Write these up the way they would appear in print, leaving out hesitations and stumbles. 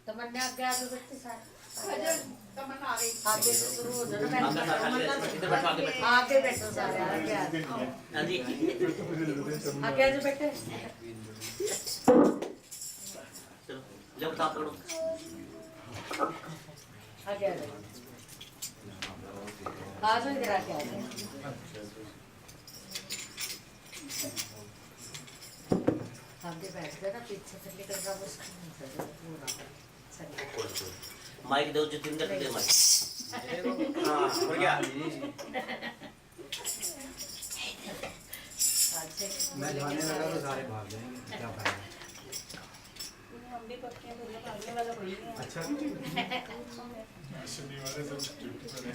तमन्ना आगे आगे बढ़ते सारे तमन्ना आ गई आगे से शुरू हो जाना आगे बैठो सारे आगे आगे आगे आगे बैठे चलो जब ताप करो आगे आगे आ जाओ इधर आके आगे आगे बैठ जाना पीछे से निकल रहा मुश्किल पूरा माइक दो जो तीन दे माइक हां हो गया मैं जाने लगा तो सारे भाग जाएंगे क्या फायदा हम भी पक्के हैं बोलने भागने वाला कोई नहीं है अच्छा शनिवार सब ड्यूटी पर है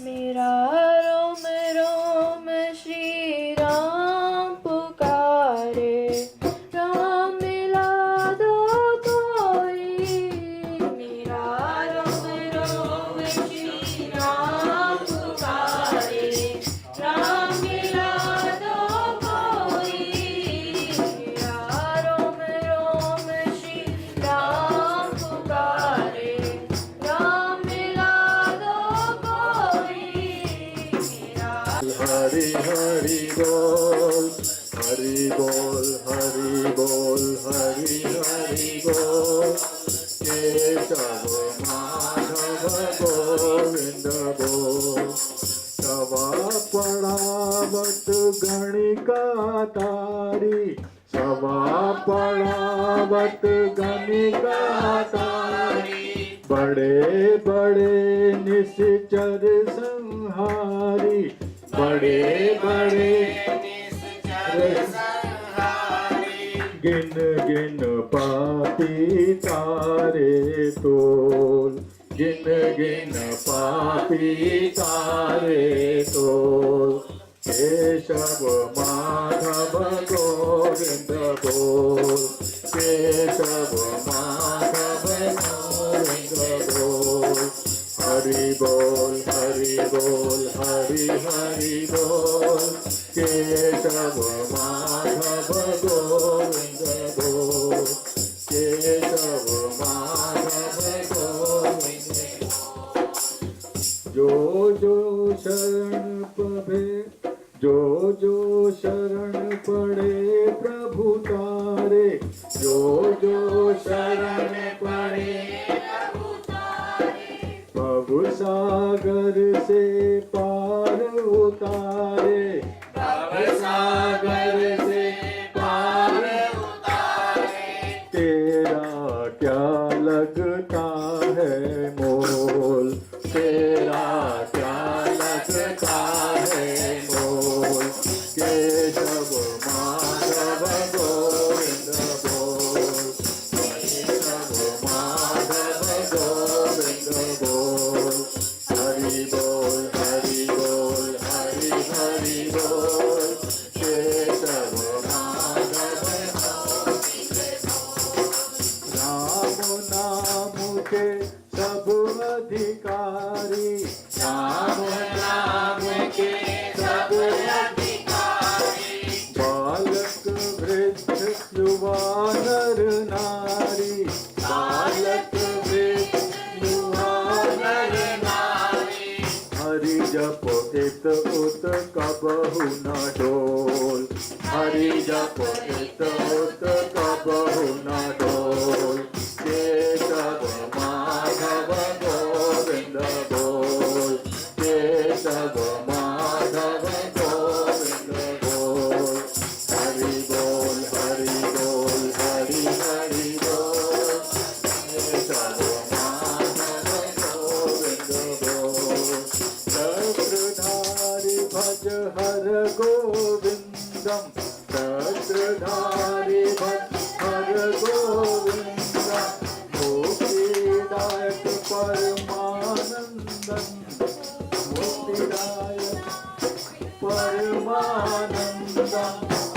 मेरा रोम रोम श्री राम पुकारे राम मिला दो कोई मेरा रोम रोम श्री राम पुकारे राम मिला दो कोई मेरा रोम रोम श्री राम पुकारे राम मिला दो कोई मेरा हरि हरि बोल हरि बोल हरि बोल हरि हरि बोल केशव माधव गोविंद बोल सवा पड़ावत गणिका तारी सवा पड़ावत गणिका तारी बड़े बड़े निश्चर संहारी बड़े बड़े गिन गिन पापी तारे तोल गिन गिन पापी तारे तोल केशव माधव गोविंद बोल केशव माधव गोविंद बोल हरि बोल हरि बोल हरि हरि बोल केशव माधव गोविंद बोल केशव माधव गोविंद जो जो शरण पड़े जो जो शरण पड़े प्रभु तारे जो जो शरण पड़े भव सागर से पार उतारे भव सागर से पार उतारे तेरा क्या लगता है मोल तेरा क्या लगता है मोल केशव माधव गोविंद बोल केशव माधव गोविंद बोल हरि बोल हरि बोल हरि हरि बोल केशव माधव राम नाम के सब अधिकारी राम नाम के सब अधिकारी बालक वृद्ध युवा नर नारी बालक वृद्ध युवा नर नारी हरि जप इत उत कबहु न डोल हरि जप इत उत कबहु न डोल केशव माधव गोविंद बोल केशव माधव गोविंद बोल हरि बोल हरि बोल हरि हरि बोल केशव माधव गोविंद बोल चक्रधारी भज हर गोविंदम चक्रधारी भज हर गोविंदम मुक्तिदायक परमानंदन मुक्तिदायक परमानंदम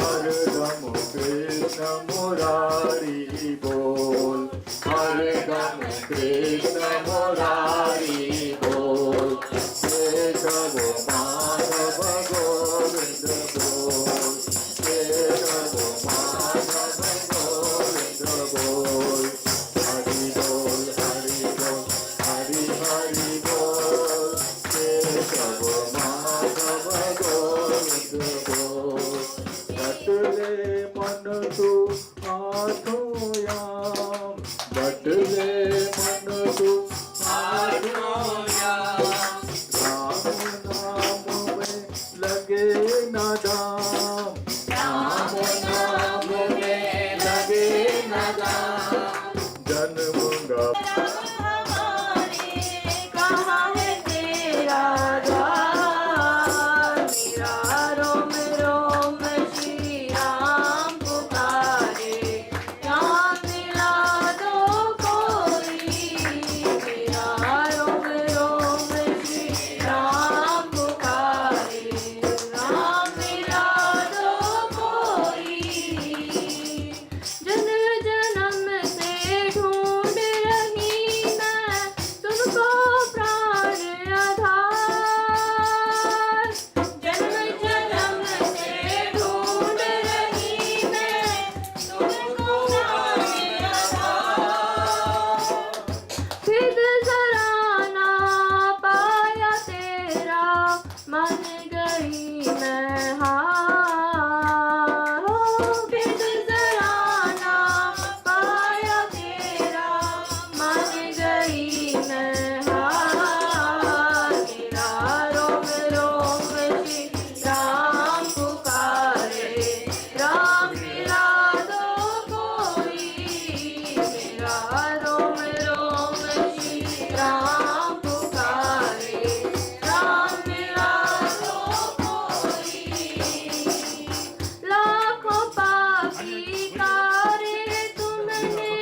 हरदम कृष्ण मुरारी बोल हर हरदम कृष्ण मुरारी बोल, केशव माधव गोविंद बोल, केशव माधव गोविंद बोल। हरि बोल हरि बोल हरि हरि बोल, केशव माधव गोविंद बोल। बटले मन तू आठों याम, बटले मन तू आठों याम, राम नाम में लगे न दाम, राम नाम में लगे न दाम। जन्मूंगा हमारे कहाँ है तेरा द्वार, मेरा रोम रोम श्री राम पुकारे, राम मिला दो कोई, मेरा रोम रोम श्री राम पुकारे, राम मिला दो कोई। जन्म जन्म से ढूंढ रही मैं तुमको प्राण आधार, जन्म जन्म से ढूंढ रही मैं तुमको प्राण आधार। फिर जरा ना पाया तेरा, मन गई मैं हार। फिर जरा ना पाया तेरा, मन गई मैं हार। मेरा रोम रोम श्री राम पुकारे, राम मिला दो कोई, मेरा रोम रोम श्री राम पुकारे, राम मिला दो कोई। लाखों पापी तारे तुमने,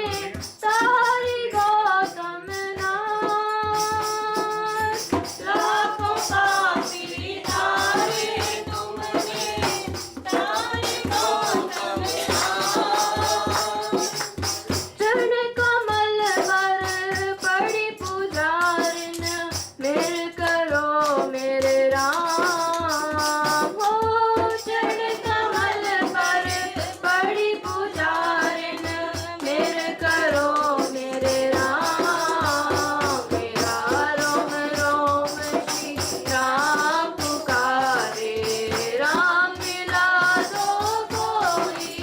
तारी गौतम नाथ, लाखों पापी तारे तुमने, तारी गौतम नाथ। चरण कमल पर पड़ी पुजारिन, मेरे करो मेरे राम हो। चरण कमल पर पड़ी पुजारिन, मेरे करो मेरे राम। मेरा रोम रोम श्री राम पुकारे, राम मिला दो कोई,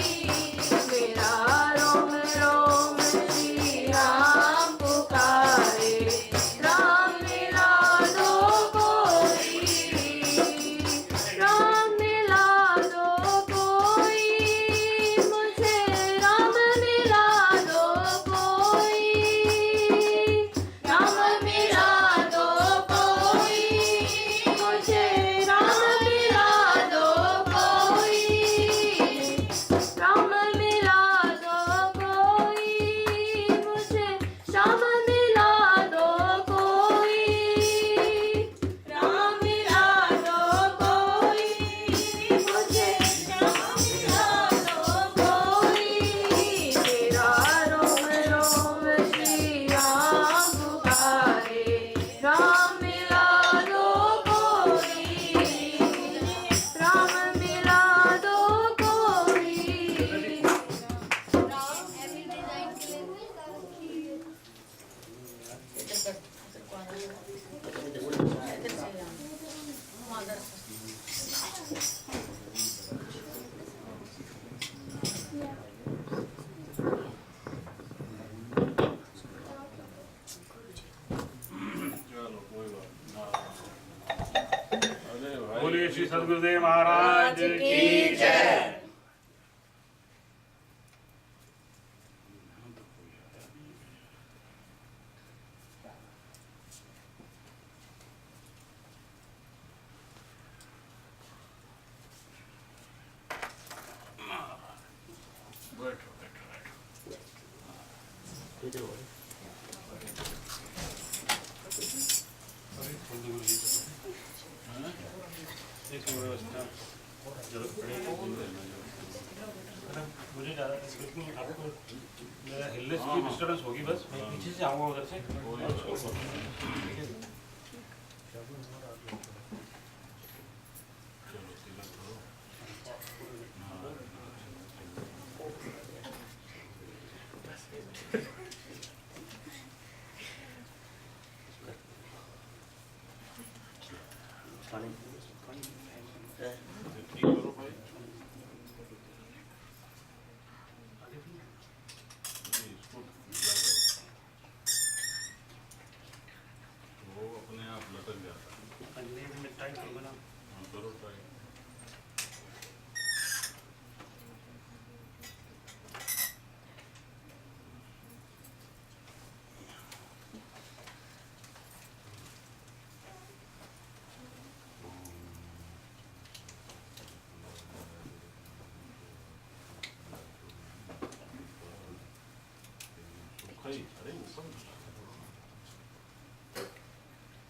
मेरा रोम रोम श्री राम पुकारे, राम मिला दो कोई, राम मिला दो कोई, मुझे राम मिला दो कोई, राम मिला दो कोई, मुझे राम मिला दो कोई, राम मिला दो कोई, मुझे श्याम मिला दो कोई, राम मिला दो कोई, मुझे श्याम मिला दो कोई। मेरा रोम रोम श्री राम पुकारे, राम मिला दो कोई, राम मिला दो कोई। बोलिए श्री सद्गुरुदेव महाराज की जय। बैठो बैठो बैठो। एक व्यवस्था जरूर पड़ेगी। मुझे ज़्यादा बिल्कुल आपको मेरा हिलने की डिस्टर्बेंस होगी, बस मैं पीछे से आऊँगा उधर से।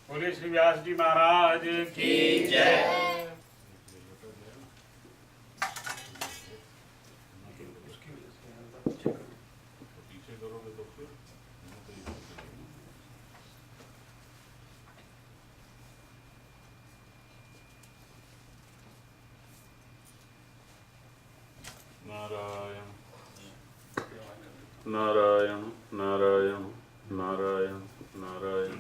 बोलिए श्री व्यास जी महाराज की जय। नारायण नारायण नारायण नारायण नारायण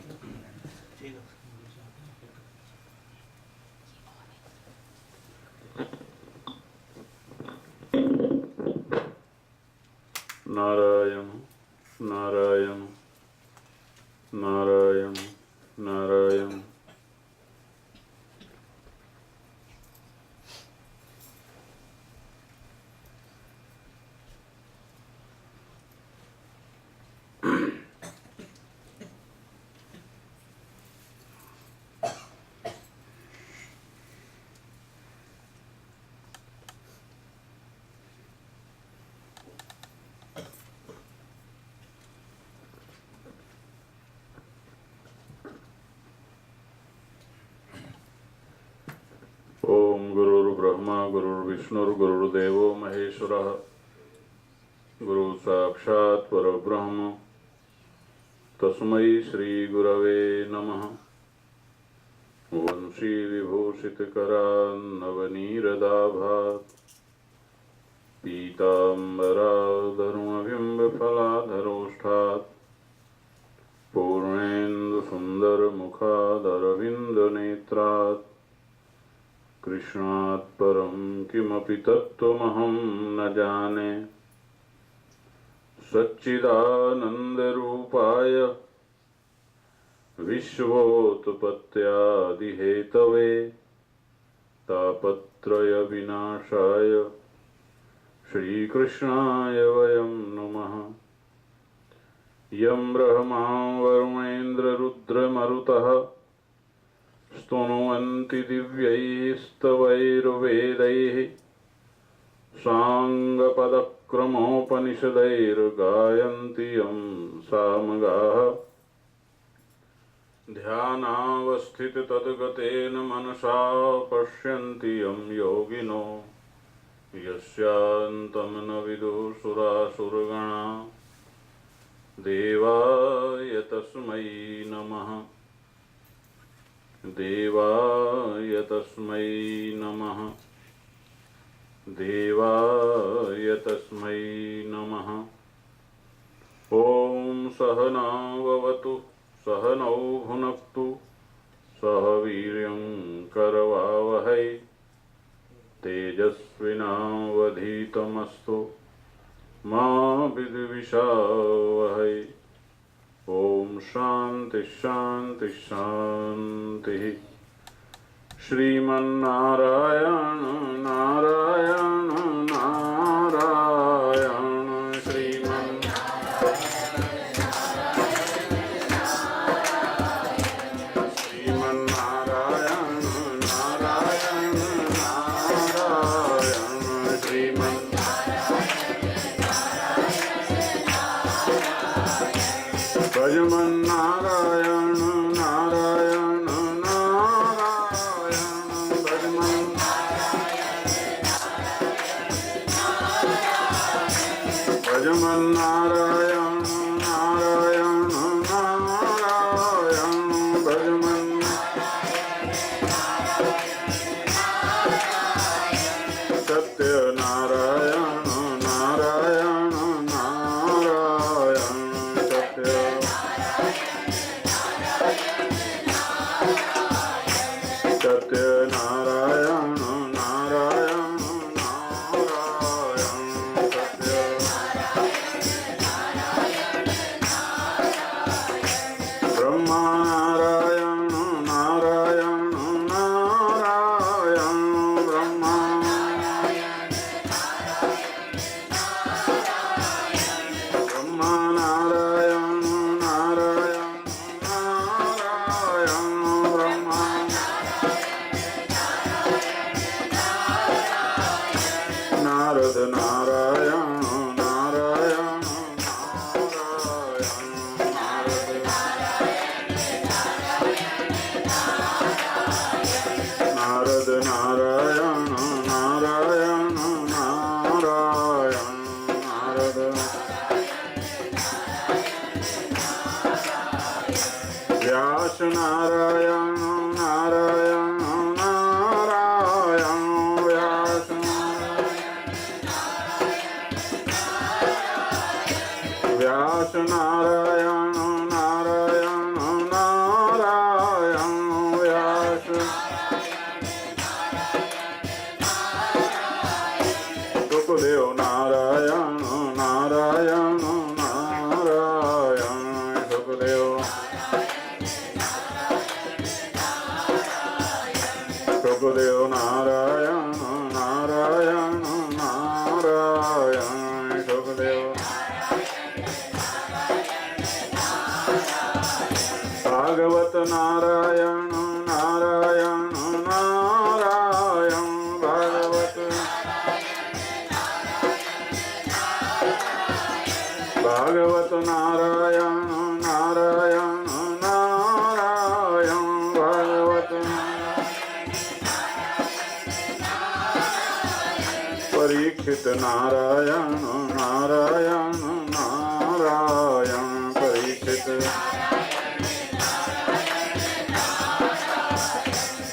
नारायण नारायण नारायण नारायण ओम गुरुर्ब्रह्मा गुरुर्विष्णुर्गुरुर्देवो महेश्वरः गुरु साक्षात् परब्रह्म तस्मै श्री गुरवे नमः। वंशी विभूषितकरान्नवनीरदाभात् पीताम्बराधरुणबिम्बफलाधरोष्ठात् पूर्णेन्दुसुन्दरमुखादरविन्दनेत्रात् कृष्णात् परं किमपि तत्त्वमहं न जाने। सच्चिदानन्दरूपाय विश्वोत्पत्त्यादिहेतवे तापत्रयविनाशाय श्रीकृष्णाय वयं नुमः। यं ब्रह्मा वरुणेन्द्ररुद्रमरुतः स्तुनुवन्ति दिव्यैः स्तवैर्वेदैः साङ्गपदक्रमोपनिषदैर्गायन्ति यं सामगाः। ध्यानावस्थिततद्गतेन मनसा पश्यन्ति यं योगिनो यस्यान्तं न विदुः सुरासुरगणा। देवाय तस्मै नमः देवाय तस्मै नमः देवाय तस्मै नमः। ॐ सहनाववतु सहनौ भुनक्तु सह वीर्यं करवावहै तेजस्विनावधीतमस्तु मा विद्विषावहै। ओम शांति शांति शांति। श्रीमन्नारायण नारायण नारायण श्रीमन्नारायण नारायण नारायण भजमन्नारायण नारायण नारायण भजमन् व्यास नारायण नारायण नारायण व्यास व्यास नारायण नारायण नारायण व्यास सुखदेव नारायण नारायण नारायण सुखदेव सुखदेव नारायण नारायण नारायण सुखदेव भागवत नारायण नारायण नारायण भागवत भागवत नारायण नारायण नारायण भागवत परीक्षित नारायण नारायण नारायण परीक्षित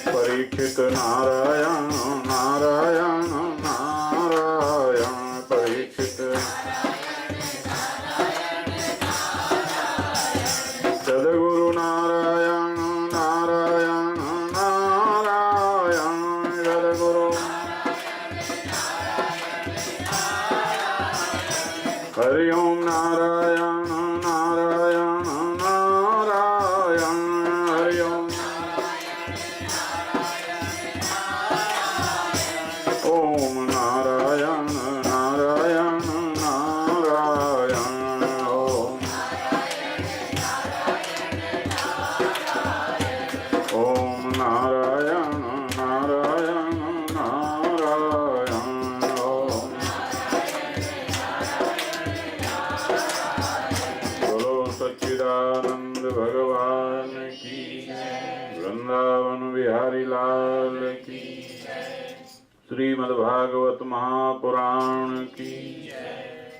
परीक्षित नारायण नारायण नारायण परीक्षित सद्गुरु नारायण नारायण नारायण सद्गुरु हरि ओम नारायण नारायण नारायण हरि ओम ओम नारायण नारायण नारायण ओम नारायण नारायण नारायण ओम बोलो सच्चिदानंद भगवान की वृंदावन बिहारी लाल की श्रीमद्भागवत महापुराण की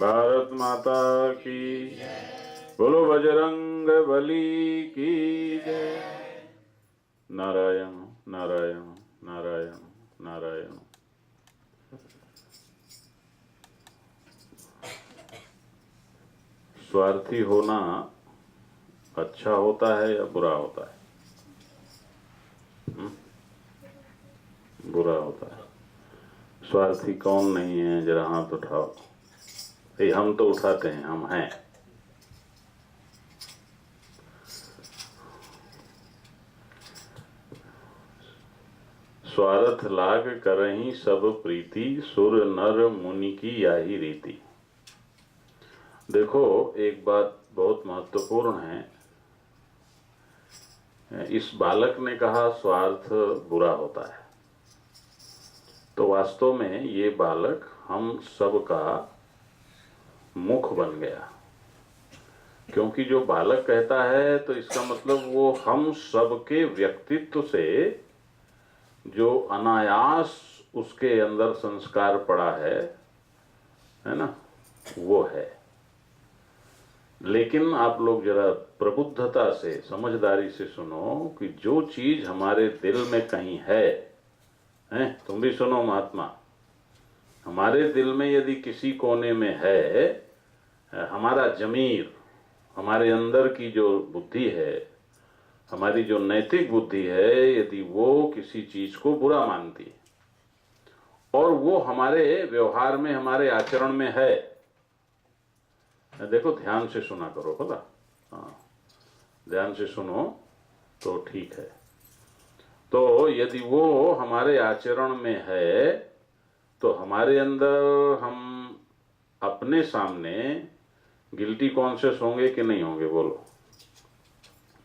भारत माता की बोलो बजरंग बली की जय। नारायण नारायण नारायण नारायण। स्वार्थी होना अच्छा होता है या बुरा होता है? बुरा होता है। स्वार्थी कौन नहीं है, जरा हाथ उठाओ। हम तो उठाते हैं, हम हैं। स्वार्थ लाग करहीं सब प्रीति, सुर नर मुनि की याही रीति। देखो, एक बात बहुत महत्वपूर्ण है। इस बालक ने कहा स्वार्थ बुरा होता है, तो वास्तव में ये बालक हम सबका मुख बन गया। क्योंकि जो बालक कहता है तो इसका मतलब वो हम सबके व्यक्तित्व से जो अनायास उसके अंदर संस्कार पड़ा है ना, वो है। लेकिन आप लोग जरा प्रबुद्धता से, समझदारी से सुनो कि जो चीज हमारे दिल में कहीं है, तुम भी सुनो महात्मा, हमारे दिल में यदि किसी कोने में है, हमारा जमीर, हमारे अंदर की जो बुद्धि है, हमारी जो नैतिक बुद्धि है, यदि वो किसी चीज को बुरा मानती है और वो हमारे व्यवहार में, हमारे आचरण में है, देखो ध्यान से सुना करो, पता, हाँ ध्यान से सुनो तो ठीक है। तो यदि वो हमारे आचरण में है तो हमारे अंदर हम अपने सामने गिल्टी कॉन्शियस होंगे कि नहीं होंगे, बोलो।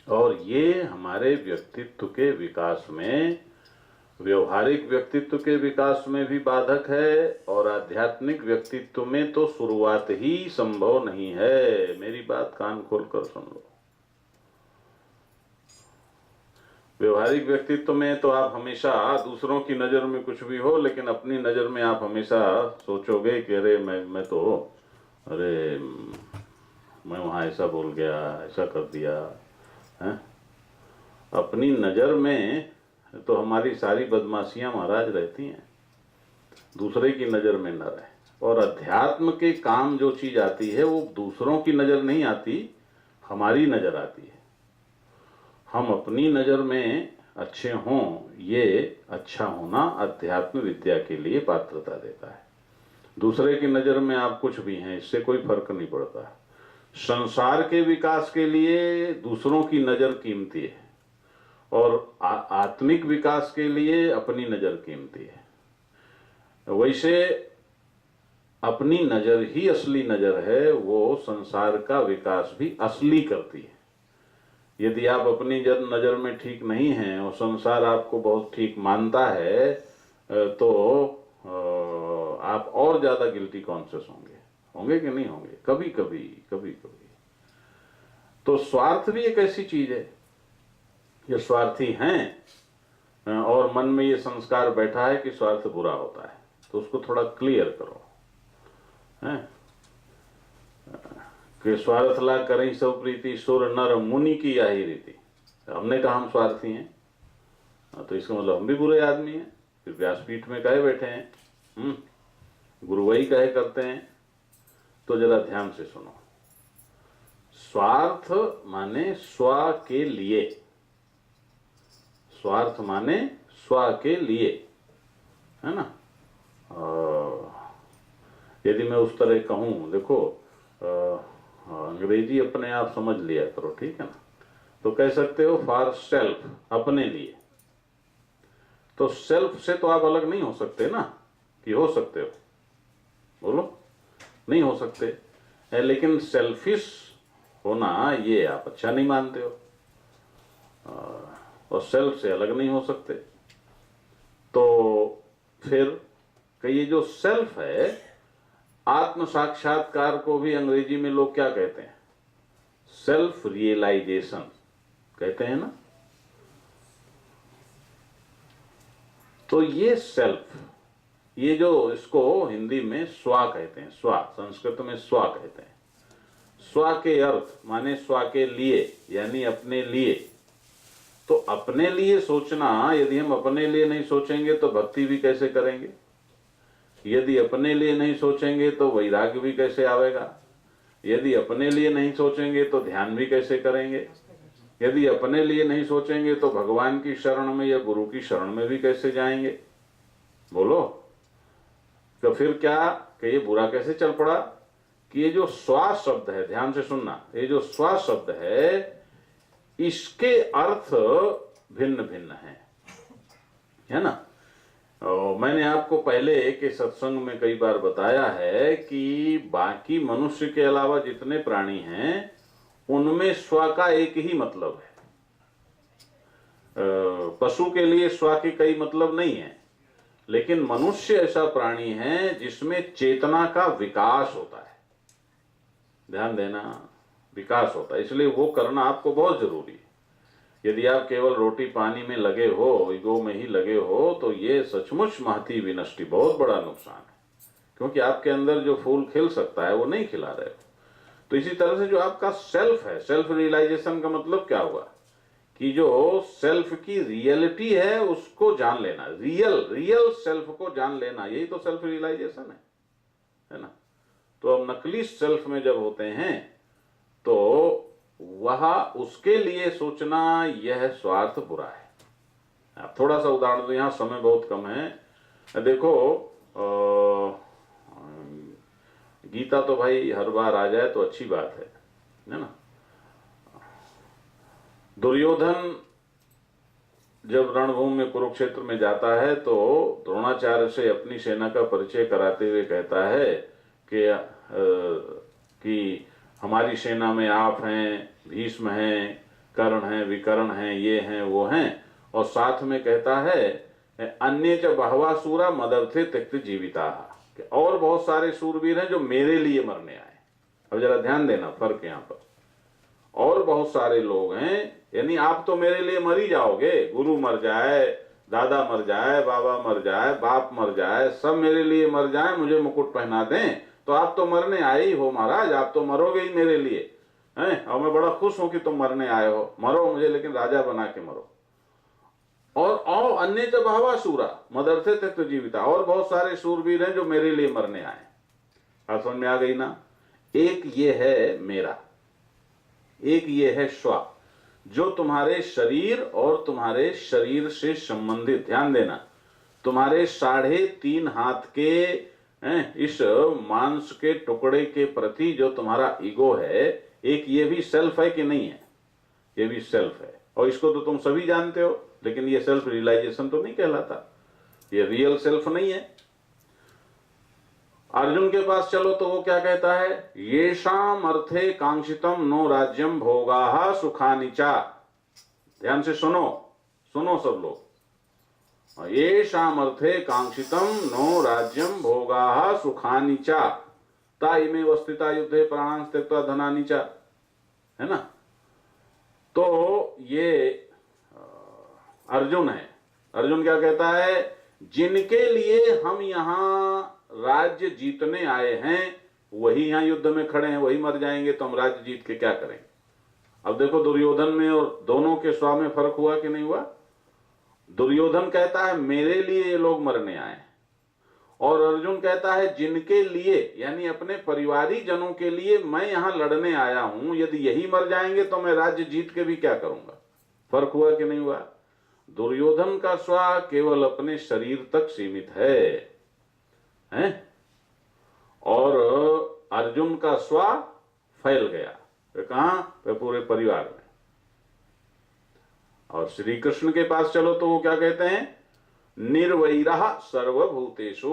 और ये हमारे व्यक्तित्व के विकास में, व्यवहारिक व्यक्तित्व के विकास में भी बाधक है और आध्यात्मिक व्यक्तित्व में तो शुरुआत ही संभव नहीं है। मेरी बात कान खोलकर सुन लो। व्यवहारिक व्यक्तित्व में तो आप हमेशा दूसरों की नजर में कुछ भी हो, लेकिन अपनी नजर में आप हमेशा सोचोगे कि अरे मैं तो, अरे मैं वहाँ ऐसा बोल गया, ऐसा कर दिया है। अपनी नज़र में तो हमारी सारी बदमाशियां महाराज रहती हैं, दूसरे की नज़र में न रहे। और अध्यात्म के काम जो चीज़ आती है वो दूसरों की नज़र नहीं आती, हमारी नज़र आती है। हम अपनी नज़र में अच्छे हों, ये अच्छा होना अध्यात्म विद्या के लिए पात्रता देता है। दूसरे की नज़र में आप कुछ भी हैं, इससे कोई फर्क नहीं पड़ता। संसार के विकास के लिए दूसरों की नज़र कीमती है और आत्मिक विकास के लिए अपनी नज़र कीमती है। वैसे अपनी नज़र ही असली नज़र है, वो संसार का विकास भी असली करती है। यदि आप अपनी नज़र में ठीक नहीं हैं और संसार आपको बहुत ठीक मानता है तो आप और ज़्यादा गिल्टी कॉन्शियस होंगे कि नहीं होंगे? कभी कभी। तो स्वार्थ भी एक ऐसी चीज़ है, ये स्वार्थी हैं और मन में ये संस्कार बैठा है कि स्वार्थ बुरा होता है, तो उसको थोड़ा क्लियर करो हैं कि स्वार्थ ला करें सब प्रीति सुर नर मुनि की यही रीति। हमने कहा हम स्वार्थी हैं, तो इसका मतलब हम भी बुरे आदमी हैं। फिर व्यासपीठ में कहे बैठे हैं, गुरु वही कहे करते हैं। तो जरा ध्यान से सुनो, स्वार्थ माने स्व के लिए, स्वार्थ माने स्व के लिए, है ना। यदि मैं उस तरह कहूँ, देखो अंग्रेजी अपने आप समझ लिया करो, ठीक है ना। तो कह सकते हो फॉर सेल्फ, अपने लिए। तो सेल्फ से तो आप अलग नहीं हो सकते ना, कि हो सकते हो? बोलो, नहीं हो सकते। लेकिन सेल्फिश होना ये आप अच्छा नहीं मानते हो, और सेल्फ से अलग नहीं हो सकते। तो फिर कि ये जो सेल्फ है, आत्म साक्षात्कार को भी अंग्रेजी में लोग क्या कहते हैं? सेल्फ रियलाइजेशन कहते हैं ना। तो ये सेल्फ, ये जो इसको हिंदी में स्व कहते हैं, स्व, संस्कृत में स्व कहते हैं। स्व के अर्थ माने स्व के लिए, यानी अपने लिए। तो अपने लिए सोचना, यदि हम अपने लिए नहीं सोचेंगे तो भक्ति भी कैसे करेंगे? यदि अपने लिए नहीं सोचेंगे तो वैराग्य भी कैसे आवेगा? यदि अपने लिए नहीं सोचेंगे तो ध्यान भी कैसे करेंगे? यदि अपने लिए नहीं सोचेंगे तो भगवान की शरण में या गुरु की शरण में भी कैसे जाएंगे? बोलो। तो फिर क्या कि ये बुरा कैसे चल पड़ा कि ये जो स्व शब्द है, ध्यान से सुनना, ये जो स्व शब्द है इसके अर्थ भिन्न भिन्न है ना। मैंने आपको पहले के सत्संग में कई बार बताया है कि बाकी मनुष्य के अलावा जितने प्राणी हैं उनमें स्व का एक ही मतलब है। पशु के लिए स्व के कई मतलब नहीं है, लेकिन मनुष्य ऐसा प्राणी है जिसमें चेतना का विकास होता है। ध्यान देना, विकास होता है, इसलिए वो करना आपको बहुत जरूरी है। यदि आप केवल रोटी पानी में लगे हो, ईगो में ही लगे हो, तो ये सचमुच महती विनष्टि, बहुत बड़ा नुकसान है। क्योंकि आपके अंदर जो फूल खिल सकता है वो नहीं खिला रहे हो। तो इसी तरह से जो आपका सेल्फ है, सेल्फ रियलाइजेशन का मतलब क्या हुआ कि जो सेल्फ की रियलिटी है उसको जान लेना, रियल सेल्फ को जान लेना, यही तो सेल्फ रियलाइजेशन है ना। तो अब नकली सेल्फ में जब होते हैं तो वह उसके लिए सोचना, यह स्वार्थ बुरा है। अब थोड़ा सा उदाहरण दो, यहाँ समय बहुत कम है। देखो गीता तो भाई हर बार आ जाए तो अच्छी बात है ना। दुर्योधन जब रणभूमि में कुरुक्षेत्र में जाता है तो द्रोणाचार्य से अपनी सेना का परिचय कराते हुए कहता है कि हमारी सेना में आप हैं, भीष्म हैं, कर्ण हैं, विकर्ण हैं, ये हैं, वो हैं, और साथ में कहता है अन्य च बहवा सूरा मदर्थे त्यक्त जीविता, और बहुत सारे सूरवीर हैं जो मेरे लिए मरने आए। अब जरा ध्यान देना फर्क यहाँ पर, और बहुत सारे लोग हैं, यानी आप तो मेरे लिए मर ही जाओगे, गुरु मर जाए, दादा मर जाए, बाबा मर जाए, बाप मर जाए, सब मेरे लिए मर जाए, मुझे मुकुट पहना दें, तो आप तो मरने आए ही हो महाराज, आप तो मरोगे ही मेरे लिए। हैं, और मैं बड़ा खुश हूं कि तुम मरने आए हो, मरो मुझे लेकिन राजा बना के मरो। और अन्य च बहवा शूरा मदर्थे त्यक्त जीविता, और बहुत सारे शूरवीर हैं जो मेरे लिए मरने आए। आप समझ में आ गई ना? एक ये है मेरा, एक ये है स्व, जो तुम्हारे शरीर और तुम्हारे शरीर से संबंधित, ध्यान देना, तुम्हारे 3.5 हाथ के इस मांस के टुकड़े के प्रति जो तुम्हारा ईगो है, एक ये भी सेल्फ है कि नहीं है? ये भी सेल्फ है, और इसको तो तुम सभी जानते हो, लेकिन ये सेल्फ रियलाइजेशन तो नहीं कहलाता, ये रियल सेल्फ नहीं है। अर्जुन के पास चलो तो वो क्या कहता है? येषाम अर्थे कांक्षितम नो राज्यम भोगाः सुखानि च। ध्यान से सुनो, सुनो सब लोग। येषाम अर्थे कांक्षितम नो राज्यम भोगाः सुखानि च ता इमेव स्थिता युद्धे प्राणान् त्यक्त्वा धनानि च, है ना? तो ये अर्जुन है। अर्जुन क्या कहता है? जिनके लिए हम यहाँ राज्य जीतने आए हैं वही यहाँ युद्ध में खड़े हैं, वही मर जाएंगे, तो हम राज्य जीत के क्या करेंगे? अब देखो दुर्योधन में और दोनों के स्व में फर्क हुआ कि नहीं हुआ? दुर्योधन कहता है मेरे लिए ये लोग मरने आए, और अर्जुन कहता है जिनके लिए, यानी अपने परिवारी जनों के लिए मैं यहाँ लड़ने आया हूं, यदि यही मर जाएंगे तो मैं राज्य जीत के भी क्या करूंगा? फर्क हुआ कि नहीं हुआ? दुर्योधन का स्व केवल अपने शरीर तक सीमित है, और अर्जुन का स्व फैल गया। कहां? पूरे परिवार में। और श्री कृष्ण के पास चलो तो वो क्या कहते हैं? निर्वैरः सर्वभूतेषु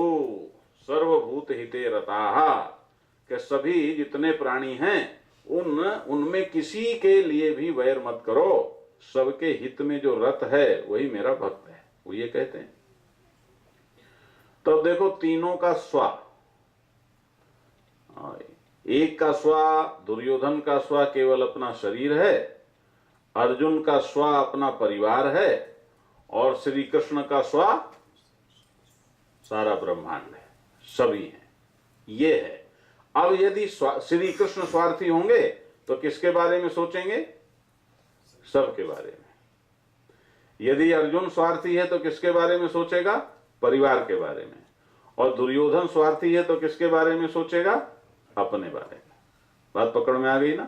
सर्वभूत हिते रताः, कि सभी जितने प्राणी हैं उनमें किसी के लिए भी वैर मत करो, सबके हित में जो रत है वही मेरा भक्त है, वो ये कहते हैं। तो देखो तीनों का स्व, एक का स्व दुर्योधन का स्व केवल अपना शरीर है, अर्जुन का स्व अपना परिवार है, और श्री कृष्ण का स्व सारा ब्रह्मांड है, सभी हैं, ये है। अब यदि श्री कृष्ण स्वार्थी होंगे तो किसके बारे में सोचेंगे? सबके बारे में। यदि अर्जुन स्वार्थी है तो किसके बारे में सोचेगा? परिवार के बारे में। और दुर्योधन स्वार्थी है तो किसके बारे में सोचेगा? अपने बारे में। बात पकड़ में आ गई ना?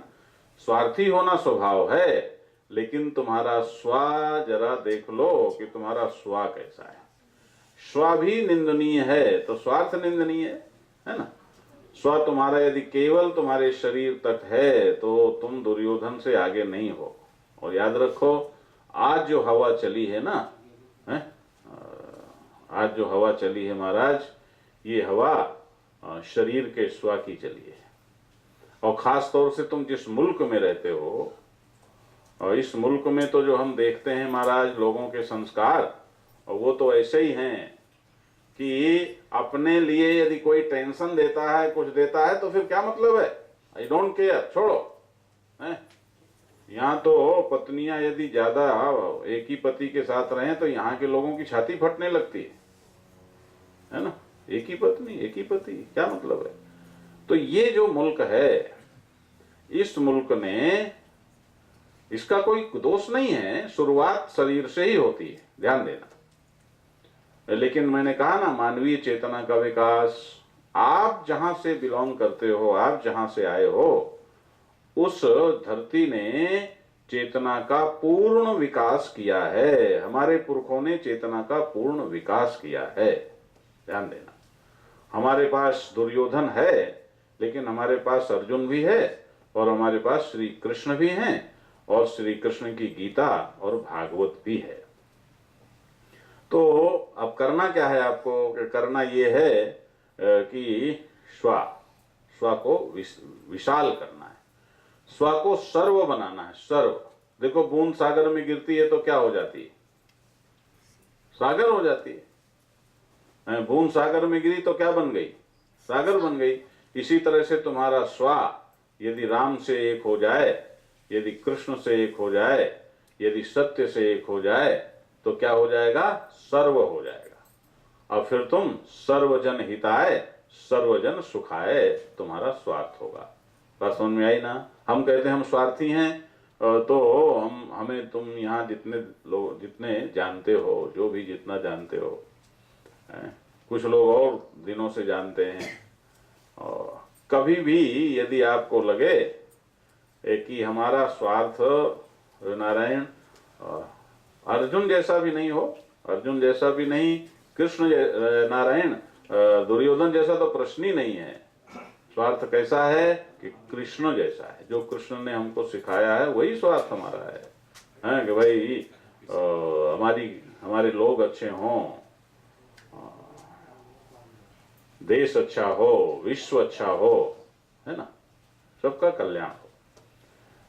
स्वार्थी होना स्वभाव है, लेकिन तुम्हारा स्व जरा देख लो कि तुम्हारा स्व कैसा है। स्व भी निंदनीय है तो स्वार्थ निंदनीय है ना? स्व तुम्हारा यदि केवल तुम्हारे शरीर तक है तो तुम दुर्योधन से आगे नहीं हो। और याद रखो, आज जो हवा चली है ना, आज जो हवा चली है महाराज, ये हवा शरीर के स्व की चली है। और खास तौर से तुम जिस मुल्क में रहते हो, और इस मुल्क में तो जो हम देखते हैं महाराज लोगों के संस्कार, और वो तो ऐसे ही हैं कि अपने लिए यदि कोई टेंशन देता है, कुछ देता है, तो फिर क्या मतलब है? आई डोंट केयर, छोड़ो। यहाँ तो पत्नियां यदि ज्यादा एक ही पति के साथ रहें तो यहाँ के लोगों की छाती फटने लगती है ना? एक ही पत्नी, एक ही पति, क्या मतलब है? तो ये जो मुल्क है, इस मुल्क ने, इसका कोई दोष नहीं है, शुरुआत शरीर से ही होती है, ध्यान देना। लेकिन मैंने कहा ना, मानवीय चेतना का विकास, आप जहां से बिलोंग करते हो, आप जहां से आए हो, उस धरती ने चेतना का पूर्ण विकास किया है। हमारे पुरखों ने चेतना का पूर्ण विकास किया है, ध्यान देना। हमारे पास दुर्योधन है, लेकिन हमारे पास अर्जुन भी है, और हमारे पास श्री कृष्ण भी हैं, और श्री कृष्ण की गीता और भागवत भी है। तो अब करना क्या है आपको? करना ये है कि स्व को विशाल करना है, स्व को सर्व बनाना है। सर्व, देखो बूंद सागर में गिरती है तो क्या हो जाती है? सागर हो जाती है। बूंद सागर में गिरी तो क्या बन गई? सागर बन गई। इसी तरह से तुम्हारा स्व यदि राम से एक हो जाए, यदि कृष्ण से एक हो जाए, यदि सत्य से एक हो जाए, तो क्या हो जाएगा? सर्व हो जाएगा। और फिर तुम सर्वजन हिताय सर्वजन सुखाय, तुम्हारा स्वार्थ होगा। बात समझ में आई ना? हम कहते हैं हम स्वार्थी हैं, तो हमें तुम यहाँ जितने लोग जितने जानते हो, जो भी जितना जानते हो, कुछ लोग और दिनों से जानते हैं, और कभी भी यदि आपको लगे कि हमारा स्वार्थ नारायण अर्जुन जैसा भी नहीं हो, अर्जुन जैसा भी नहीं, कृष्ण नारायण दुर्योधन जैसा तो प्रश्न ही नहीं है। स्वार्थ कैसा है कि कृष्ण जैसा है, जो कृष्ण ने हमको सिखाया है वही स्वार्थ हमारा है कि भाई हमारे लोग अच्छे हों, देश अच्छा हो, विश्व अच्छा हो, है ना, सबका कल्याण हो।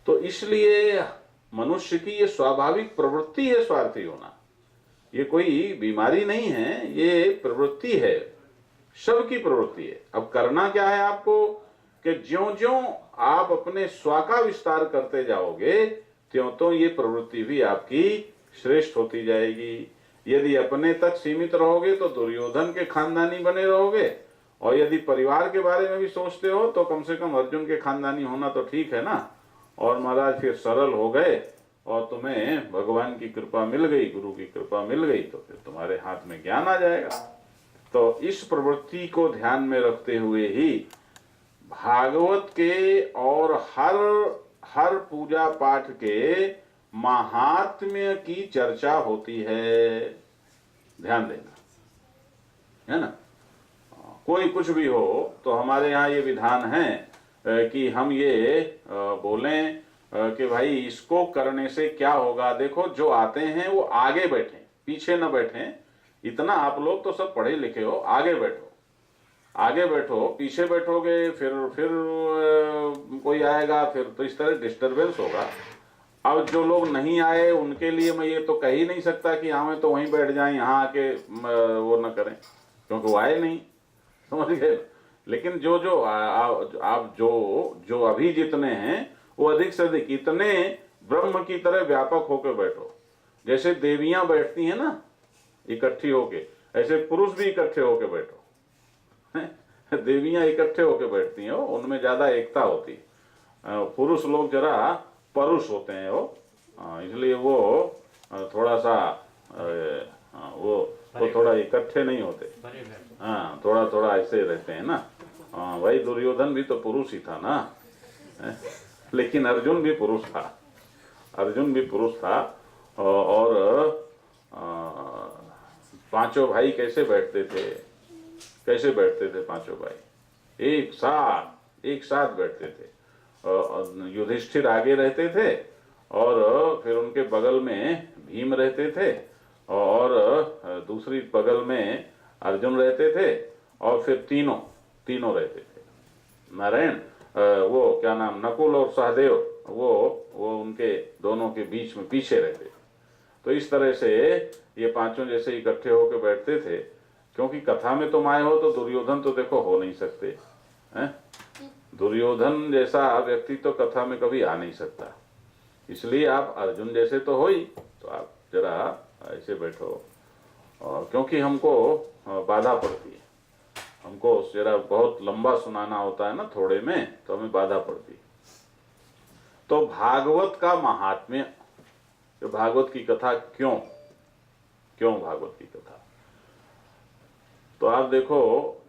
तो इसलिए मनुष्य की ये स्वाभाविक प्रवृत्ति है स्वार्थी होना, ये कोई बीमारी नहीं है, ये प्रवृत्ति है, सबकी प्रवृत्ति है। अब करना क्या है आपको कि ज्यों-ज्यों आप अपने स्व का विस्तार करते जाओगे त्यों ये प्रवृत्ति भी आपकी श्रेष्ठ होती जाएगी। यदि अपने तक सीमित रहोगे तो दुर्योधन के खानदानी बने रहोगे, और यदि परिवार के बारे में भी सोचते हो तो कम से कम अर्जुन के खानदानी होना तो ठीक है ना। और महाराज फिर सरल हो गए और तुम्हें भगवान की कृपा मिल गई, गुरु की कृपा मिल गई, तो फिर तुम्हारे हाथ में ज्ञान आ जाएगा। तो इस प्रवृत्ति को ध्यान में रखते हुए ही भागवत के और हर पूजा पाठ के महात्म्य की चर्चा होती है। ध्यान देना, है ना। कोई कुछ भी हो तो हमारे यहाँ ये विधान है कि हम ये बोलें कि भाई इसको करने से क्या होगा। देखो जो आते हैं वो आगे बैठे, पीछे न बैठे। इतना आप लोग तो सब पढ़े लिखे हो, आगे बैठो, आगे बैठो। पीछे बैठोगे फिर कोई आएगा, फिर तो इस तरह डिस्टरबेंस होगा। अब जो लोग नहीं आए उनके लिए मैं ये तो कह ही नहीं सकता कि हमें तो वहीं बैठ जाएं, यहाँ आके वो न करें, क्योंकि वो आए नहीं, समझ गए। लेकिन जो आप जो अभी जितने हैं वो अधिक से अधिक इतने ब्रह्म की तरह व्यापक होकर बैठो। जैसे देवियां बैठती हैं ना इकट्ठी होके, ऐसे पुरुष भी इकट्ठे होके बैठो। देवियां इकट्ठे होके बैठती हैं, उनमें ज्यादा एकता होती है। पुरुष लोग जरा परुष होते हैं वो, इसलिए वो थोड़ा सा वो थोड़ा इकट्ठे नहीं होते। हाँ, थोड़ा थोड़ा ऐसे रहते हैं ना। भाई दुर्योधन भी तो पुरुष ही था ना, लेकिन अर्जुन भी पुरुष था, अर्जुन भी पुरुष था। और पांचों भाई कैसे बैठते थे, कैसे बैठते थे पांचों भाई, एक साथ बैठते थे। युधिष्ठिर आगे रहते थे और फिर उनके बगल में भीम रहते थे, और दूसरी बगल में अर्जुन रहते थे, और फिर तीनों रहते थे। नारायण वो क्या नाम, नकुल और सहदेव, वो उनके दोनों के बीच में पीछे रहते थे। तो इस तरह से ये पांचों जैसे इकट्ठे होकर बैठते थे। क्योंकि कथा में तुम आए हो तो दुर्योधन तो देखो हो नहीं सकते हैं, दुर्योधन जैसा व्यक्ति तो कथा में कभी आ नहीं सकता। इसलिए आप अर्जुन जैसे तो हो ही, तो आप जरा ऐसे बैठो। और क्योंकि हमको बाधा पड़ती है, हमको जरा बहुत लंबा सुनाना होता है ना थोड़े में, तो हमें बाधा पड़ती है। तो भागवत का महात्म्य, जो भागवत की कथा क्यों भागवत की कथा, तो आप देखो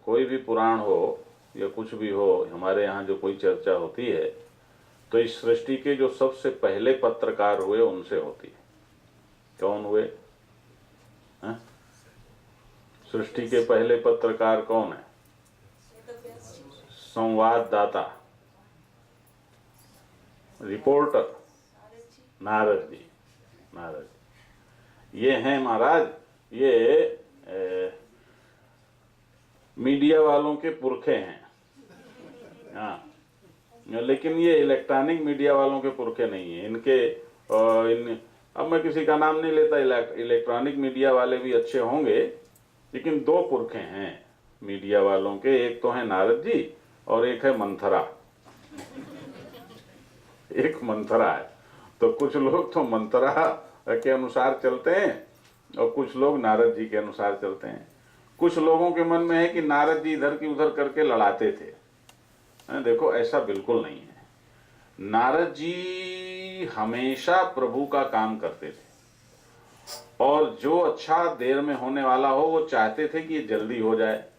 कोई भी पुराण हो या कुछ भी हो, हमारे यहाँ जो कोई चर्चा होती है तो इस सृष्टि के जो सबसे पहले पत्रकार हुए उनसे होती है। कौन हुए हैं? सृष्टि के पहले पत्रकार कौन है? संवाददाता, रिपोर्टर नारद जी। ये हैं महाराज, ये मीडिया वालों के पुरखे हैं। हाँ, लेकिन ये इलेक्ट्रॉनिक मीडिया वालों के पुरखे नहीं है। अब मैं किसी का नाम नहीं लेता, इलेक्ट्रॉनिक मीडिया वाले भी अच्छे होंगे, लेकिन दो पुरखे हैं मीडिया वालों के। एक तो है नारद जी और एक है मंथरा। एक मंथरा है, तो कुछ लोग तो मंथरा के अनुसार चलते हैं और कुछ लोग नारद जी के अनुसार चलते हैं। कुछ लोगों के मन में है कि नारद जी इधर की उधर करके लड़ाते थे। देखो ऐसा बिल्कुल नहीं है। नारद जी हमेशा प्रभु का काम करते थे और जो अच्छा देर में होने वाला हो वो चाहते थे कि ये जल्दी हो जाए,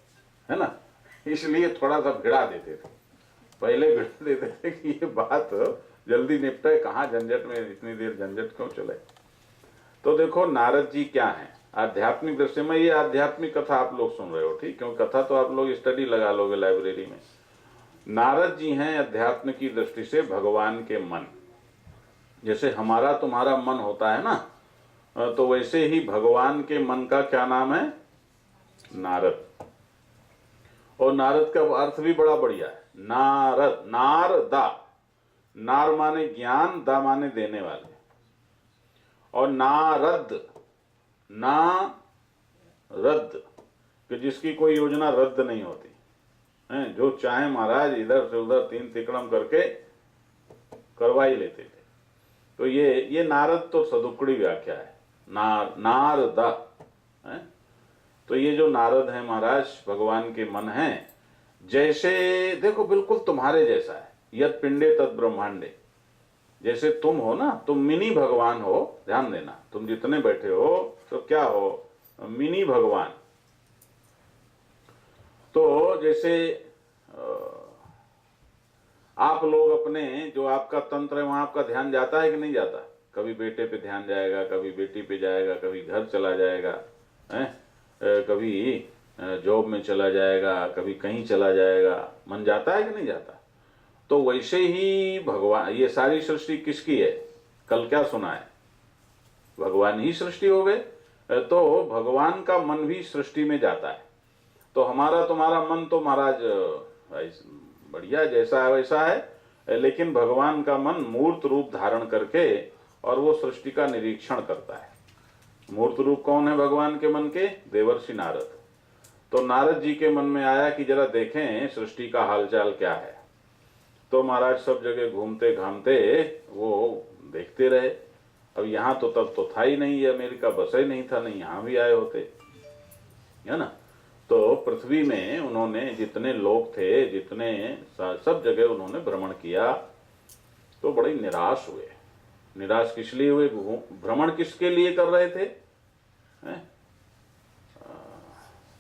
है ना, इसलिए थोड़ा सा भिड़ा देते थे, पहले भिड़ा देते थे कि ये बात जल्दी निपटे, कहाँ झंझट में इतनी देर झंझट क्यों चले। तो देखो नारद जी क्या हैं आध्यात्मिक दृष्टि में, ये आध्यात्मिक कथा आप लोग सुन रहे हो, ठीक, क्योंकि कथा तो आप लोग स्टडी लगा लोगे लाइब्रेरी में। नारद जी हैं अध्यात्म की दृष्टि से भगवान के मन, जैसे हमारा तुम्हारा मन होता है ना, तो वैसे ही भगवान के मन का क्या नाम है, नारद। और नारद का अर्थ भी बड़ा बढ़िया है, नारद, नारदा, नार माने ज्ञान, दा माने देने वाले, और नारद, नारद कि जिसकी कोई योजना रद्द नहीं होती है, जो चाहे महाराज इधर से उधर तीन तिकड़म करके करवा ही लेते थे। तो ये नारद तो सदुक्कड़ी व्याख्या है, नारदा है। तो ये जो नारद है महाराज भगवान के मन हैं, जैसे देखो बिल्कुल तुम्हारे जैसा है, यद पिंडे तद ब्रह्मांडे, जैसे तुम हो ना, तुम मिनी भगवान हो, ध्यान देना, तुम जितने बैठे हो तो क्या हो, मिनी भगवान। तो जैसे आप लोग अपने जो आपका तंत्र है वहां आपका ध्यान जाता है कि नहीं जाता, कभी बेटे पे ध्यान जाएगा, कभी बेटी पे जाएगा, कभी घर चला जाएगा, कभी जॉब में चला जाएगा, कभी कहीं चला जाएगा, मन जाता है कि नहीं जाता। तो वैसे ही भगवान, ये सारी सृष्टि किसकी है, कल क्या सुना है, भगवान ही सृष्टि हो गए, तो भगवान का मन भी सृष्टि में जाता है। तो हमारा तुम्हारा मन तो महाराज बढ़िया जैसा है वैसा है, लेकिन भगवान का मन मूर्त रूप धारण करके और वो सृष्टि का निरीक्षण करता है। मूर्त रूप कौन है भगवान के मन के, देवर्षि नारद। तो नारद जी के मन में आया कि जरा देखें सृष्टि का हालचाल क्या है। तो महाराज सब जगह घूमते घामते वो देखते रहे। अब यहाँ तो तब तो था ही नहीं, ये अमेरिका बसा ही नहीं था, नहीं यहाँ भी आए होते, है ना। तो पृथ्वी में उन्होंने जितने लोग थे, जितने सब जगह उन्होंने भ्रमण किया, तो बड़े निराश हुए। निराश किस लिए हुए, भ्रमण किसके लिए कर रहे थे,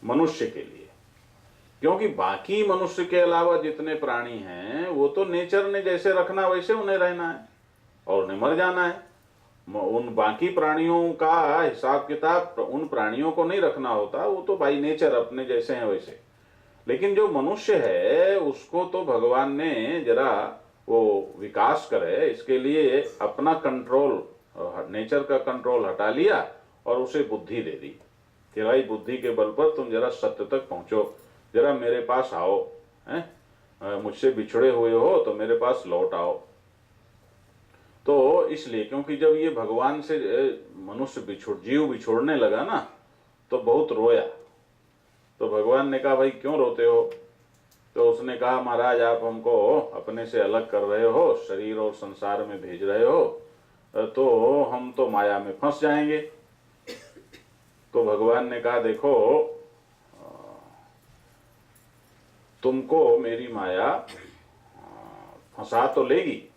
मनुष्य के लिए, क्योंकि बाकी मनुष्य के अलावा जितने प्राणी हैं वो तो नेचर ने जैसे रखना वैसे उन्हें रहना है और उन्हें मर जाना है। उन बाकी प्राणियों का हिसाब किताब उन प्राणियों को नहीं रखना होता, वो तो बाई नेचर अपने जैसे हैं वैसे। लेकिन जो मनुष्य है उसको तो भगवान ने जरा वो विकास करे, इसके लिए अपना कंट्रोल, नेचर का कंट्रोल हटा लिया और उसे बुद्धि दे दी कि भाई बुद्धि के बल पर तुम जरा सत्य तक पहुंचो, जरा मेरे पास आओ, मुझसे बिछड़े हुए हो तो मेरे पास लौट आओ। तो इसलिए क्योंकि जब ये भगवान से मनुष्य जीव बिछोड़ने लगा ना तो बहुत रोया। तो भगवान ने कहा भाई क्यों रोते हो। तो उसने कहा महाराज आप हमको अपने से अलग कर रहे हो, शरीर और संसार में भेज रहे हो, तो हम तो माया में फंस जाएंगे। तो भगवान ने कहा देखो तुमको मेरी माया फंसा तो लेगी,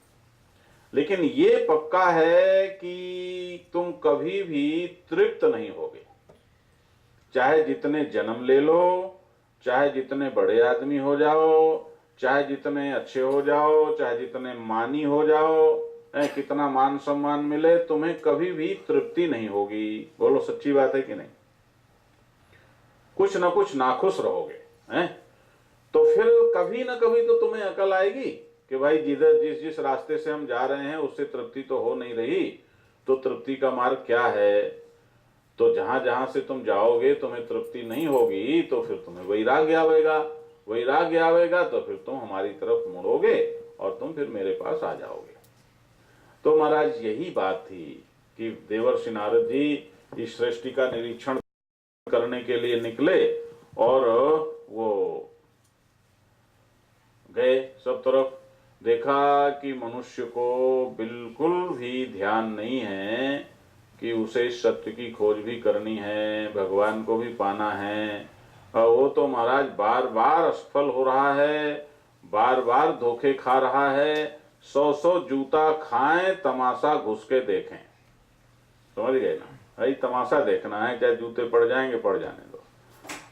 लेकिन ये पक्का है कि तुम कभी भी तृप्त नहीं होगे। चाहे जितने जन्म ले लो, चाहे जितने बड़े आदमी हो जाओ, चाहे जितने अच्छे हो जाओ, चाहे जितने मानी हो जाओ, कितना मान सम्मान मिले, तुम्हें कभी भी तृप्ति नहीं होगी। बोलो सच्ची बात है कि नहीं। कुछ ना कुछ नाखुश रहोगे, हैं? तो फिर कभी ना कभी तो तुम्हें अकल आएगी कि भाई जिस रास्ते से हम जा रहे हैं उससे तृप्ति तो हो नहीं रही, तो तृप्ति का मार्ग क्या है। तो जहां जहां से तुम जाओगे तुम्हें तृप्ति नहीं होगी, तो फिर तुम्हें वैराग्य आवेगा, वैराग्य आवेगा तो फिर तुम हमारी तरफ मुड़ोगे और तुम फिर मेरे पास आ जाओगे। तो महाराज यही बात थी कि देवर्षि नारद जी इस सृष्टि का निरीक्षण करने के लिए निकले और वो गए, सब तरफ देखा कि मनुष्य को बिल्कुल भी ध्यान नहीं है कि उसे सत्य की खोज भी करनी है, भगवान को भी पाना है। और वो तो महाराज बार बार असफल हो रहा है, बार बार धोखे खा रहा है, 100 जूता खाएं, तमाशा घुस के देखें। समझ गए ना? भाई तमाशा देखना है, चाहे जूते पड़ जाएंगे पड़ जाने दो।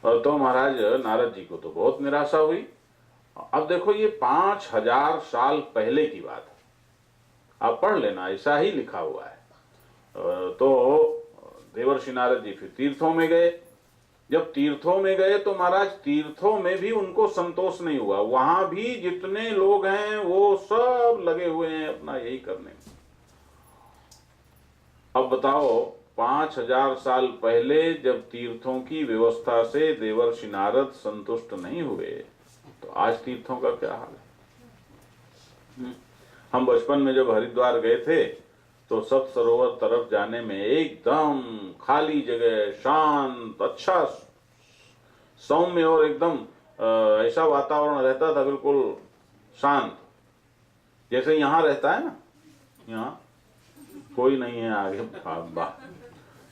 और तो महाराज नारद जी को तो बहुत निराशा हुई। अब देखो ये 5000 साल पहले की बात है, आप पढ़ लेना, ऐसा ही लिखा हुआ है। तो देवर्षि नारद जी फिर तीर्थों में गए। जब तीर्थों में गए तो महाराज तीर्थों में भी उनको संतोष नहीं हुआ। वहां भी जितने लोग हैं वो सब लगे हुए हैं अपना यही करने में। अब बताओ 5000 साल पहले जब तीर्थों की व्यवस्था से देवर्षि नारद संतुष्ट नहीं हुए, तो आज तीर्थों का क्या हाल है? हम बचपन में जब हरिद्वार गए थे तो सप्त सरोवर तरफ जाने में एकदम खाली जगह, शांत, अच्छा सौम्य और एकदम ऐसा वातावरण रहता था, बिल्कुल शांत, जैसे यहाँ रहता है ना। यहाँ कोई नहीं है आगे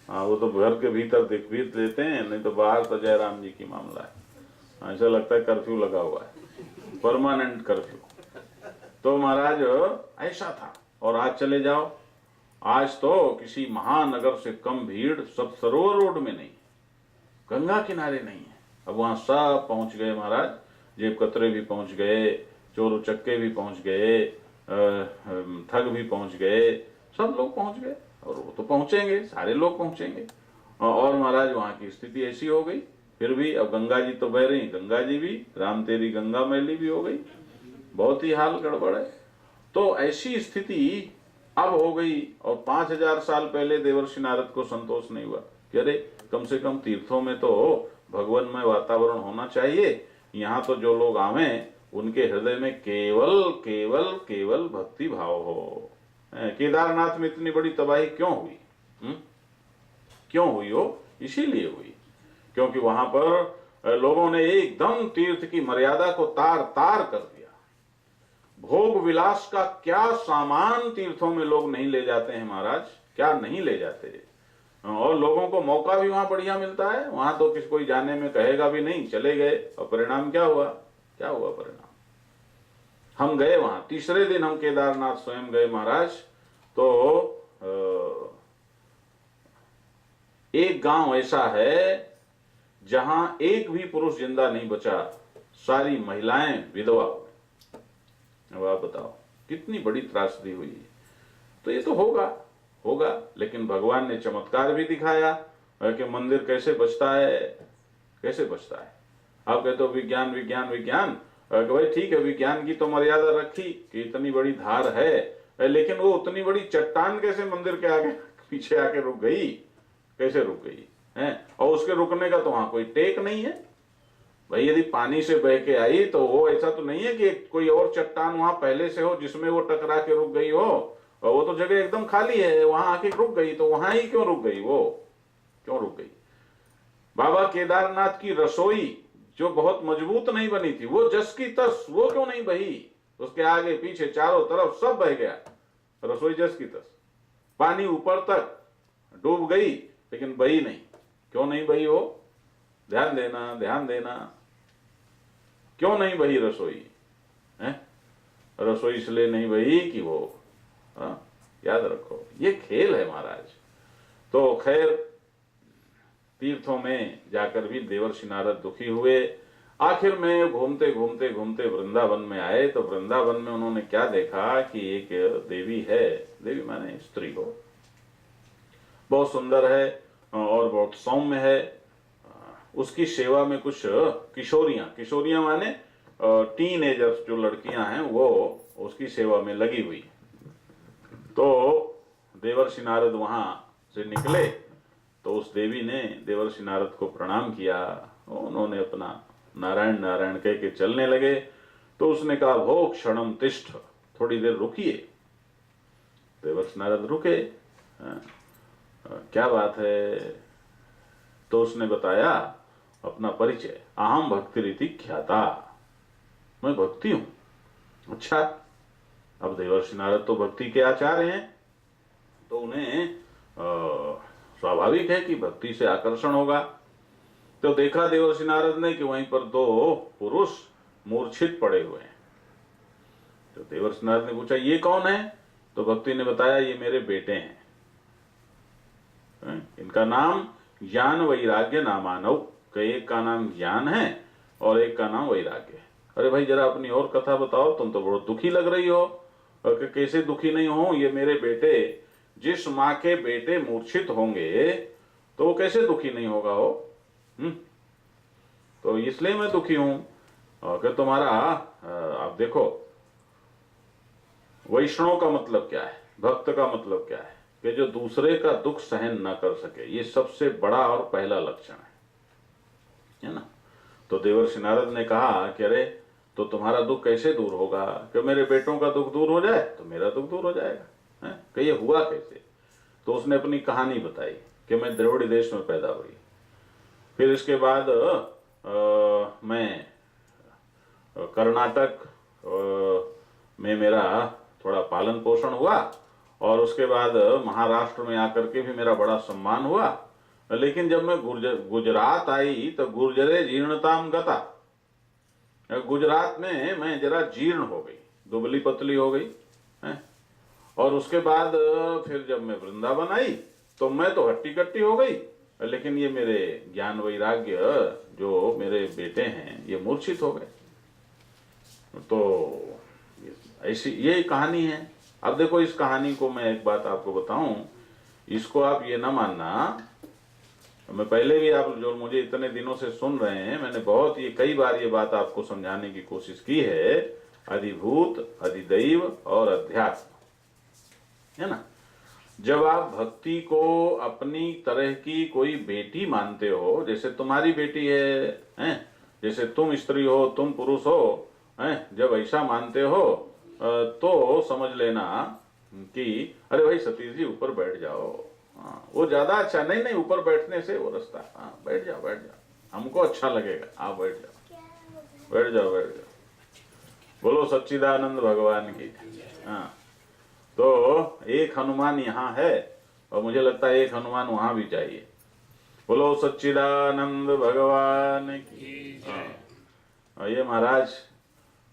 हाँ, वो तो घर के भीतर दिख भी लेते हैं, नहीं तो बाहर तो जयराम जी की मामला है। ऐसा लगता है कर्फ्यू लगा हुआ है, परमानेंट कर्फ्यू। तो महाराज ऐसा था। और आज चले जाओ, आज तो किसी महानगर से कम भीड़ सब सरोवर रोड में नहीं, गंगा किनारे नहीं है। अब वहां सब पहुंच गए महाराज, जेब कतरे भी पहुंच गए, चोर उचक्के भी पहुंच गए, ठग भी पहुंच गए, सब लोग पहुंच गए। और वो तो पहुंचेंगे, सारे लोग पहुंचेंगे। और महाराज वहां की स्थिति ऐसी हो गई। फिर भी अब गंगा जी तो बह रही, गंगा जी भी, राम तेरी गंगा मैली भी हो गई, बहुत ही हाल गड़बड़ है। तो ऐसी स्थिति अब हो गई। और 5000 साल पहले देवर्षि नारद को संतोष नहीं हुआ कि अरे कम से कम तीर्थों में तो भगवानमय वातावरण होना चाहिए। यहाँ तो जो लोग आवे उनके हृदय में केवल केवल केवल भक्ति भाव हो। केदारनाथ में इतनी बड़ी तबाही क्यों हुई? क्यों हुई हो? इसीलिए हुई क्योंकि वहां पर लोगों ने एकदम तीर्थ की मर्यादा को तार तार कर दिया। भोग विलास का क्या सामान तीर्थों में लोग नहीं ले जाते हैं महाराज, क्या नहीं ले जाते। और लोगों को मौका भी वहां बढ़िया मिलता है। वहां तो किसी कोई जाने में कहेगा भी नहीं, चले गए। और परिणाम क्या हुआ? क्या हुआ परिणाम? हम गए वहां, तीसरे दिन हम केदारनाथ स्वयं गए महाराज। तो एक गांव ऐसा है जहां एक भी पुरुष जिंदा नहीं बचा, सारी महिलाएं विधवा हो गई। अब आप बताओ कितनी बड़ी त्रासदी हुई। तो ये तो होगा, लेकिन भगवान ने चमत्कार भी दिखाया कि मंदिर कैसे बचता है, कैसे बचता है। आप कहते हो विज्ञान विज्ञान विज्ञान, कि भाई ठीक है, विज्ञान की तो मर्यादा रखी कि इतनी बड़ी धार है, लेकिन वो उतनी बड़ी चट्टान कैसे मंदिर के आगे पीछे आके रुक गई? कैसे रुक गई है? और उसके रुकने का तो वहां कोई टेक नहीं है भाई। यदि पानी से बह के आई तो वो ऐसा तो नहीं है कि कोई और चट्टान वहां पहले से हो जिसमें वो टकरा के रुक गई हो। और वो तो जगह एकदम खाली है, वहां आके रुक गई। तो वहां ही क्यों रुक गई? वो क्यों रुक गई? बाबा केदारनाथ की रसोई जो बहुत मजबूत नहीं बनी थी, वो जस की तस, वो क्यों नहीं बही? उसके आगे पीछे चारों तरफ सब बह गया, रसोई जस की तस। पानी ऊपर तक डूब गई लेकिन बही नहीं। क्यों नहीं बही? वो ध्यान देना, ध्यान देना, क्यों नहीं बही रसोई? है रसोई इसलिए नहीं बही कि वो याद रखो, ये खेल है महाराज। तो खैर तीर्थों में जाकर भी देवर्षि नारद दुखी हुए। आखिर में घूमते घूमते घूमते वृंदावन में आए। तो वृंदावन में उन्होंने क्या देखा कि एक देवी है, देवी माने स्त्री हो, बहुत सुंदर है और बहुत सौम्य है। उसकी सेवा में कुछ किशोरियां माने टीनेजर्स जो लड़कियां हैं वो उसकी सेवा में लगी हुई। तो देवर्षि नारद वहां से निकले तो उस देवी ने देवर्षि नारद को प्रणाम किया। उन्होंने अपना नारायण नारायण कह के चलने लगे। तो उसने कहा भो क्षणम तिष्ठ, थोड़ी देर रुकिए। देवर्षि नारद रुके। क्या बात है? तो उसने बताया अपना परिचय, अहम भक्ति रीति ख्याता, मैं भक्ति हूं। अच्छा, अब देवर्षि नारद तो भक्ति के आचार्य हैं, तो उन्हें स्वाभाविक है कि भक्ति से आकर्षण होगा। तो देखा देवर्षि नारद ने कि वहीं पर दो पुरुष मूर्छित पड़े हुए हैं। तो देवर्षि नारद ने पूछा ये कौन है? तो भक्ति ने बताया ये मेरे बेटे हैं, इनका नाम ज्ञान वैराग्य नामानव, एक का नाम ज्ञान है और एक का नाम वैराग्य है। अरे भाई जरा अपनी और कथा बताओ, तुम तो बहुत दुखी लग रही हो। और कैसे दुखी नहीं हो, ये मेरे बेटे, जिस माँ के बेटे मूर्छित होंगे तो वो कैसे दुखी नहीं होगा हो? तो इसलिए मैं दुखी हूं। और कि तुम्हारा आप देखो वैष्णव का मतलब क्या है, भक्त का मतलब क्या है कि जो दूसरे का दुख सहन न कर सके, ये सबसे बड़ा और पहला लक्षण है ना। तो देवर्षि नारद ने कहा कि अरे तो तुम्हारा दुख कैसे दूर होगा? कि मेरे बेटों का दुख दूर हो जाए तो मेरा दुख दूर हो जाएगा। कि ये हुआ कैसे? तो उसने अपनी कहानी बताई कि मैं द्रविड़ देश में पैदा हुई, फिर इसके बाद मैं कर्नाटक में मेरा थोड़ा पालन पोषण हुआ और उसके बाद महाराष्ट्र में आकर के भी मेरा बड़ा सम्मान हुआ। लेकिन जब मैं गुजरात आई तो गुर्जरे जीर्णताम गता, गुजरात में मैं जरा जीर्ण हो गई, दुबली पतली हो गई है। और उसके बाद फिर जब मैं वृंदावन आई तो मैं तो हट्टी कट्टी हो गई, लेकिन ये मेरे ज्ञान वैराग्य जो मेरे बेटे हैं ये मूर्छित हो गए। तो ऐसी ये कहानी है। अब देखो इस कहानी को मैं एक बात आपको बताऊं, इसको आप ये ना मानना, मैं पहले भी आप जो मुझे इतने दिनों से सुन रहे हैं, मैंने बहुत ये कई बार ये बात आपको समझाने की कोशिश की है, अधिभूत, अधिदैव और अध्यात्म, है ना। जब आप भक्ति को अपनी तरह की कोई बेटी मानते हो, जैसे तुम्हारी बेटी है, जैसे तुम स्त्री हो, तुम पुरुष हो, जब ऐसा मानते हो तो समझ लेना कि अरे भाई सतीश जी ऊपर बैठ जाओ, वो ज्यादा अच्छा, नहीं ऊपर बैठने से वो रास्ता, बैठ जाओ बैठ जाओ, हमको अच्छा लगेगा, आप बैठ जाओ बैठ जाओ बैठ जाओ। बोलो सच्चिदानंद भगवान की। हाँ, तो एक हनुमान यहाँ है और मुझे लगता है एक हनुमान वहां भी चाहिए। बोलो सच्चिदानंद भगवान की। हाँ, ये महाराज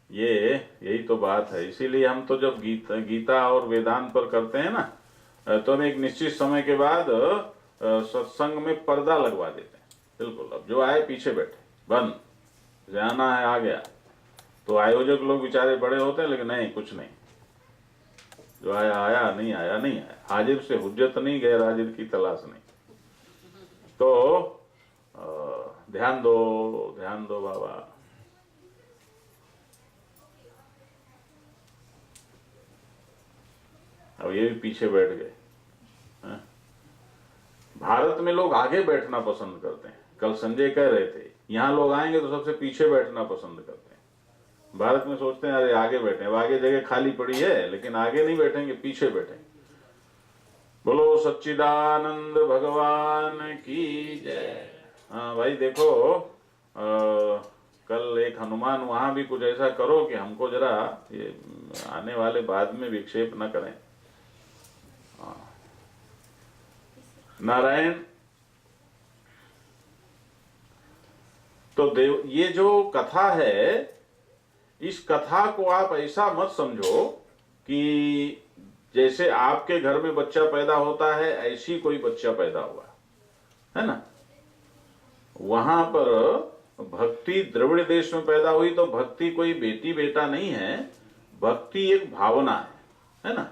ये यही तो बात है। इसीलिए हम तो जब गीता और वेदांत पर करते हैं ना, तो हम एक निश्चित समय के बाद सत्संग में पर्दा लगवा देते हैं। बिल्कुल, अब जो आए पीछे बैठे, बंद, जाना है आ गया। तो आयोजक लोग बेचारे बड़े होते हैं, लेकिन नहीं, कुछ नहीं, जो आया आया, नहीं आया नहीं आया, हाजिर से हुज्जत नहीं, गैर हाजिर की तलाश नहीं। तो ध्यान दो बाबा। अब ये भी पीछे बैठ गए। भारत में लोग आगे बैठना पसंद करते हैं। कल संजय कह रहे थे यहाँ लोग आएंगे तो सबसे पीछे बैठना पसंद करते हैं। भारत में सोचते हैं अरे आगे बैठे, अब आगे जगह खाली पड़ी है, लेकिन आगे नहीं बैठेंगे, पीछे बैठेंगे। बोलो सच्चिदानंद भगवान की जय। हाँ भाई देखो, कल एक हनुमान वहां भी कुछ ऐसा करो कि हमको जरा ये आने वाले बाद में विक्षेप न करें। नारायण। तो देव, ये जो कथा है, इस कथा को आप ऐसा मत समझो कि जैसे आपके घर में बच्चा पैदा होता है ऐसी कोई बच्चा पैदा हुआ है ना। वहां पर भक्ति द्रविड़ देश में पैदा हुई तो भक्ति कोई बेटी बेटा नहीं है, भक्ति एक भावना है ना,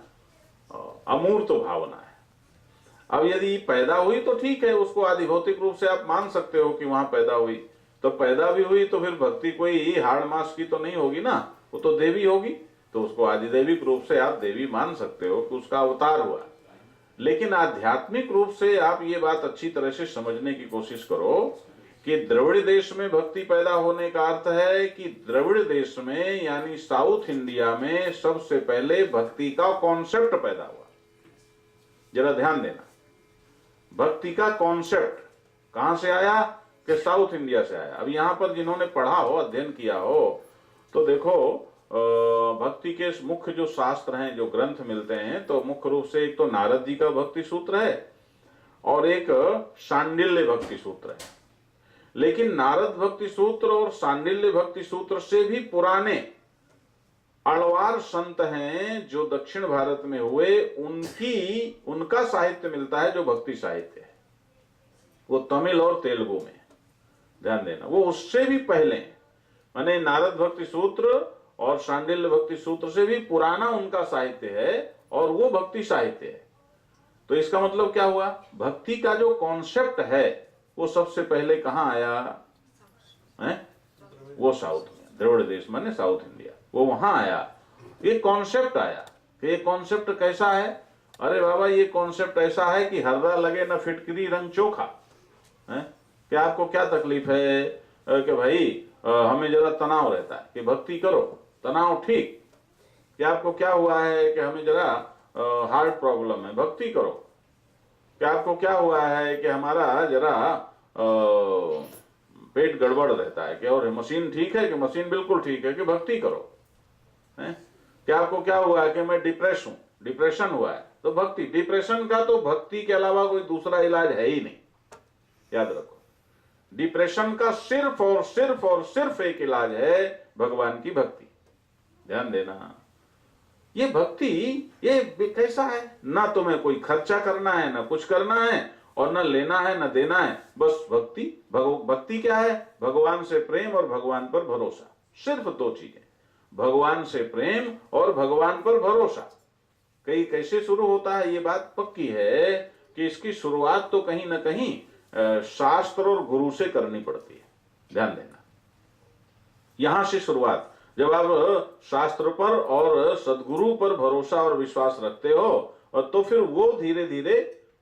अमूर्त भावना है। अब यदि पैदा हुई तो ठीक है, उसको आदि भौतिक रूप से आप मान सकते हो कि वहां पैदा हुई, तो पैदा भी हुई तो फिर भक्ति कोई हाड़ मास की तो नहीं होगी ना, वो तो देवी होगी, तो उसको आदिदैविक रूप से आप देवी मान सकते हो कि उसका अवतार हुआ। लेकिन आध्यात्मिक रूप से आप ये बात अच्छी तरह से समझने की कोशिश करो कि द्रविड़ देश में भक्ति पैदा होने का अर्थ है कि द्रविड़ देश में यानी साउथ इंडिया में सबसे पहले भक्ति का कॉन्सेप्ट पैदा हुआ। जरा ध्यान देना, भक्ति का कॉन्सेप्ट कहां से आया कि साउथ इंडिया से आया। अब यहां पर जिन्होंने पढ़ा हो, अध्ययन किया हो, तो देखो भक्ति के मुख्य जो शास्त्र हैं, जो ग्रंथ मिलते हैं, तो मुख्य रूप से एक तो नारद जी का भक्ति सूत्र है और एक शांडिल्य भक्ति सूत्र है। लेकिन नारद भक्ति सूत्र और शांडिल्य भक्ति सूत्र से भी पुराने अड़वार संत हैं जो दक्षिण भारत में हुए, उनका साहित्य मिलता है जो भक्ति साहित्य है, वो तमिल और तेलुगु में, ध्यान देना, वो उससे भी पहले, माने नारद भक्ति सूत्र और शांडिल्य भक्ति सूत्र से भी पुराना उनका साहित्य है और वो भक्ति साहित्य है। तो इसका मतलब क्या हुआ, भक्ति का जो कॉन्सेप्ट है वो सबसे पहले कहां आया है? वो साउथ में, द्रविड़ देश माने साउथ इंडिया, वो वहां आया, ये कॉन्सेप्ट आया। कि ये कॉन्सेप्ट कैसा है? अरे बाबा ये कॉन्सेप्ट ऐसा है कि हरदा लगे न फिटकरी रंग चोखा है। कि आपको क्या तकलीफ है कि भाई हमें जरा तनाव रहता है कि भक्ति करो, तनाव ठीक। कि आपको क्या हुआ है कि हमें जरा हार्ट प्रॉब्लम है, भक्ति करो। कि आपको क्या हुआ है कि हमारा जरा पेट गड़बड़ रहता है कि और मशीन ठीक है कि मशीन बिल्कुल ठीक है कि भक्ति करो है? कि आपको क्या हुआ है कि मैं डिप्रेशन हुआ है तो भक्ति, डिप्रेशन का तो भक्ति के अलावा कोई दूसरा इलाज है ही नहीं, याद रखो। डिप्रेशन का सिर्फ और सिर्फ और सिर्फ एक इलाज है, भगवान की भक्ति। ध्यान देना, ये भक्ति ये कैसा है, ना तुम्हें कोई खर्चा करना है, ना कुछ करना है, और न लेना है न देना है, बस भक्ति। भक्ति क्या है? भगवान से प्रेम और भगवान पर भरोसा, सिर्फ दो चीजें, भगवान से प्रेम और भगवान पर भरोसा। कहीं कैसे शुरू होता है, ये बात पक्की है कि इसकी शुरुआत तो कहीं ना कहीं शास्त्र और गुरु से करनी पड़ती है। ध्यान देना, यहां से शुरुआत। जब आप शास्त्र पर और सदगुरु पर भरोसा और विश्वास रखते हो, और तो फिर वो धीरे धीरे,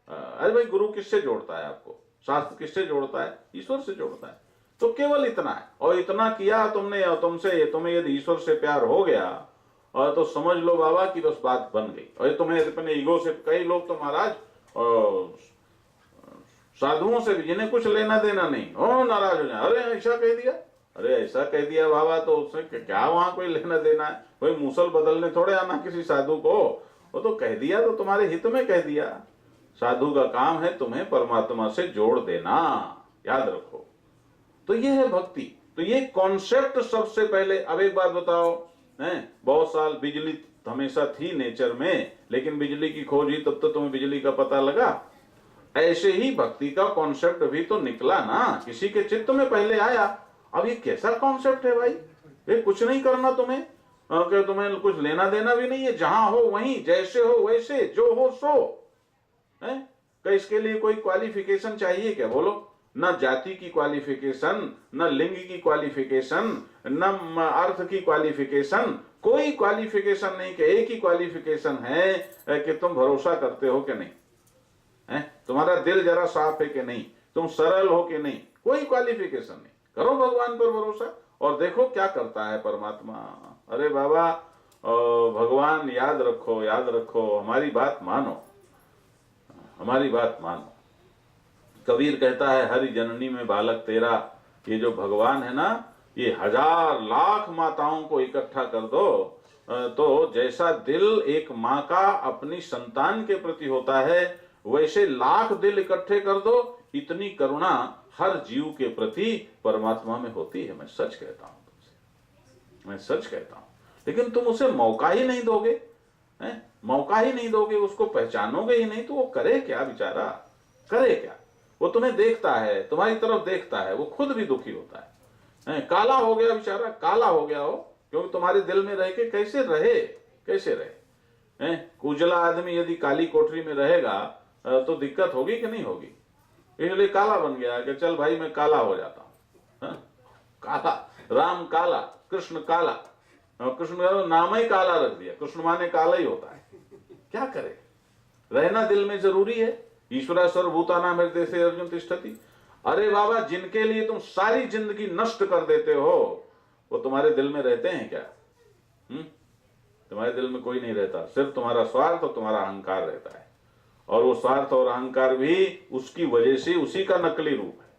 अरे भाई गुरु किससे जोड़ता है आपको, शास्त्र किससे जोड़ता है? ईश्वर से जोड़ता है। तो केवल इतना है, और इतना किया तुमने, और तुम्हें यदि ईश्वर से प्यार हो गया और तो समझ लो बाबा कि बस बात बन गई। और तुम्हें अपने ईगो से, कई लोग तो महाराज साधुओं से भी जिन्हें कुछ लेना देना नहीं, हो नाराज हो जाए, अरे ऐसा कह दिया, अरे ऐसा कह दिया बाबा, तो उससे क्या वहां कोई लेना देना है? कोई मूसल बदलने थोड़े आना किसी साधु को, वो तो कह दिया तो तुम्हारे हित में कह दिया। साधु का काम है तुम्हें परमात्मा से जोड़ देना, याद रखो। तो ये है भक्ति। तो ये कॉन्सेप्ट सबसे पहले। अब एक बात बताओ, हैं, बहुत साल बिजली हमेशा थी नेचर में, लेकिन बिजली की खोज हुई तब तो तुम्हें बिजली का पता लगा। ऐसे ही भक्ति का कॉन्सेप्ट भी तो निकला ना, किसी के चित्त में पहले आया। अब ये कैसा कॉन्सेप्ट है भाई? ये कुछ नहीं करना तुम्हें, कि तुम्हें कुछ लेना देना भी नहीं है, जहां हो वहीं, जैसे हो वैसे, जो हो सो है। क्या इसके लिए कोई क्वालिफिकेशन चाहिए क्या? बोलो, न जाति की क्वालिफिकेशन, न लिंग की क्वालिफिकेशन, न अर्थ की क्वालिफिकेशन, कोई क्वालिफिकेशन नहीं। कि एक ही क्वालिफिकेशन है कि तुम भरोसा करते हो कि नहीं है, तुम्हारा दिल जरा साफ है कि नहीं, तुम सरल हो कि नहीं, कोई क्वालिफिकेशन नहीं। करो भगवान पर भरोसा और देखो क्या करता है परमात्मा। अरे बाबा भगवान, याद रखो, याद रखो, हमारी बात मानो, हमारी बात मानो। कबीर कहता है, हरि जननी में बालक तेरा। ये जो भगवान है ना, ये हजार लाख माताओं को इकट्ठा कर दो तो जैसा दिल एक माँ का अपनी संतान के प्रति होता है, वैसे लाख दिल इकट्ठे कर दो, इतनी करुणा हर जीव के प्रति परमात्मा में होती है। मैं सच कहता हूं तुमसे, मैं सच कहता हूं। लेकिन तुम उसे मौका ही नहीं दोगे, मौका ही नहीं दोगे, उसको पहचानोगे ही नहीं, तो वो करे क्या बेचारा, करे क्या? वो तुम्हें देखता है, तुम्हारी तरफ देखता है, वो खुद भी दुखी होता है। काला हो गया बेचारा, काला हो गया हो, क्योंकि तुम्हारे दिल में रह के कैसे रहे, कैसे रहे? उजला आदमी यदि काली कोठरी में रहेगा तो दिक्कत होगी कि नहीं होगी? इसलिए काला बन गया कि चल भाई मैं काला हो जाता हूं। काला, राम काला, कृष्ण काला, कृष्ण का नाम ही काला रख दिया, कृष्ण माने काला ही होता है। क्या करे? रहना दिल में जरूरी है। ईश्वरा सर्वभूतानां हृदय से अर्जुन तिष्ठति। अरे बाबा, जिनके लिए तुम सारी जिंदगी नष्ट कर देते हो, वो तुम्हारे दिल में रहते हैं क्या? तुम्हारे दिल में कोई नहीं रहता, सिर्फ तुम्हारा स्वार्थ और तुम्हारा अहंकार रहता है। और वो स्वार्थ और अहंकार भी उसकी वजह से उसी का नकली रूप है।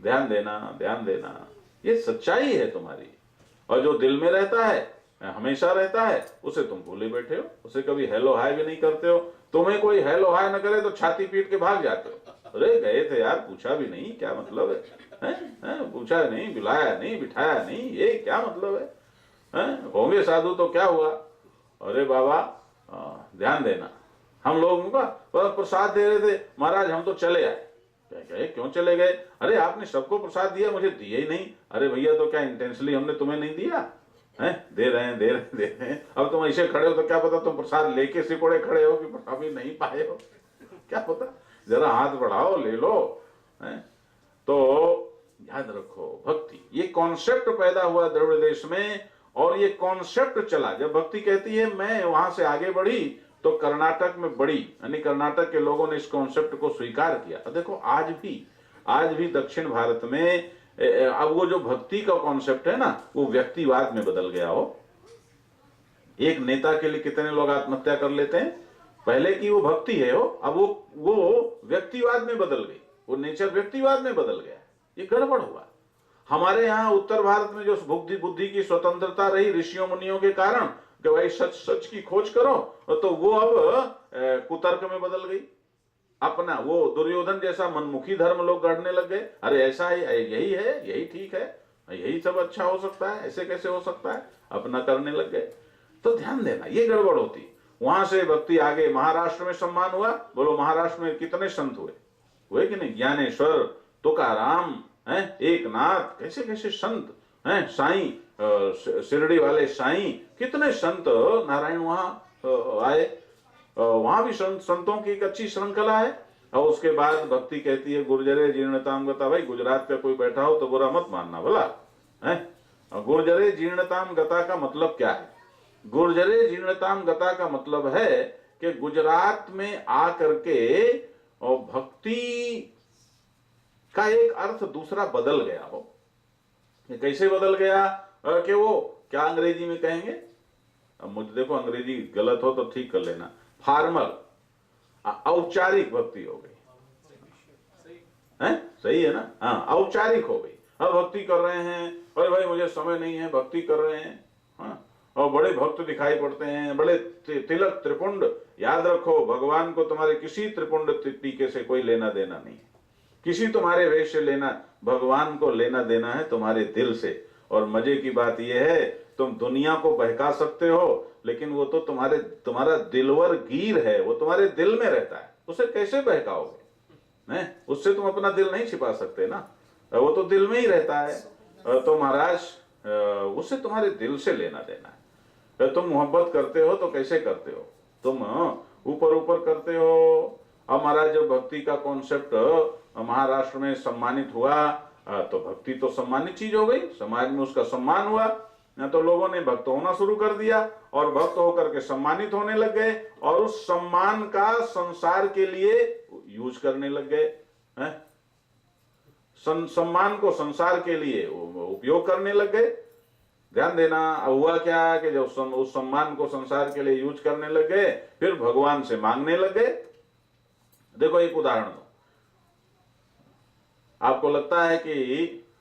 ध्यान देना, ध्यान देना, ये सच्चाई है तुम्हारी। और जो दिल में रहता है, हमेशा रहता है, उसे तुम भूले बैठे हो, उसे कभी हेलो हाय भी नहीं करते हो। तुम्हें कोई हेलो हाय न करे तो छाती पीट के भाग जाते हो। अरे गए थे यार, पूछा भी नहीं, क्या मतलब है? पूछा नहीं, बुलाया नहीं, बिठाया नहीं, ये क्या मतलब है? हैं? होंगे साधु तो क्या हुआ? अरे बाबा ध्यान देना, हम लोग का प्रसाद दे रहे थे, महाराज हम तो चले आए। क्या कहे, क्यों चले गए? अरे आपने सबको प्रसाद दिया, मुझे दिया ही नहीं। अरे भैया तो क्या इंटेंशनली हमने तुम्हें नहीं दिया है? दे रहे हैं, दे रहे हैं, दे रहे हैं। अब तुम ऐसे खड़े हो तो क्या पता तुम प्रसाद लेके सिकोड़े खड़े हो कि अभी नहीं पाए हो, क्या पता। जरा हाथ बढ़ाओ, ले लो है? तो याद रखो, भक्ति ये कॉन्सेप्ट पैदा हुआ द्रविड़ देश में, और ये कॉन्सेप्ट चला। जब भक्ति कहती है मैं वहां से आगे बढ़ी तो कर्नाटक में बढ़ी, यानी कर्नाटक के लोगों ने इस कॉन्सेप्ट को स्वीकार किया। अब देखो आज भी दक्षिण भारत में अब वो जो भक्ति का कॉन्सेप्ट है ना, वो व्यक्तिवाद में बदल गया हो। एक नेता के लिए कितने लोग आत्महत्या कर लेते हैं, पहले की वो भक्ति है हो, अब वो व्यक्तिवाद में बदल गई, वो नेचर व्यक्तिवाद में बदल गया। ये गड़बड़ हुआ। हमारे यहाँ उत्तर भारत में जो बुद्धि की स्वतंत्रता रही ऋषियों मुनियों के कारण कि भाई सच की खोज करो, तो वो अब कुतर्क में बदल गई। अपना वो दुर्योधन जैसा मनमुखी धर्म लोग गढ़ने लग गए। अरे ऐसा ही यही है, यही ठीक है, यही सब अच्छा हो सकता है, ऐसे कैसे हो सकता है, अपना करने लग गए। तो ध्यान देना, ये गड़बड़ होती। वहां से भक्ति आगे महाराष्ट्र में सम्मान हुआ। बोलो महाराष्ट्र में कितने संत हुए कि नहीं? ज्ञानेश्वर, तुकाराम है, एकनाथ, कैसे कैसे संत हैं, साईं, शिरडी वाले साईं, कितने संत नारायण वहां आए। वहां भी संतों की एक अच्छी श्रृंखला है। और उसके बाद भक्ति कहती है गुर्जरे जीर्णताम गता। भाई गुजरात का कोई बैठा हो तो बुरा मत मानना भला है। गुर्जरे जीर्णताम गता का मतलब क्या है? गुर्जरे जीर्णताम गता का मतलब है कि गुजरात में आकर के और भक्ति का एक अर्थ दूसरा बदल गया हो। कैसे बदल गया कि वो क्या अंग्रेजी में कहेंगे, अब मुझे देखो अंग्रेजी गलत हो तो ठीक कर लेना, फॉर्मल औपचारिक भक्ति हो गई है, सही है ना? हाँ, औपचारिक हो गई। अब भक्ति कर रहे हैं, अरे भाई मुझे समय नहीं है, भक्ति कर रहे हैं। हाँ, और बड़े भक्त दिखाई पड़ते हैं, बड़े तिलक त्रिपुंड। याद रखो, भगवान को तुम्हारे किसी त्रिपुंड टीके से कोई लेना देना नहीं है, किसी तुम्हारे वेश से लेना, भगवान को लेना देना है तुम्हारे दिल से। और मजे की बात यह है, तुम दुनिया को बहका सकते हो, लेकिन वो तो तुम्हारा दिलवर गिर है, वो तुम्हारे दिल में रहता है, उसे कैसे बहकाओगे? नहीं, उससे तुम अपना दिल नहीं छिपा सकते ना, वो तो दिल में ही रहता है। तो महाराज उससे तुम्हारे दिल से लेना देना है। तुम मोहब्बत करते हो तो कैसे करते हो? तुम ऊपर ऊपर करते हो। अब महाराज जब भक्ति का कॉन्सेप्ट महाराष्ट्र में सम्मानित हुआ, तो भक्ति तो सम्मानित चीज हो गई, समाज में उसका सम्मान हुआ, तो लोगों ने भक्त होना शुरू कर दिया और भक्त होकर के सम्मानित होने लग गए, और उस सम्मान का संसार के लिए यूज करने लग गए। सम्मान को संसार के लिए उपयोग करने लग गए। ध्यान देना, हुआ क्या कि जब उस सम्मान को संसार के लिए यूज करने लग गए, फिर भगवान से मांगने लग गए। देखो एक उदाहरण दो, आपको लगता है कि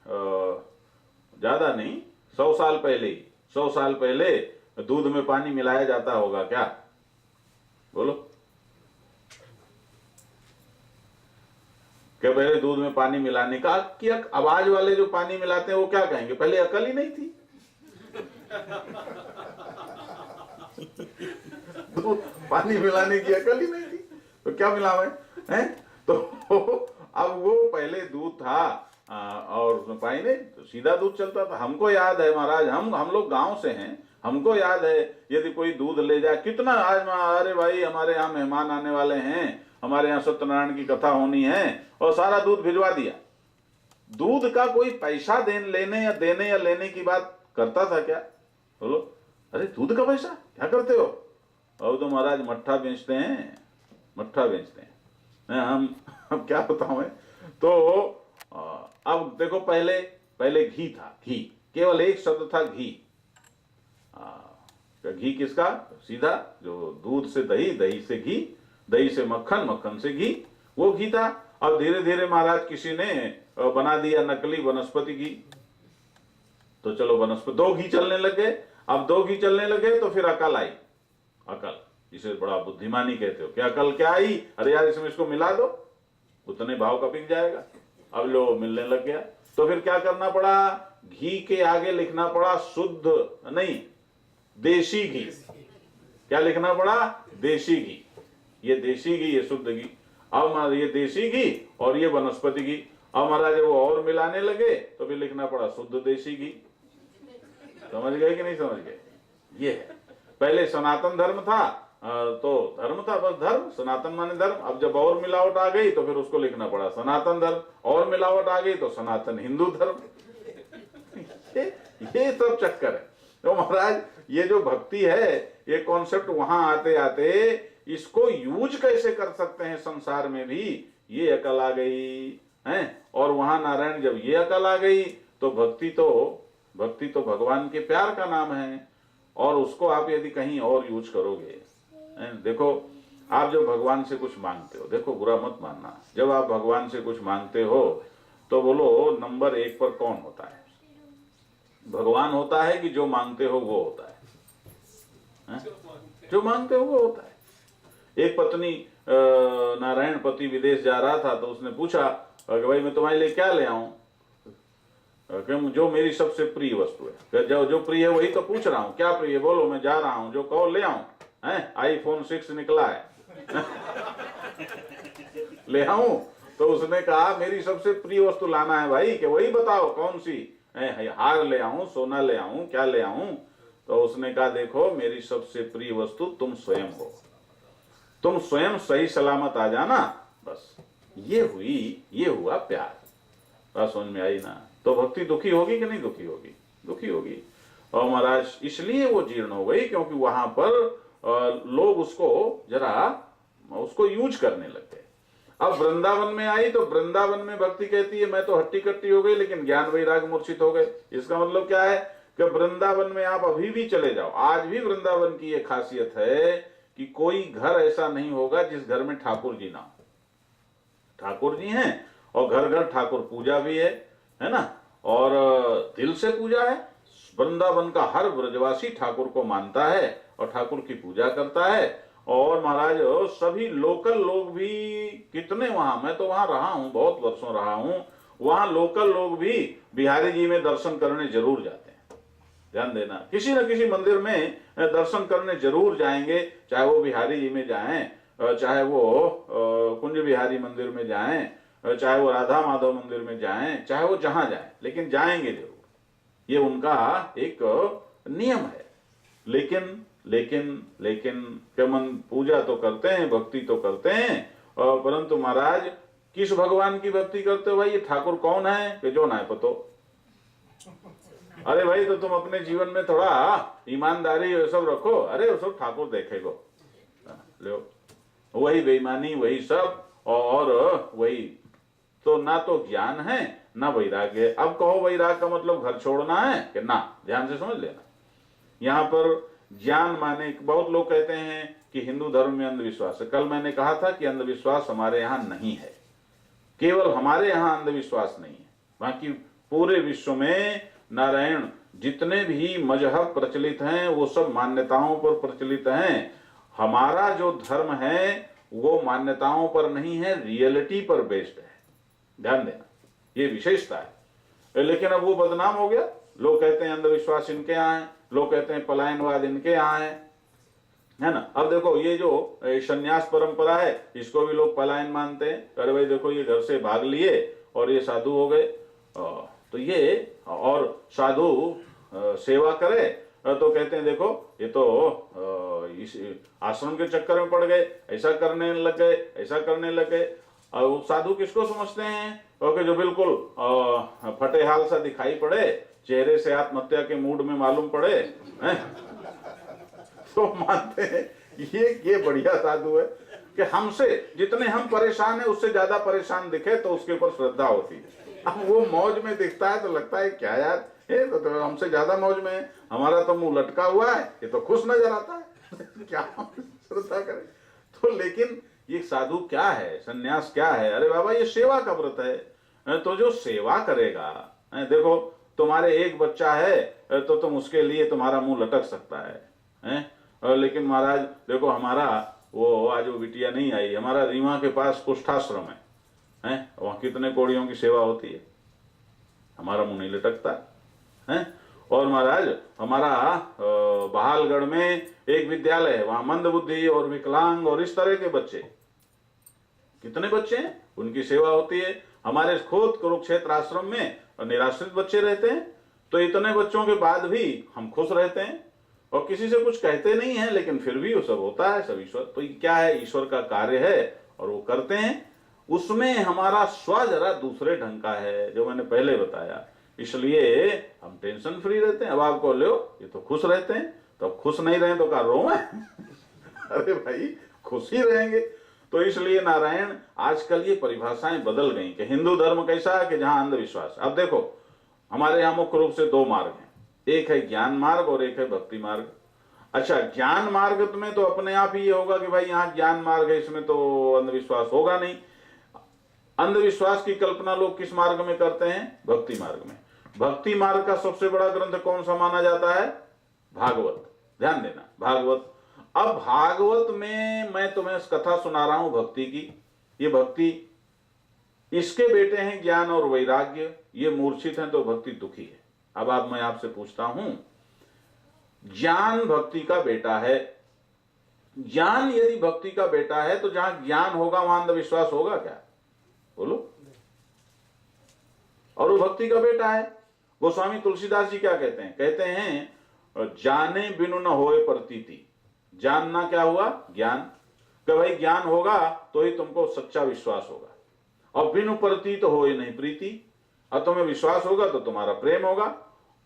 ज्यादा नहीं, 100 साल पहले दूध में पानी मिलाया जाता होगा क्या? बोलो, क्या पहले दूध में पानी मिलाने का कि आवाज वाले जो पानी मिलाते हैं वो क्या कहेंगे? पहले अकल ही नहीं थी। तो पानी मिलाने की अकल ही नहीं थी, तो क्या मिलावे हैं? तो अब वो पहले दूध था और उसमें पानी नहीं, तो सीधा दूध चलता था। हमको याद है महाराज, हम लोग गांव से हैं, हमको याद है यदि कोई दूध ले जाए, कितना आज अरे भाई हमारे यहाँ मेहमान आने वाले हैं, हमारे यहाँ सत्यनारायण की कथा होनी है, और सारा दूध भिजवा दिया। दूध का कोई पैसा लेने या लेने की बात करता था क्या? बोलो, अरे दूध का पैसा क्या करते हो? और तो महाराज मट्ठा बेचते हैं, मट्ठा बेचते हैं। हम अब क्या बताऊं मैं? तो अब देखो, पहले घी था, घी केवल एक शब्द था, घी। घी किसका? सीधा जो दूध से दही, दही से घी, दही से मक्खन, मक्खन से घी, वो घी था। अब धीरे धीरे महाराज किसी ने बना दिया नकली वनस्पति घी, तो चलो वनस्पति, 2 घी चलने लग गए। अब 2 घी चलने लगे तो फिर अकल आई, अकल, इसे बड़ा बुद्धिमानी कहते हो। क्या अकल क्या आई? अरे यार इसमें इसको मिला दो, उतने भाव का बिक जाएगा। अब लो मिलने लग गया, तो फिर क्या करना पड़ा? घी के आगे लिखना पड़ा शुद्ध नहीं, देशी घी। क्या लिखना पड़ा? देशी घी। ये देशी घी, ये शुद्ध घी। अब महाराज ये देशी घी और ये वनस्पति घी। अब महाराज वो और मिलाने लगे तो भी लिखना पड़ा शुद्ध देशी घी। समझ गए कि नहीं समझ गए? ये है। पहले सनातन धर्म था तो धर्म था, बस धर्म, सनातन माने धर्म। अब जब और मिलावट आ गई तो फिर उसको लिखना पड़ा सनातन धर्म, और मिलावट आ गई तो सनातन हिंदू धर्म। ये सब चक्कर है। तो महाराज ये जो भक्ति है, ये कॉन्सेप्ट वहां आते आते इसको यूज कैसे कर सकते हैं संसार में भी, ये अकल आ गई है। और वहां नारायण जब ये अकल आ गई तो भक्ति तो भगवान के प्यार का नाम है। और उसको आप यदि कहीं और यूज करोगे, देखो आप जब भगवान से कुछ मांगते हो, देखो बुरा मत मानना, जब आप भगवान से कुछ मांगते हो तो बोलो नंबर 1 पर कौन होता है? भगवान होता है कि जो मांगते हो वो होता है? जो मांगते हो वो होता है। एक पत्नी नारायण पति विदेश जा रहा था तो उसने पूछा कि भाई मैं तुम्हारे लिए क्या ले आऊं? जो मेरी सबसे प्रिय वस्तु है। जो प्रिय है वही तो पूछ रहा हूं, क्या प्रिय बोलो, मैं जा रहा हूं, जो कहो ले आऊं। iPhone 6 निकला है ले आऊं? तो उसने कहा मेरी सबसे प्रिय वस्तु लाना है भाई, कि वही बताओ कौन सी, हार ले आऊं, सोना ले आऊं, क्या ले आऊं? तो उसने कहा देखो मेरी सबसे प्रिय वस्तु तुम स्वयं हो, तुम स्वयं सही सलामत आ जाना, बस। ये हुआ प्यार। बात समझ में आई ना? तो भक्ति दुखी होगी कि नहीं दुखी होगी? दुखी होगी। और महाराज इसलिए वो जीर्ण हो गई क्योंकि वहां पर लोग उसको यूज करने लग गए। अब वृंदावन में आई तो वृंदावन में भक्ति कहती है मैं तो हट्टी कट्टी हो गई, लेकिन ज्ञान वैराग मूर्छित हो गए। इसका मतलब क्या है कि वृंदावन में आप अभी भी चले जाओ, आज भी वृंदावन की एक खासियत है कि कोई घर ऐसा नहीं होगा जिस घर में ठाकुर जी ना हो। ठाकुर जी हैं और घर घर ठाकुर पूजा भी है ना? और दिल से पूजा है। वृंदावन का हर ब्रजवासी ठाकुर को मानता है और ठाकुर की पूजा करता है। और महाराज सभी लोकल लोग भी कितने, वहां मैं तो वहां रहा हूं, बहुत वर्षों रहा हूं, वहां लोकल लोग भी बिहारी जी में दर्शन करने जरूर जाते हैं। ध्यान देना, किसी न किसी मंदिर में दर्शन करने जरूर जाएंगे, चाहे वो बिहारी जी में जाएं, चाहे वो कुंज बिहारी मंदिर में जाएं, चाहे वो राधा माधव मंदिर में जाएं, चाहे वो जहां जाएं, लेकिन जाएंगे जरूर। ये उनका एक नियम है। लेकिन क्या मन पूजा तो करते हैं, भक्ति तो करते हैं, परंतु महाराज किस भगवान की भक्ति करते हो भाई? ये ठाकुर कौन है कि जो ना है पतो? अरे भाई तो तुम अपने जीवन में थोड़ा ईमानदारी ये सब रखो। अरे वो सब ठाकुर देखेगो, लो वही बेईमानी, वही सब, और वही तो ना तो ज्ञान है ना वैराग्य। अब कहो वैराग का मतलब घर छोड़ना है कि ना? ध्यान से समझ लेना। यहाँ पर ज्ञान माने, बहुत लोग कहते हैं कि हिंदू धर्म में अंधविश्वास है। कल मैंने कहा था कि अंधविश्वास हमारे यहाँ नहीं है, केवल हमारे यहाँ अंधविश्वास नहीं है, बाकी पूरे विश्व में नारायण जितने भी मजहब प्रचलित हैं वो सब मान्यताओं पर प्रचलित हैं। हमारा जो धर्म है वो मान्यताओं पर नहीं है, रियलिटी पर बेस्ड है। ध्यान देना, ये विशेषता है। लेकिन अब वो बदनाम हो गया। लोग कहते हैं अंधविश्वास इनके यहाँ है, लोग कहते हैं पलायनवाद इनके यहाँ है ना? अब देखो ये जो संन्यास परंपरा है इसको भी लोग पलायन मानते हैं। अरे भाई देखो ये घर से भाग लिए और ये साधु हो गए, तो ये और साधु सेवा करे तो कहते हैं देखो ये तो इस आश्रम के चक्कर में पड़ गए, ऐसा करने लग गए, ऐसा करने लग गए। और साधु किसको समझते हैं? ओके, जो बिल्कुल फटेहाल सा दिखाई पड़े, चेहरे से आत्महत्या के मूड में मालूम पड़े हैं? तो मानते हैं ये बढ़िया साधु है कि हमसे जितने हम परेशान है उससे ज्यादा परेशान दिखे तो उसके ऊपर श्रद्धा होती है। अब वो मौज में दिखता है तो लगता है क्या यार, ये तो हमसे ज्यादा मौज में है, हमारा तो मुंह लटका हुआ है, ये तो खुश नजर आता है क्या श्रद्धा करे? तो लेकिन ये साधु क्या है, सन्यास क्या है? अरे बाबा ये सेवा का व्रत है। तो जो सेवा करेगा, देखो तुम्हारे एक बच्चा है तो तुम उसके लिए तुम्हारा मुंह लटक सकता है? लेकिन महाराज देखो हमारा वो आज वो बिटिया नहीं आई, हमारा रीवा के पास कुष्ठाश्रम है, वहां कितने कोड़ियों की सेवा होती है, हमारा मुंह नहीं लटकता। हैं। और महाराज हमारा बहालगढ़ में एक विद्यालय है, वहां मंद बुद्धि और विकलांग और इस तरह के बच्चे, कितने बच्चे हैं, उनकी सेवा होती है। हमारे खुद कुरुक्षेत्र आश्रम में निराश्रित बच्चे रहते हैं, तो इतने बच्चों के बाद भी हम खुश रहते हैं और किसी से कुछ कहते नहीं है, लेकिन फिर भी वो सब होता है, सब ईश्वर। तो क्या है, ईश्वर का कार्य है और वो करते हैं। उसमें हमारा स्व जरा दूसरे ढंग का है, जो मैंने पहले बताया, इसलिए हम टेंशन फ्री रहते हैं। अब आपको लो ये तो खुश रहते हैं, तो खुश नहीं रहे तो क्या रोए अरे भाई खुश ही रहेंगे। तो इसलिए नारायण आजकल ये परिभाषाएं बदल गई कि हिंदू धर्म कैसा है कि जहां अंधविश्वास। अब देखो हमारे यहाँ मुख्य रूप से 2 मार्ग हैं, एक है ज्ञान मार्ग और एक है भक्ति मार्ग। अच्छा, ज्ञान मार्ग में तो अपने आप ही ये होगा कि भाई यहाँ ज्ञान मार्ग है, इसमें तो अंधविश्वास होगा नहीं। अंधविश्वास की कल्पना लोग किस मार्ग में करते हैं, भक्ति मार्ग में। भक्ति मार्ग का सबसे बड़ा ग्रंथ कौन सा माना जाता है, भागवत। ध्यान देना, भागवत। अब भागवत में मैं तुम्हें कथा सुना रहा हूं भक्ति की। ये भक्ति, इसके बेटे हैं ज्ञान और वैराग्य, ये मूर्छित हैं तो भक्ति दुखी है। अब मैं आपसे पूछता हूं, ज्ञान भक्ति का बेटा है, ज्ञान यदि भक्ति का बेटा है तो जहां ज्ञान होगा वहां अंधविश्वास होगा क्या, बोलो। और वो भक्ति का बेटा है। गोस्वामी तुलसीदास जी क्या कहते हैं, कहते हैं जाने बिनु न होए प्रतीति। जानना क्या हुआ, ज्ञान। कि भाई ज्ञान होगा तो ही तुमको सच्चा विश्वास होगा, और बिनु प्रतीत होए नहीं प्रीति। और तुम्हें विश्वास होगा तो तुम्हारा प्रेम होगा,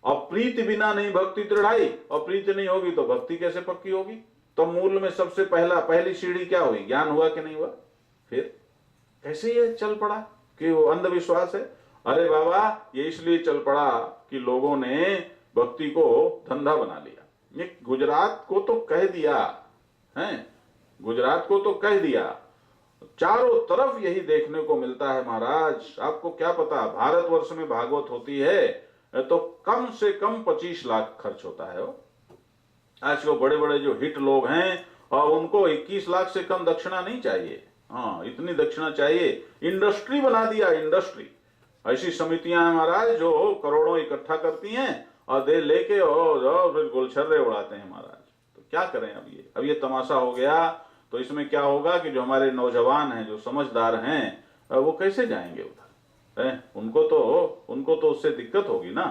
और प्रीति बिना नहीं भक्ति दृढ़ाई, और प्रीति नहीं होगी तो भक्ति कैसे पक्की होगी। तो मूल में सबसे पहली सीढ़ी क्या हुई, ज्ञान हुआ कि नहीं हुआ। फिर कैसे ये चल पड़ा कि वो अंधविश्वास है। अरे बाबा ये इसलिए चल पड़ा कि लोगों ने भक्ति को धंधा बना लिया। ये गुजरात को तो कह दिया है, गुजरात को तो कह दिया, चारों तरफ यही देखने को मिलता है महाराज। आपको क्या पता, भारतवर्ष में भागवत होती है तो कम से कम 25 लाख खर्च होता है। आज को बड़े बड़े जो हिट लोग हैं और उनको 21 लाख से कम दक्षिणा नहीं चाहिए। हाँ, इतनी दक्षिणा चाहिए। इंडस्ट्री बना दिया, इंडस्ट्री। ऐसी समितियां हैं महाराज जो करोड़ों इकट्ठा करती हैं और दे लेके और फिर गुलछर्रे उड़ाते हैं महाराज। तो क्या करें अब ये तमाशा हो गया। तो इसमें क्या होगा कि जो हमारे नौजवान हैं, जो समझदार हैं, वो कैसे जाएंगे उधर, उनको तो उससे दिक्कत होगी ना।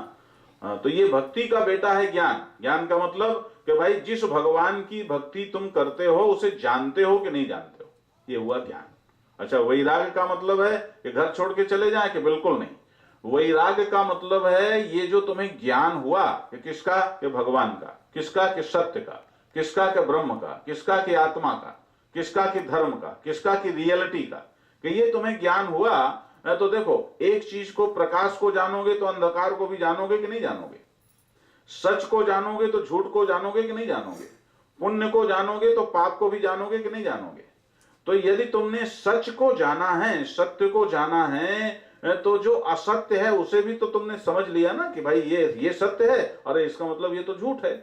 तो ये भक्ति का बेटा है ज्ञान। ज्ञान का मतलब कि भाई जिस भगवान की भक्ति तुम करते हो उसे जानते हो कि नहीं जानते हो, ये हुआ ज्ञान। अच्छा, वैराग्य का मतलब है कि घर छोड़ के चले जाए कि बिल्कुल नहीं। वैराग्य का मतलब है ये जो तुम्हें ज्ञान हुआ कि किसका, कि भगवान का, किसका, कि सत्य का, किसका, कि ब्रह्म का, किसका, कि आत्मा का, किसका, कि धर्म का, किसका, कि रियलिटी का, कि ये तुम्हें ज्ञान हुआ। तो देखो, एक चीज को, प्रकाश को जानोगे तो अंधकार को भी जानोगे कि नहीं जानोगे। सच को जानोगे तो झूठ को जानोगे कि नहीं जानोगे। पुण्य को जानोगे तो पाप को भी जानोगे कि नहीं जानोगे। तो यदि तुमने सच को जाना है, सत्य को जाना है, तो जो असत्य है उसे भी तो तुमने समझ लिया ना कि भाई ये सत्य है, अरे इसका मतलब ये तो झूठ है।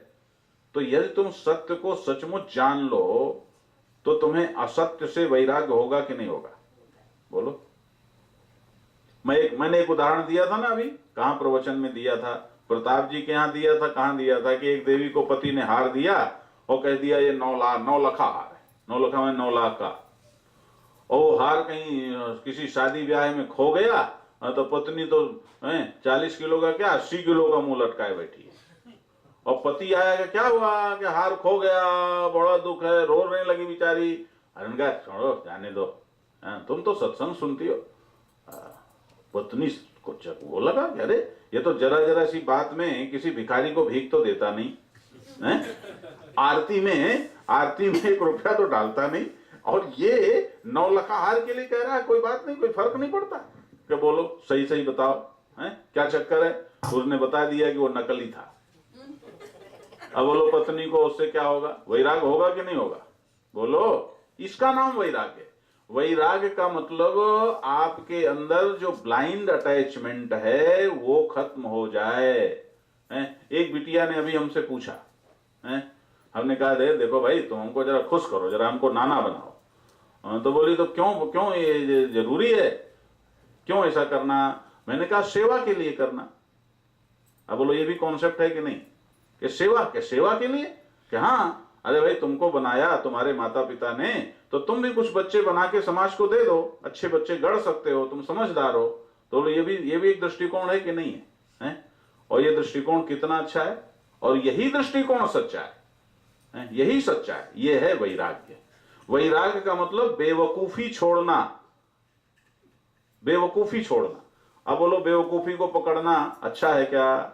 तो यदि तुम सत्य को सचमुच जान लो तो तुम्हें असत्य से वैराग्य होगा कि नहीं होगा, बोलो। मैंने एक उदाहरण दिया था ना अभी, कहां प्रवचन में दिया था, प्रताप जी के यहाँ दिया था। कहां दिया था कि एक देवी को पति ने हार दिया और कह दिया ये 9 लाख हार है, 9 लाख में 9 लाख का। और हार कहीं किसी शादी ब्याह में खो गया तो पत्नी तो 40 किलो का क्या 80 किलो का मुंह लटकाए बैठी है। और पति आया कि क्या हुआ, कि हार खो गया, बड़ा दुख है, रोने लगी बेचारी। अरे कहा छोड़ो, जाने दो, तुम तो सत्संग सुनती हो। पत्नी को वो लगा अरे ये तो जरा सी बात में किसी भिखारी को भीख तो देता नहीं है, आरती में 1 रुपया तो डालता नहीं, और ये 9 लाख हार के लिए कह रहा है। कोई बात नहीं, कोई फर्क नहीं पड़ता। कि बोलो सही बताओ, हैं क्या चक्कर है। उसने बता दिया कि वो नकली था। अब बोलो पत्नी को उससे क्या होगा, वैराग्य होगा कि नहीं होगा, बोलो। इसका नाम वैराग्य। वैराग्य का मतलब आपके अंदर जो ब्लाइंड अटैचमेंट है वो खत्म हो जाए। एक बिटिया ने अभी हमसे पूछा, हमने कहा देखो भाई तुम हमको जरा खुश करो, जरा हमको नाना बनाओ। तो बोली तो क्यों ये जरूरी है, क्यों ऐसा करना। मैंने कहा सेवा के लिए करना। अब बोलो ये भी कॉन्सेप्ट है कि नहीं, कि सेवा के सेवा के लिए, कि हाँ अरे भाई तुमको बनाया तुम्हारे माता पिता ने, तो तुम भी कुछ बच्चे बना के समाज को दे दो, अच्छे बच्चे गढ़ सकते हो, तुम समझदार हो। तो ये भी एक दृष्टिकोण है कि नहीं है, हैं? और ये दृष्टिकोण कितना अच्छा है, और यही दृष्टिकोण सच्चा है, यही सच्चा है। ये है वैराग्य। वैराग्य का मतलब बेवकूफी छोड़ना, बेवकूफी छोड़ना। अब बोलो बेवकूफी को पकड़ना अच्छा है क्या?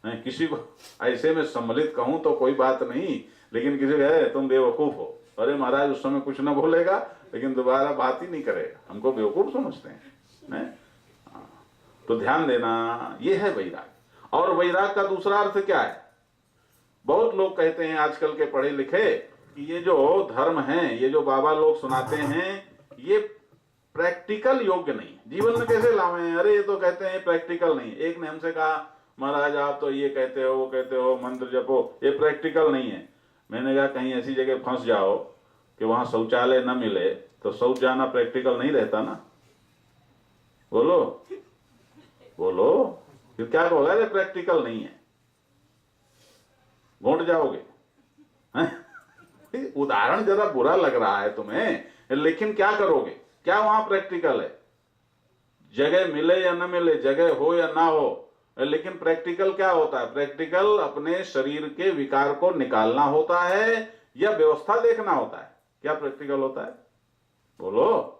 किसी को ऐसे में सम्मिलित कहूं तो कोई बात नहीं, लेकिन किसी को तुम बेवकूफ हो, अरे महाराज उस समय कुछ ना बोलेगा लेकिन दोबारा बात ही नहीं करेगा, हमको बेवकूफ समझते हैं। तो ध्यान देना, ये है वैराग। और वैराग का दूसरा अर्थ क्या है? बहुत लोग कहते हैं आजकल के पढ़े लिखे कि ये जो धर्म है, ये जो बाबा लोग सुनाते हैं, ये प्रैक्टिकल योग्य नहीं, जीवन में कैसे लावे? अरे ये तो कहते हैं प्रैक्टिकल नहीं। एक ने हमसे कहा महाराज आप तो ये कहते हो वो कहते हो मंत्र जपो, ये प्रैक्टिकल नहीं है। मैंने कहा कहीं ऐसी जगह फंस जाओ कि वहां शौचालय न मिले तो शौच जाना प्रैक्टिकल नहीं रहता ना। बोलो बोलो, फिर क्या कहोगे? अरे प्रैक्टिकल नहीं है, घोट जाओगे। उदाहरण जरा बुरा लग रहा है तुम्हें, लेकिन क्या करोगे? क्या वहां प्रैक्टिकल है? जगह मिले या न मिले, जगह हो या ना हो, लेकिन प्रैक्टिकल क्या होता है? प्रैक्टिकल अपने शरीर के विकार को निकालना होता है या व्यवस्था देखना होता है? क्या प्रैक्टिकल होता है? बोलो,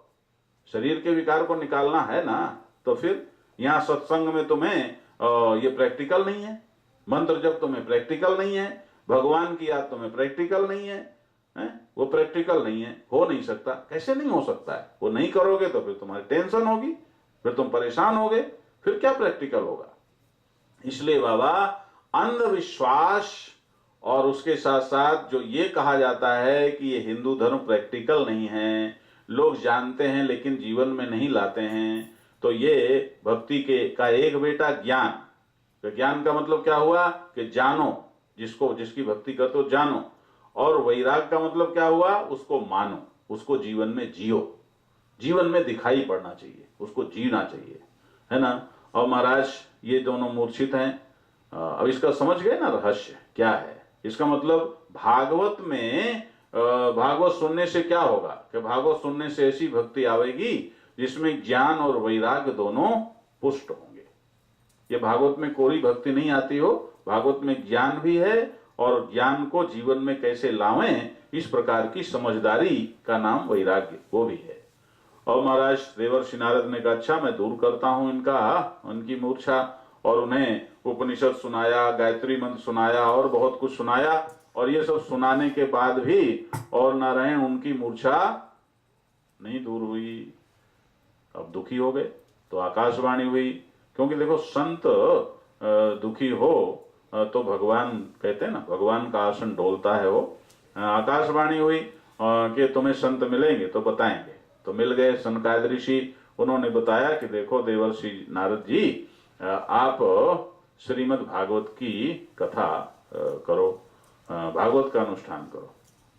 शरीर के विकार को निकालना है ना। तो फिर यहां सत्संग में तुम्हें ये प्रैक्टिकल नहीं है, मंत्र जब तुम्हें प्रैक्टिकल नहीं है, भगवान की याद तुम्हें प्रैक्टिकल नहीं है, वो प्रैक्टिकल नहीं है, हो नहीं सकता। कैसे नहीं हो सकता है? वो नहीं करोगे तो फिर तुम्हारी टेंशन होगी, फिर तुम परेशान होगे, फिर क्या प्रैक्टिकल होगा? इसलिए बाबा अंधविश्वास और उसके साथ साथ जो ये कहा जाता है कि ये हिंदू धर्म प्रैक्टिकल नहीं है, लोग जानते हैं लेकिन जीवन में नहीं लाते हैं, तो ये भक्ति के का एक बेटा ज्ञान। तो ज्ञान का मतलब क्या हुआ? कि जानो, जिसको जिसकी भक्ति करते हो जानो। और वैराग का मतलब क्या हुआ? उसको मानो, उसको जीवन में जियो, जीवन में दिखाई पड़ना चाहिए, उसको जीना चाहिए, है ना। और महाराज ये दोनों मूर्छित हैं। अब इसका समझ गए ना रहस्य क्या है? इसका मतलब भागवत में भागवत सुनने से क्या होगा? कि भागवत सुनने से ऐसी भक्ति आवेगी जिसमें ज्ञान और वैराग्य दोनों पुष्ट होंगे। ये भागवत में कोरी भक्ति नहीं आती हो, भागवत में ज्ञान भी है, और ज्ञान को जीवन में कैसे लावें इस प्रकार की समझदारी का नाम वैराग्य, वो भी है। और महाराज देवर्षि नारद ने कहा अच्छा मैं दूर करता हूं उनकी मूर्छा, और उन्हें उपनिषद सुनाया, गायत्री मंत्र सुनाया और बहुत कुछ सुनाया। और ये सब सुनाने के बाद भी और नारायण उनकी मूर्छा नहीं दूर हुई, अब दुखी हो गए। तो आकाशवाणी हुई, क्योंकि देखो संत दुखी हो तो भगवान कहते हैं ना, भगवान का आसन डोलता है वो। आकाशवाणी हुई कि तुम्हें संत मिलेंगे तो बताएंगे। तो मिल गए सनकादिक ऋषि, उन्होंने बताया कि देखो देवर्षि नारद जी आप श्रीमद् भागवत की कथा करो, भागवत का अनुष्ठान करो।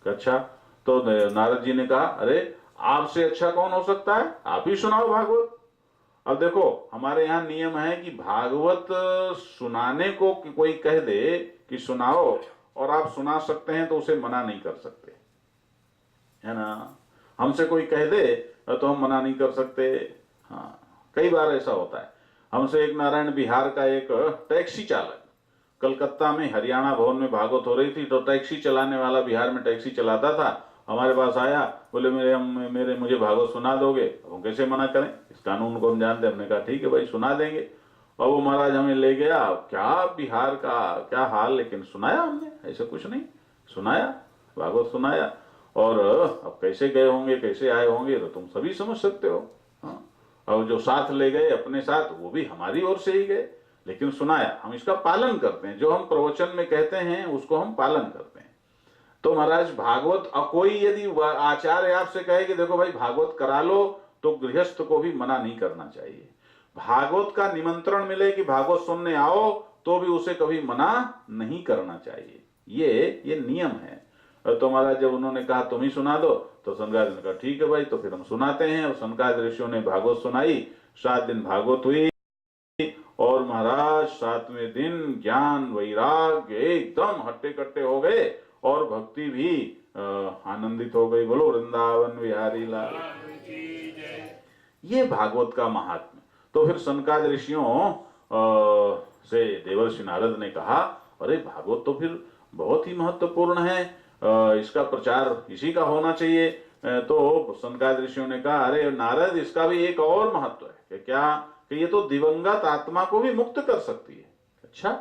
अच्छा, तो नारद जी ने कहा अरे आपसे अच्छा कौन हो सकता है, आप ही सुनाओ भागवत। अब देखो हमारे यहाँ नियम है कि भागवत सुनाने को कोई कह दे कि सुनाओ और आप सुना सकते हैं तो उसे मना नहीं कर सकते, है ना। हमसे कोई कह दे तो हम मना नहीं कर सकते। हाँ, कई बार ऐसा होता है। हमसे एक नारायण बिहार का एक टैक्सी चालक, कलकत्ता में हरियाणा भवन में भागवत हो रही थी, तो टैक्सी चलाने वाला बिहार में टैक्सी चलाता था, हमारे पास आया, बोले मेरे मुझे भागवत सुना दोगे। हम कैसे मना करें, इस कानून को हम जानते। हमने कहा ठीक है भाई सुना देंगे। और वो महाराज हमें ले गया, क्या बिहार का क्या हाल, लेकिन सुनाया हमने, ऐसा कुछ नहीं, सुनाया, भागवत सुनाया। और अब कैसे गए होंगे, कैसे आए होंगे तो तुम सभी समझ सकते हो। हाँ, और जो साथ ले गए अपने साथ वो भी हमारी ओर से ही गए, लेकिन सुनाया। हम इसका पालन करते हैं, जो हम प्रवचन में कहते हैं उसको हम पालन करते हैं। तो महाराज भागवत, कोई यदि आचार्य आपसे कहे कि देखो भाई भागवत करा लो, तो गृहस्थ को भी मना नहीं करना चाहिए। भागवत का निमंत्रण मिले कि भागवत सुनने आओ, तो भी उसे कभी मना नहीं करना चाहिए। ये नियम है। तो महाराज जब उन्होंने कहा तुम ही सुना दो, तो सनकादिक ने कहा ठीक है भाई, तो फिर हम सुनाते हैं। और सनकादिक ऋषियों ने भागवत सुनाई, 7 दिन भागवत हुई। और महाराज 7वें दिन ज्ञान वैराग्य एकदम हट्टे कट्टे हो गए और भक्ति भी आनंदित हो गई। बोलो वृंदावन बिहारी लाल। ये भागवत का महात्म्य। तो फिर सनकाद ऋषियों से देवर्षि नारद ने कहा, अरे भागवत तो फिर बहुत ही महत्वपूर्ण है, इसका प्रचार इसी का होना चाहिए। तो सनकाद ऋषियों ने कहा, अरे नारद, इसका भी एक और महत्व है कि क्या, कि ये तो दिवंगत आत्मा को भी मुक्त कर सकती है। अच्छा,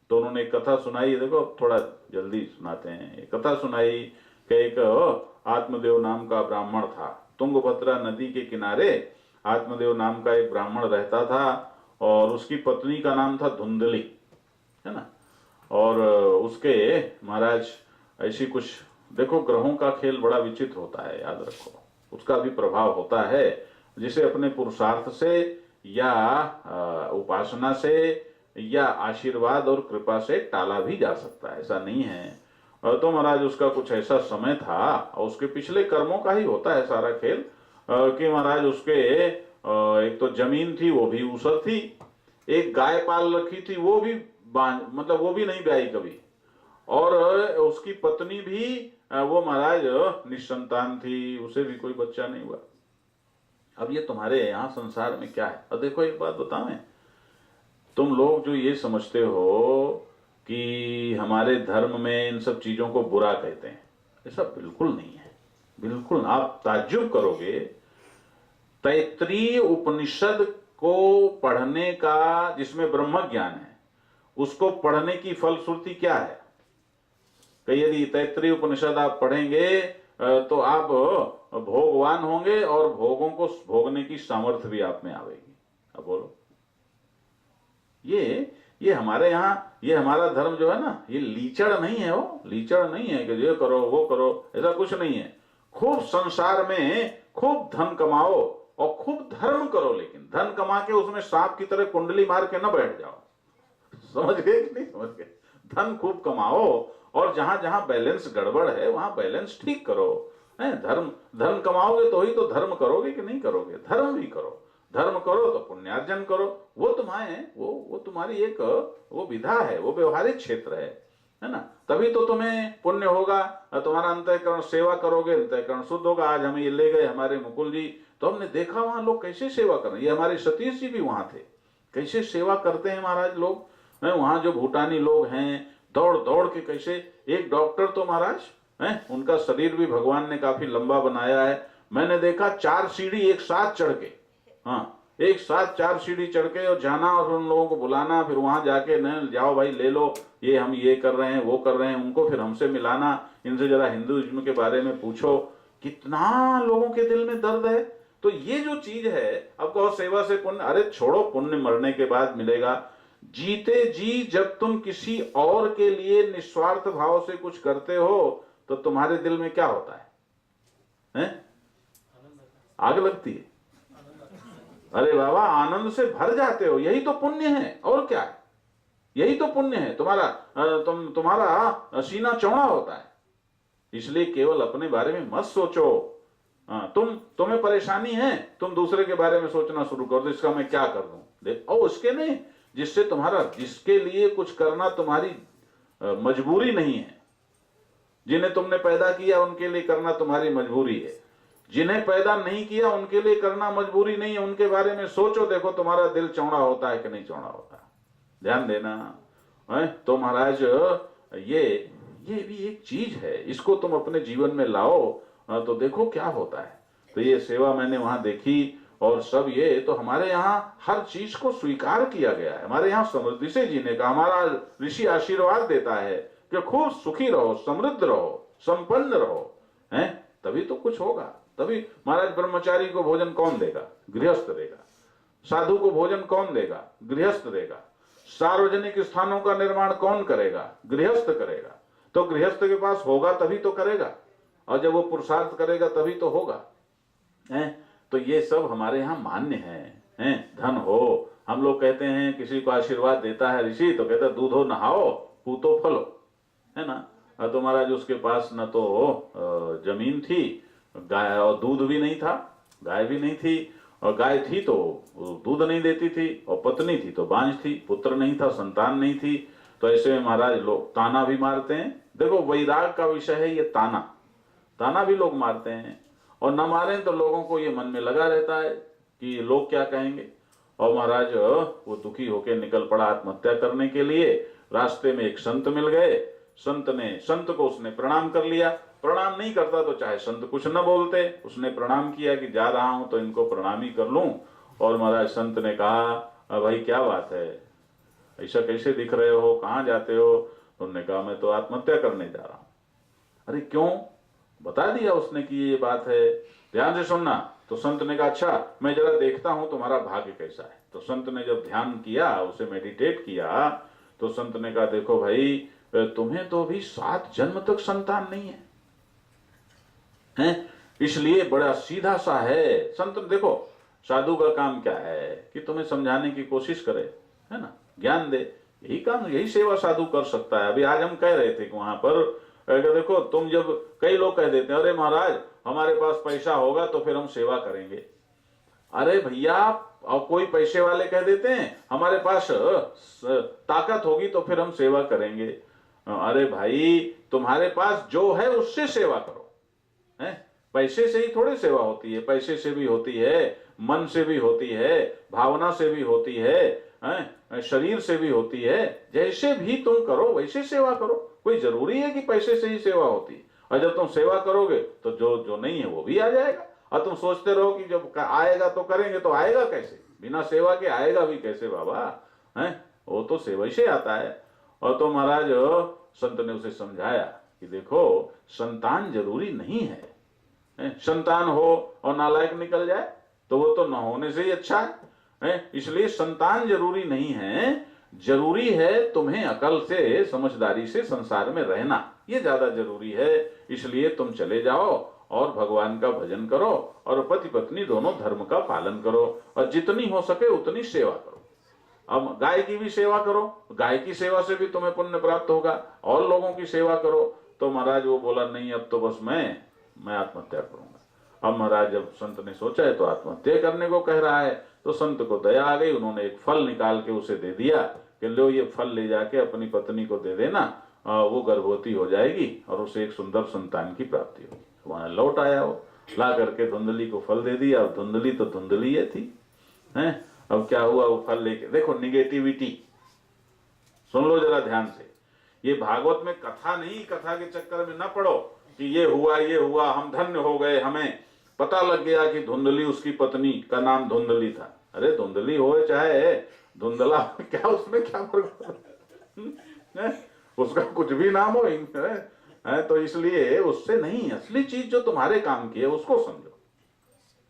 तो उन्होंने एक कथा सुनाई, देखो थोड़ा जल्दी सुनाते हैं। एक कथा सुनाई कि एक आत्मदेव नाम का ब्राह्मण था। तुंगभद्रा नदी के किनारे आत्मदेव नाम का एक ब्राह्मण रहता था और उसकी पत्नी का नाम था धुंधली, है ना। और उसके महाराज ऐसी कुछ, देखो ग्रहों का खेल बड़ा विचित्र होता है, याद रखो, उसका भी प्रभाव होता है, जिसे अपने पुरुषार्थ से या उपासना से या आशीर्वाद और कृपा से टाला भी जा सकता है, ऐसा नहीं है। तो महाराज उसका कुछ ऐसा समय था, और उसके पिछले कर्मों का ही होता है सारा खेल, कि महाराज उसके एक तो जमीन थी वो भी ऊसर थी, एक गाय पाल रखी थी वो भी मतलब वो भी नहीं ब्याई कभी, और उसकी पत्नी भी वो महाराज निसंतान थी, उसे भी कोई बच्चा नहीं हुआ। अब ये तुम्हारे यहाँ संसार में क्या है। अब देखो एक बात बताएं, तुम लोग जो ये समझते हो कि हमारे धर्म में इन सब चीजों को बुरा कहते हैं, ऐसा बिल्कुल नहीं है, बिल्कुल। आप ताज्जुब करोगे, तैत्रीय उपनिषद को पढ़ने का, जिसमें ब्रह्म ज्ञान है, उसको पढ़ने की फलश्रुति क्या है कि यदि तैत्रीय उपनिषद आप पढ़ेंगे तो आप भोगवान होंगे और भोगों को भोगने की सामर्थ्य भी आप में आवेगी। अब बोलो, ये हमारे यहाँ, ये हमारा धर्म जो है ना, ये लीचड़ नहीं है, वो लीचड़ नहीं है कि ये करो वो करो, ऐसा कुछ नहीं है। खूब संसार में खूब धन कमाओ और खूब धर्म करो, लेकिन धन कमा के उसमें सांप की तरह कुंडली मार के न बैठ जाओ। समझ गए कि नहीं समझ गए? धन खूब कमाओ और जहां जहां बैलेंस गड़बड़ है वहां बैलेंस ठीक करो। धर्म कमाओगे तो ही तो धर्म करोगे कि नहीं करोगे? धर्म भी करो, धर्म करो तो पुण्यार्जन करो, वो तुम्हारी एक वो विधा है, वो व्यवहारिक क्षेत्र है ना। तभी तो तुम्हें पुण्य होगा, तुम्हारा अंतःकरण, सेवा करोगे अंतःकरण शुद्ध होगा। आज हमें ये ले गए हमारे मुकुल जी, तो हमने देखा वहां लोग कैसे सेवा कर रहे हैं। ये हमारे सतीश जी भी वहां थे, कैसे सेवा करते हैं महाराज लोग। वहां जो भूटानी लोग हैं, दौड़ दौड़ के कैसे, एक डॉक्टर तो महाराज हैं, उनका शरीर भी भगवान ने काफी लंबा बनाया है। मैंने देखा 4 सीढ़ी एक साथ चढ़ के, हाँ एक साथ 4 सीढ़ी चढ़ के और जाना और उन लोगों को बुलाना, फिर वहां जाके न जाओ भाई ले लो, ये हम ये कर रहे हैं वो कर रहे हैं, उनको फिर हमसे मिलाना, इनसे जरा हिंदुइज्म के बारे में पूछो। कितना लोगों के दिल में दर्द है। तो ये जो चीज है, अब कहो सेवा से पुण्य, अरे छोड़ो, पुण्य मरने के बाद मिलेगा। जीते जी जब तुम किसी और के लिए निस्वार्थ भाव से कुछ करते हो तो तुम्हारे दिल में क्या होता है? आग लगती है। अरे बाबा, आनंद से भर जाते हो, यही तो पुण्य है। और क्या है? यही तो पुण्य है। तुम्हारा सीना चौड़ा होता है। इसलिए केवल अपने बारे में मत सोचो। तुम्हें परेशानी है, तुम दूसरे के बारे में सोचना शुरू कर दो, इसका मैं क्या कर दूं। देख, और उसके नहीं, जिससे तुम्हारा, जिसके लिए कुछ करना तुम्हारी मजबूरी नहीं है। जिन्हें तुमने पैदा किया उनके लिए करना तुम्हारी मजबूरी है। जिन्हें पैदा नहीं किया उनके लिए करना मजबूरी नहीं है। उनके बारे में सोचो, देखो तुम्हारा दिल चौड़ा होता है कि नहीं चौड़ा होता। ध्यान देना है। तो महाराज ये भी एक चीज है, इसको तुम अपने जीवन में लाओ तो देखो क्या होता है। तो ये सेवा मैंने वहां देखी और सब ये, तो हमारे यहाँ हर चीज को स्वीकार किया गया है। हमारे यहाँ समृद्धि से जीने का हमारा ऋषि आशीर्वाद देता है कि खूब सुखी रहो, समृद्ध रहो, संपन्न रहो, हैं? तभी तो कुछ होगा। तभी महाराज ब्रह्मचारी को भोजन कौन देगा? गृहस्थ देगा। साधु को भोजन कौन देगा? गृहस्थ देगा। सार्वजनिक स्थानों का निर्माण कौन करेगा? गृहस्थ करेगा। तो गृहस्थ के पास होगा तभी तो करेगा, और जब वो पुरुषार्थ करेगा तभी तो होगा, हैं? तो ये सब हमारे यहाँ मान्य है। धन हो, हम लोग कहते हैं किसी को आशीर्वाद देता है ऋषि तो कहता है दूधो नहाओ पूतो फलो, है ना। तो महाराज उसके पास न तो जमीन थी, गाय और दूध भी नहीं था, गाय भी नहीं थी, और गाय थी तो वो दूध नहीं देती थी, और पत्नी थी तो बांझ थी, पुत्र नहीं था, संतान नहीं थी। तो ऐसे में महाराज लोग ताना भी मारते हैं। देखो वैराग का विषय है ये ताना, ताना भी लोग मारते हैं, और न मारें तो लोगों को ये मन में लगा रहता है कि लोग क्या कहेंगे। और महाराज वो दुखी होकर निकल पड़ा आत्महत्या करने के लिए। रास्ते में एक संत मिल गए, संत को उसने प्रणाम कर लिया। प्रणाम नहीं करता तो चाहे संत कुछ न बोलते, उसने प्रणाम किया कि जा रहा हूं तो इनको प्रणाम ही कर लूं। और महाराज संत ने कहा भाई क्या बात है, ऐसा कैसे दिख रहे हो, कहाँ जाते हो? उन्होंने कहा मैं तो आत्महत्या करने जा रहा हूं। अरे क्यों? बता दिया उसने कि ये बात है, ध्यान से सुनना। तो संत ने कहा अच्छा मैं जरा देखता हूं तुम्हारा भाग्य कैसा है। तो संत ने जब ध्यान किया, उसे मेडिटेट किया, तो संत ने कहा देखो भाई तुम्हें तो अभी 7 जन्म तक संतान नहीं है, हैं? इसलिए बड़ा सीधा सा है। संत देखो साधु का काम क्या है कि तुम्हें समझाने की कोशिश करे, है ना, ज्ञान दे, यही काम, यही सेवा साधु कर सकता है। अभी आज हम कह रहे थे कि वहां पर देखो तुम जब कई लोग कह देते हैं अरे महाराज हमारे पास पैसा होगा तो फिर हम सेवा करेंगे। अरे भैया, और कोई पैसे वाले कह देते हैं हमारे पास ताकत होगी तो फिर हम सेवा करेंगे। अरे भाई तुम्हारे पास जो है उससे सेवा करो, हैं? पैसे से ही थोड़ी सेवा होती है, पैसे से भी होती है, मन से भी होती है, भावना से भी होती है, हैं? शरीर से भी होती है। जैसे भी तुम करो वैसे सेवा करो। कोई जरूरी है कि पैसे से ही सेवा होती है? और जब तुम सेवा करोगे तो जो नहीं है वो भी आ जाएगा। और तुम सोचते रहो कि जब आएगा तो करेंगे, तो आएगा कैसे? बिना सेवा के आएगा भी कैसे बाबा, हैं? वो तो सेवा से आता है। और तो महाराज संत ने उसे समझाया कि देखो संतान जरूरी नहीं है, संतान हो और नालायक निकल जाए तो वो तो न होने से ही अच्छा है। इसलिए संतान जरूरी नहीं है, जरूरी है तुम्हें अकल से, समझदारी से संसार में रहना, ये ज्यादा जरूरी है। इसलिए तुम चले जाओ और भगवान का भजन करो और पति पत्नी दोनों धर्म का पालन करो, और जितनी हो सके उतनी सेवा करो। अब गाय की भी सेवा करो, गाय की सेवा से भी तुम्हें पुण्य प्राप्त होगा, और लोगों की सेवा करो। तो महाराज वो बोला नहीं अब तो बस मैं आत्महत्या करूंगा। अब महाराज जब संत ने सोचा है तो आत्महत्या करने को कह रहा है, तो संत को दया आ गई। उन्होंने एक फल निकाल के उसे दे दिया कि लो ये फल ले जाके अपनी पत्नी को दे देना, वो गर्भवती हो जाएगी और उसे एक सुंदर संतान की प्राप्ति होगी। वहां लौट आया, वो ला करके धुंधली को फल दे दिया। और धुंधली तो धुंधली है थी, हैं? अब क्या हुआ, वो फल लेके देखो निगेटिविटी, सुन लो जरा ध्यान से। ये भागवत में कथा नहीं, कथा के चक्कर में न पड़ो कि ये हुआ हम धन्य हो गए, हमें पता लग गया कि धुंधली उसकी पत्नी का नाम धुंधली था। अरे धुंधली हो चाहे धुंधला, क्या उसमें क्या फर्क, उसका कुछ भी नाम हो है। तो इसलिए उससे नहीं, असली चीज जो तुम्हारे काम की है उसको समझो,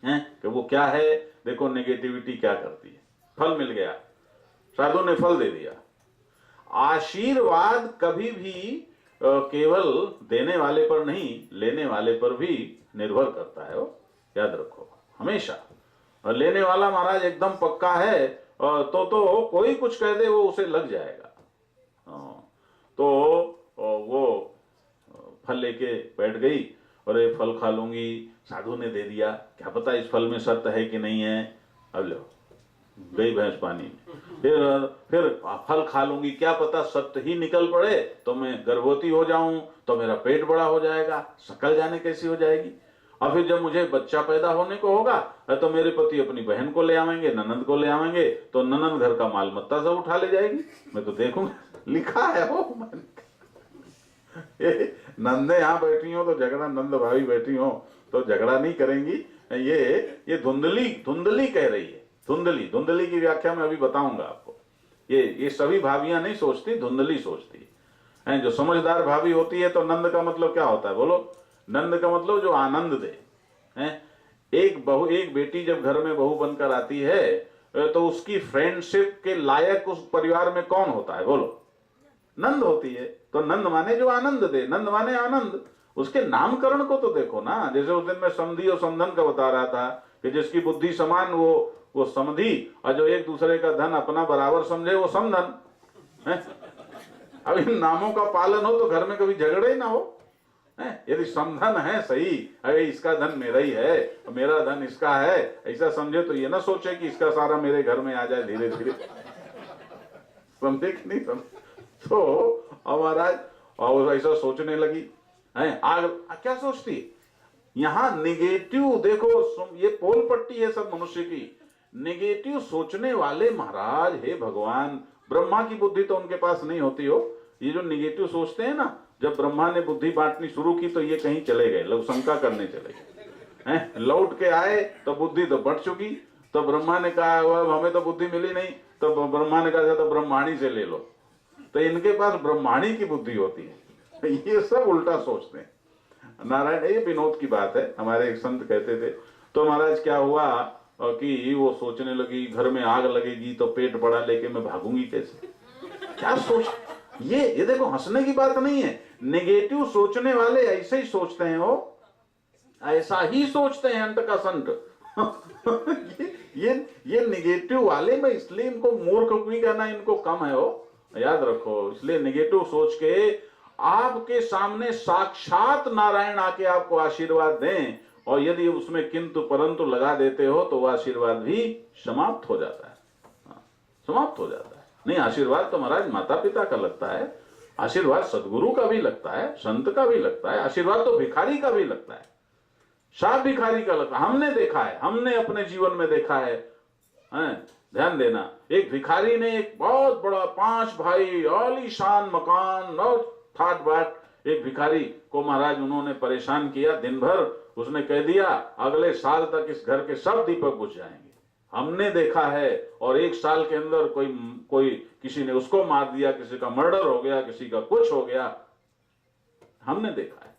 हैं? कि वो क्या है। देखो नेगेटिविटी क्या करती है। फल मिल गया, साधु ने फल दे दिया। आशीर्वाद कभी भी केवल देने वाले पर नहीं, लेने वाले पर भी निर्भर करता है, वो याद रखो हमेशा। और लेने वाला महाराज एकदम पक्का है तो कोई कुछ कह दे वो उसे लग जाएगा। तो वो फल लेके बैठ गई और ये फल खा लूंगी, साधु ने दे दिया, क्या पता इस फल में सत्य है कि नहीं है। अब लो गई भैंस पानी में। फिर फल खा लूंगी, क्या पता सत्य ही निकल पड़े तो मैं गर्भवती हो जाऊं, तो मेरा पेट बड़ा हो जाएगा, शक्ल जाने कैसी हो जाएगी। और फिर जब मुझे बच्चा पैदा होने को होगा तो मेरे पति अपनी बहन को ले आवेंगे, ननद को ले आवेंगे, तो ननद घर का माल मत्ता सब उठा ले जाएगी। मैं तो देखूंगा, लिखा है वो नंदे यहाँ बैठी हो तो झगड़ा, नंद भाभी बैठी हो तो झगड़ा नहीं करेंगी। ये धुंधली कह रही है। धुंधली की व्याख्या मैं अभी बताऊंगा आपको। ये सभी भाभियां नहीं सोचती, धुंधली सोचती है। जो समझदार भाभी होती है तो नंद का मतलब क्या होता है बोलो? नंद का मतलब जो आनंद दे, हैं? एक बेटी जब घर में बहू बनकर आती है तो उसकी फ्रेंडशिप के लायक उस परिवार में कौन होता है बोलो? नंद होती है। तो नंद माने जो आनंद दे, नंद माने आनंद। उसके नामकरण को तो देखो ना, जैसे उस दिन मैं समधी और समधन का बता रहा था कि जिसकी बुद्धि समान वो समधी, और जो एक दूसरे का धन अपना बराबर समझे वो समधन है। अब इन नामों का पालन हो तो घर में कभी झगड़े ही ना हो। यदि समधन है सही, अरे इसका धन मेरा ही है, मेरा धन इसका है, ऐसा समझे तो ये ना सोचे कि इसका सारा मेरे घर में आ जाए धीरे धीरे। समझे कि नहीं समझे? तो हमारा और ऐसा सोचने लगी है। आग क्या सोचती है? यहाँ निगेटिव देखो, ये पोल पट्टी है सब मनुष्य की। निगेटिव सोचने वाले महाराज, हे भगवान, ब्रह्मा की बुद्धि तो उनके पास नहीं होती हो। ये जो निगेटिव सोचते हैं ना, जब ब्रह्मा ने बुद्धि बांटनी शुरू की तो ये कहीं चले गए, लोग शंका करने चले गए। लौट के आए तो बुद्धि तो बढ़ चुकी। तो ब्रह्मा ने कहा हमें तो बुद्धि मिली नहीं, तो ब्रह्मा ने कहा तो ब्रह्माणी से ले लो। तो इनके पास ब्रह्माणी की बुद्धि होती है। ये सब उल्टा सोचते हैं। नारायण, ये विनोद की बात है। हमारे एक संत कहते थे, तो महाराज क्या हुआ कि वो सोचने लगी घर में आग लगेगी तो पेट बड़ा लेके मैं भागूंगी कैसे। क्या सोच, ये देखो हंसने की बात नहीं है। नेगेटिव सोचने वाले ऐसे ही सोचते हैं, वो ऐसा ही सोचते हैं अंत का संत। ये नेगेटिव वाले में, इसलिए इनको मूर्ख भी कहना इनको कम है, वो याद रखो। इसलिए नेगेटिव सोच के आपके सामने साक्षात नारायण आके आपको आशीर्वाद दें, और यदि उसमें किंतु परंतु लगा देते हो तो वह आशीर्वाद भी समाप्त हो जाता है। समाप्त हो जाता है। नहीं, आशीर्वाद तो महाराज माता पिता का लगता है, आशीर्वाद सदगुरु का भी लगता है, संत का भी लगता है, आशीर्वाद तो भिखारी का भी लगता है, साफ भिखारी का लगता है। हमने देखा है, हमने अपने जीवन में देखा है। ध्यान देना, एक भिखारी ने एक बहुत बड़ा 5 भाई आलीशान मकान और ठाट बाट, एक भिखारी को महाराज उन्होंने परेशान किया दिन भर। उसने कह दिया अगले साल तक इस घर के सब दीपक बुझ जाएंगे। हमने देखा है। और 1 साल के अंदर कोई किसी ने उसको मार दिया, किसी का मर्डर हो गया, किसी का कुछ हो गया, हमने देखा है।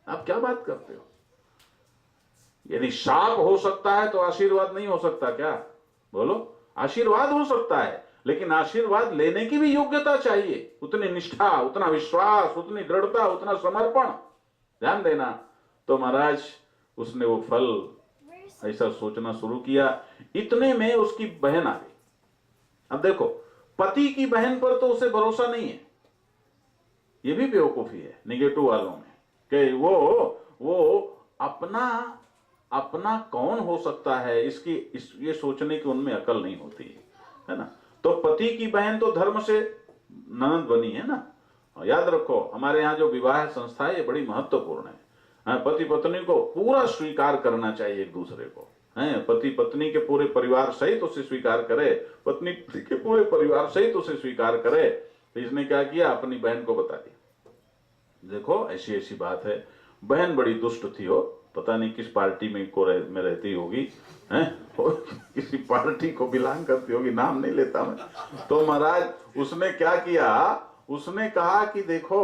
आप क्या बात करते हो? यदि शाप हो सकता है तो आशीर्वाद नहीं हो सकता क्या? बोलो, आशीर्वाद हो सकता है, लेकिन आशीर्वाद लेने की भी योग्यता चाहिए। उतनी निष्ठा, उतना विश्वास, उतनी दृढ़ता, उतना समर्पण। ध्यान देना। तो महाराज उसने वो फल ऐसा सोचना शुरू किया। इतने में उसकी बहन आ गई। अब देखो, पति की बहन पर तो उसे भरोसा नहीं है। ये भी बेवकूफी है निगेटिव वालों में कि वो अपना कौन हो सकता है, ये सोचने की उनमें अकल नहीं होती है ना। तो पति की बहन तो धर्म से ननद बनी है ना। याद रखो, हमारे यहाँ जो विवाह संस्था है ये बड़ी महत्वपूर्ण है। पति पत्नी को पूरा स्वीकार करना चाहिए एक दूसरे को। पति पत्नी के पूरे परिवार सहित उसे स्वीकार करे, पत्नी के पूरे परिवार सहित उसे स्वीकार करे। तो इसने क्या किया, अपनी बहन को बता दिया, देखो ऐसी ऐसी बात है। बहन बड़ी दुष्ट थी हो, पता नहीं किस पार्टी में रहती होगी, किसी पार्टी को बिलोंग करती होगी, नाम नहीं लेता मैं। तो महाराज उसने क्या किया, उसने कहा कि देखो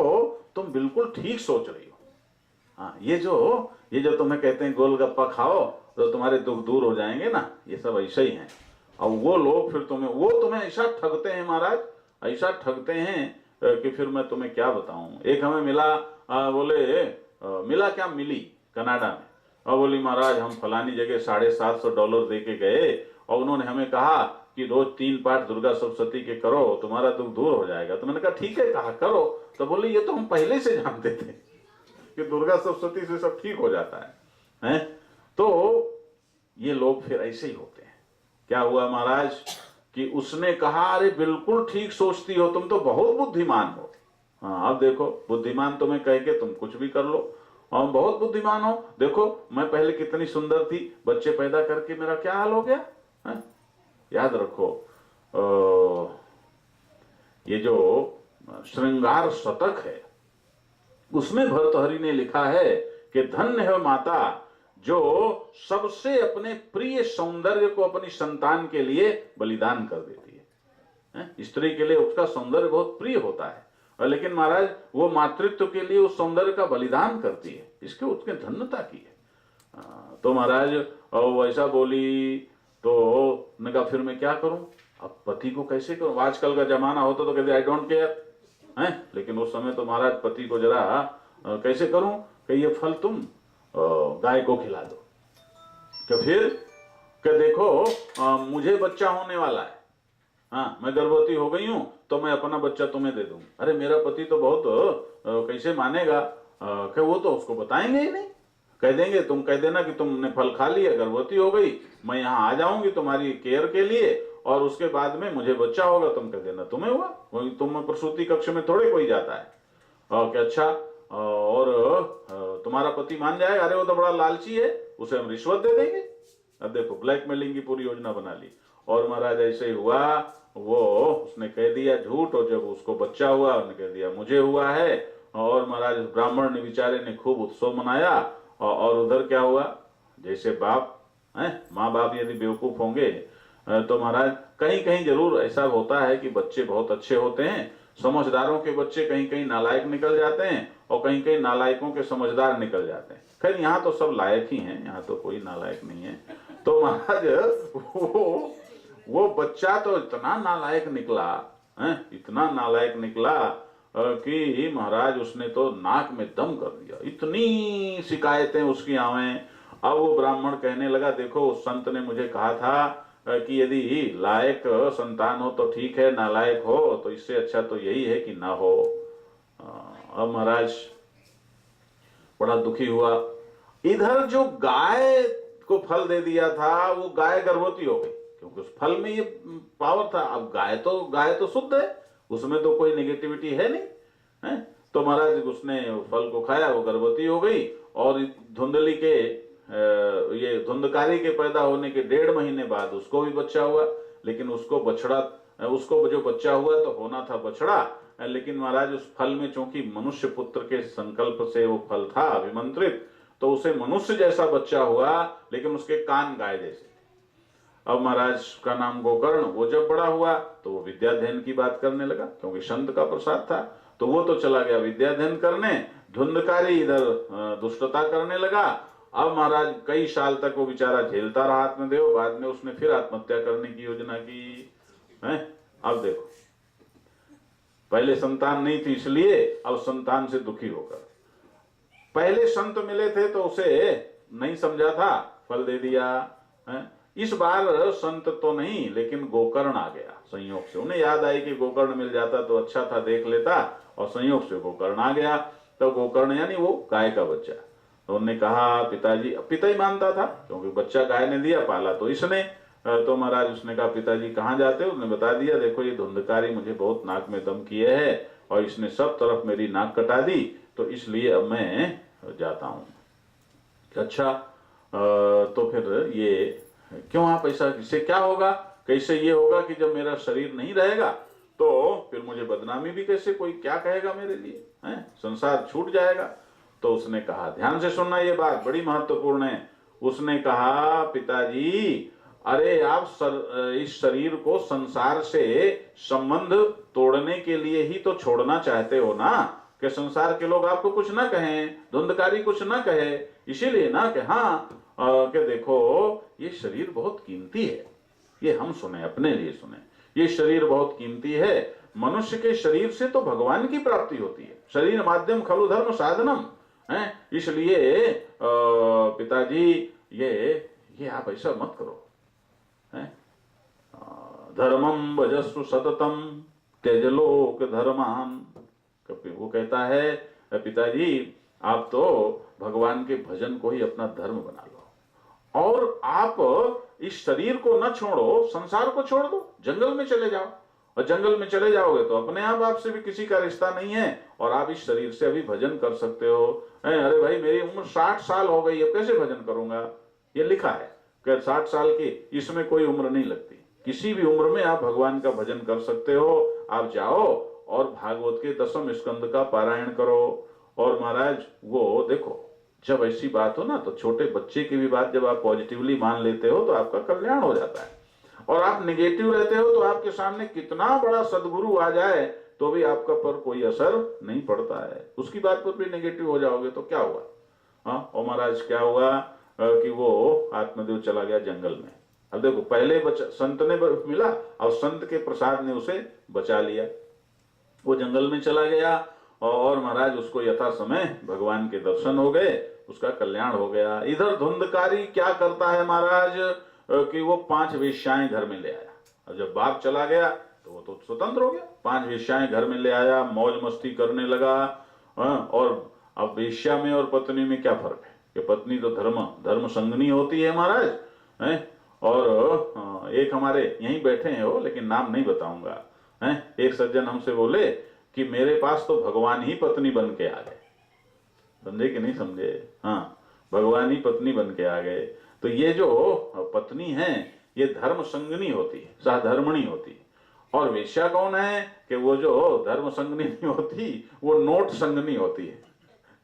तुम बिल्कुल ठीक सोच रही हो। हाँ, ये जो तुम्हें कहते हैं गोलगप्पा खाओ तो तुम्हारे दुख दूर हो जाएंगे ना, ये सब ऐसा ही है। और वो लोग फिर तुम्हें ऐसा ठगते हैं महाराज, ऐसा ठगते हैं कि फिर मैं तुम्हें क्या बताऊं। एक हमें मिला, मिला क्या, मिली कनाडा में, और बोली महाराज हम फलानी जगह $750 दे के गए और उन्होंने हमें कहा कि रोज 3 पाठ दुर्गा सप्तशती के करो, तुम्हारा दुख दूर हो जाएगा। तो मैंने कहा ठीक है, कहा करो। तो बोली ये तो हम पहले से जानते थे कि दुर्गा सप्तशती से सब ठीक हो जाता है। तो ये लोग फिर ऐसे ही होते हैं। क्या हुआ महाराज कि उसने कहा अरे बिल्कुल ठीक सोचती हो, तुम तो बहुत बुद्धिमान हो। हाँ, अब देखो बुद्धिमान तुम्हें कह के तुम कुछ भी कर लो, और बहुत बुद्धिमान हो। देखो मैं पहले कितनी सुंदर थी, बच्चे पैदा करके मेरा क्या हाल हो गया है? याद रखो, ये जो श्रृंगार शतक है उसमें भर्तृहरि ने लिखा है कि धन्य है माता जो सबसे अपने प्रिय सौंदर्य को अपनी संतान के लिए बलिदान कर देती है। स्त्री के लिए उसका सौंदर्य बहुत प्रिय होता है, और लेकिन महाराज वो मातृत्व के लिए उस सौंदर्य का बलिदान करती है, इसके उसके धन्यता की है। तो महाराज वो ऐसा बोली तो मैं कहा फिर मैं क्या करूं, अब पति को कैसे करूं। आजकल का जमाना होता तो कहते आई डोंट केयर है, लेकिन उस समय तो महाराज पति को जरा कैसे करूं कि ये फल तुम गाय को खिला दो। कि फिर कि देखो मुझे बच्चा होने वाला है, हाँ मैं गर्भवती हो गई हूं तो मैं अपना बच्चा तुम्हें दे दूं। अरे मेरा पति तो बहुत कैसे मानेगा, कि वो तो उसको बताएंगे ही नहीं, कह देंगे तुम कह देना कि तुमने फल खा लिया, गर्भवती हो गई, मैं यहाँ आ जाऊंगी तुम्हारी केयर के लिए और उसके बाद में मुझे बच्चा होगा, तुम कह देना तुम्हें हुआ, वही तुम प्रसूति कक्ष में थोड़े कोई जाता है। और क्या अच्छा और तुम्हारा पति मान जाएगा, अरे वो तो बड़ा लालची है, उसे हम रिश्वत दे देंगे। अब देखो ब्लैकमेलिंग की पूरी योजना बना ली। और महाराज ऐसे ही हुआ, वो उसने कह दिया झूठ, और जब उसको बच्चा हुआ उसने कह दिया मुझे हुआ है। और महाराज ब्राह्मण ने बेचारे ने खूब उत्सव मनाया। और उधर क्या हुआ, जैसे बाप है, माँ बाप यदि बेवकूफ होंगे तो महाराज कहीं कहीं जरूर ऐसा होता है कि बच्चे बहुत अच्छे होते हैं, समझदारों के बच्चे कहीं कहीं नालायक निकल जाते हैं और कहीं कहीं नालायकों के समझदार निकल जाते हैं। खैर यहाँ तो सब लायक ही हैं, यहाँ तो कोई नालायक नहीं है। तो महाराज वो बच्चा तो इतना नालायक निकला है, इतना नालायक निकला कि महाराज उसने तो नाक में दम कर दिया, इतनी शिकायतें उसकी आवें। अब वो ब्राह्मण कहने लगा देखो उस संत ने मुझे कहा था कि यदि लायक संतान हो तो ठीक है, नालायक हो तो इससे अच्छा तो यही है कि ना हो। अब महाराज बड़ा दुखी हुआ। इधर जो गाय को फल दे दिया था वो गाय गर्भवती हो गई, क्योंकि उस फल में ये पावर था। अब गाय तो शुद्ध है, उसमें तो कोई नेगेटिविटी है नहीं है। तो महाराज उसने फल को खाया, वो गर्भवती हो गई। और धुंधली के ये धुंधकारी के पैदा होने के 1.5 महीने बाद उसको भी बच्चा हुआ। लेकिन उसको जो बच्चा हुआ तो होना था बछड़ा, लेकिन महाराज उस फल में चूंकि मनुष्य पुत्र के संकल्प से वो फल था अभिमंत्रित, तो उसे मनुष्य जैसा बच्चा हुआ, लेकिन उसके कान गाय जैसे। अब महाराज का नाम गोकर्ण। वो जब बड़ा हुआ तो वो विद्याध्ययन की बात करने लगा, क्योंकि संत का प्रसाद था। तो वो तो चला गया विद्याध्ययन करने, धुंधकारी इधर दुष्टता करने लगा। अब महाराज कई साल तक वो बेचारा झेलता रहा आत्मदेव। बाद में उसने फिर आत्महत्या करने की योजना की है। अब देखो, पहले संतान नहीं थी इसलिए अब संतान से दुखी होकर, पहले संत मिले थे तो उसे नहीं समझा था, फल दे दिया है। इस बार संत तो नहीं, लेकिन गोकर्ण आ गया संयोग से। उन्हें याद आई कि गोकर्ण मिल जाता तो अच्छा था, देख लेता, और संयोग से गोकर्ण आ गया। तो गोकर्ण यानी वो गाय का बच्चा। तो उन्होंने कहा पिताजी, पिता ही मानता था क्योंकि बच्चा गाय ने दिया, पाला तो इसने। तो महाराज उसने कहा पिताजी कहाँ जाते हो? उसने बता दिया देखो ये धुंधकारी मुझे बहुत नाक में दम किए है और इसने सब तरफ मेरी नाक कटा दी, तो इसलिए अब मैं जाता हूँ। अच्छा तो फिर ये क्यों आप ऐसा, इससे क्या होगा, कैसे ये होगा कि जब मेरा शरीर नहीं रहेगा तो फिर मुझे बदनामी भी कैसे, कोई क्या कहेगा मेरे लिए है, संसार छूट जाएगा। तो उसने कहा, ध्यान से सुनना ये बात बड़ी महत्वपूर्ण है। उसने कहा पिताजी अरे आप इस शरीर को संसार से संबंध तोड़ने के लिए ही तो छोड़ना चाहते हो ना, कि संसार के लोग आपको कुछ ना कहें, धुंधकारी कुछ ना कहे, इसीलिए ना कि हाँ कि देखो ये शरीर बहुत कीमती है। ये हम सुने, अपने लिए सुने, ये शरीर बहुत कीमती है। मनुष्य के शरीर से तो भगवान की प्राप्ति होती है। शरीर माध्यम खलु धर्म साधनम है। इसलिए पिताजी ये आप ऐसा मत करो है। धर्मम भजस्व सततम त्यजलोक धर्मान। वो कहता है पिताजी आप तो भगवान के भजन को ही अपना धर्म बना लो, और आप इस शरीर को न छोड़ो, संसार को छोड़ दो, जंगल में चले जाओ। और जंगल में चले जाओगे तो अपने आप आपसे भी किसी का रिश्ता नहीं है, और आप इस शरीर से अभी भजन कर सकते हो। अरे भाई मेरी उम्र 60 साल हो गई, अब कैसे भजन करूंगा? ये लिखा है कि 60 साल की, इसमें कोई उम्र नहीं लगती। किसी भी उम्र में आप भगवान का भजन कर सकते हो। आप जाओ और भागवत के 10वें स्कंद का पारायण करो। और महाराज वो देखो, जब ऐसी बात हो ना तो छोटे बच्चे की भी बात जब आप पॉजिटिवली मान लेते हो तो आपका कल्याण हो जाता है। और आप नेगेटिव रहते हो तो आपके सामने कितना बड़ा सदगुरु आ जाए तो भी आपका पर कोई असर नहीं पड़ता है। उसकी बात पर भी नेगेटिव हो जाओगे तो क्या हुआ? हाँ, और महाराज क्या हुआ कि वो आत्मदेव चला गया जंगल में। अब देखो पहले संत ने मिला और संत के प्रसाद ने उसे बचा लिया। वो जंगल में चला गया और महाराज उसको यथा समय भगवान के दर्शन हो गए, उसका कल्याण हो गया। इधर धुंधकारी क्या करता है महाराज कि वो 5 वेश्याएं घर में ले आया। और जब बाप चला गया तो वो तो स्वतंत्र हो गया। 5 वेश्याएं घर में ले आया, मौज मस्ती करने लगा। और अब वेश्या में और पत्नी में क्या फर्क है कि पत्नी तो धर्म संगनी होती है महाराज, हैं? और एक हमारे यहीं बैठे हैं वो, लेकिन नाम नहीं बताऊंगा, हैं? एक सज्जन हमसे बोले कि मेरे पास तो भगवान ही पत्नी बन के आ गए। समझे कि नहीं समझे? हाँ, भगवान ही पत्नी बन के आ गए। तो ये जो पत्नी है ये धर्म संगनी होती है, साधर्मणी होती है। और वेश्या कौन है कि वो जो धर्म संगनी नहीं होती, वो नोट संगनी होती है,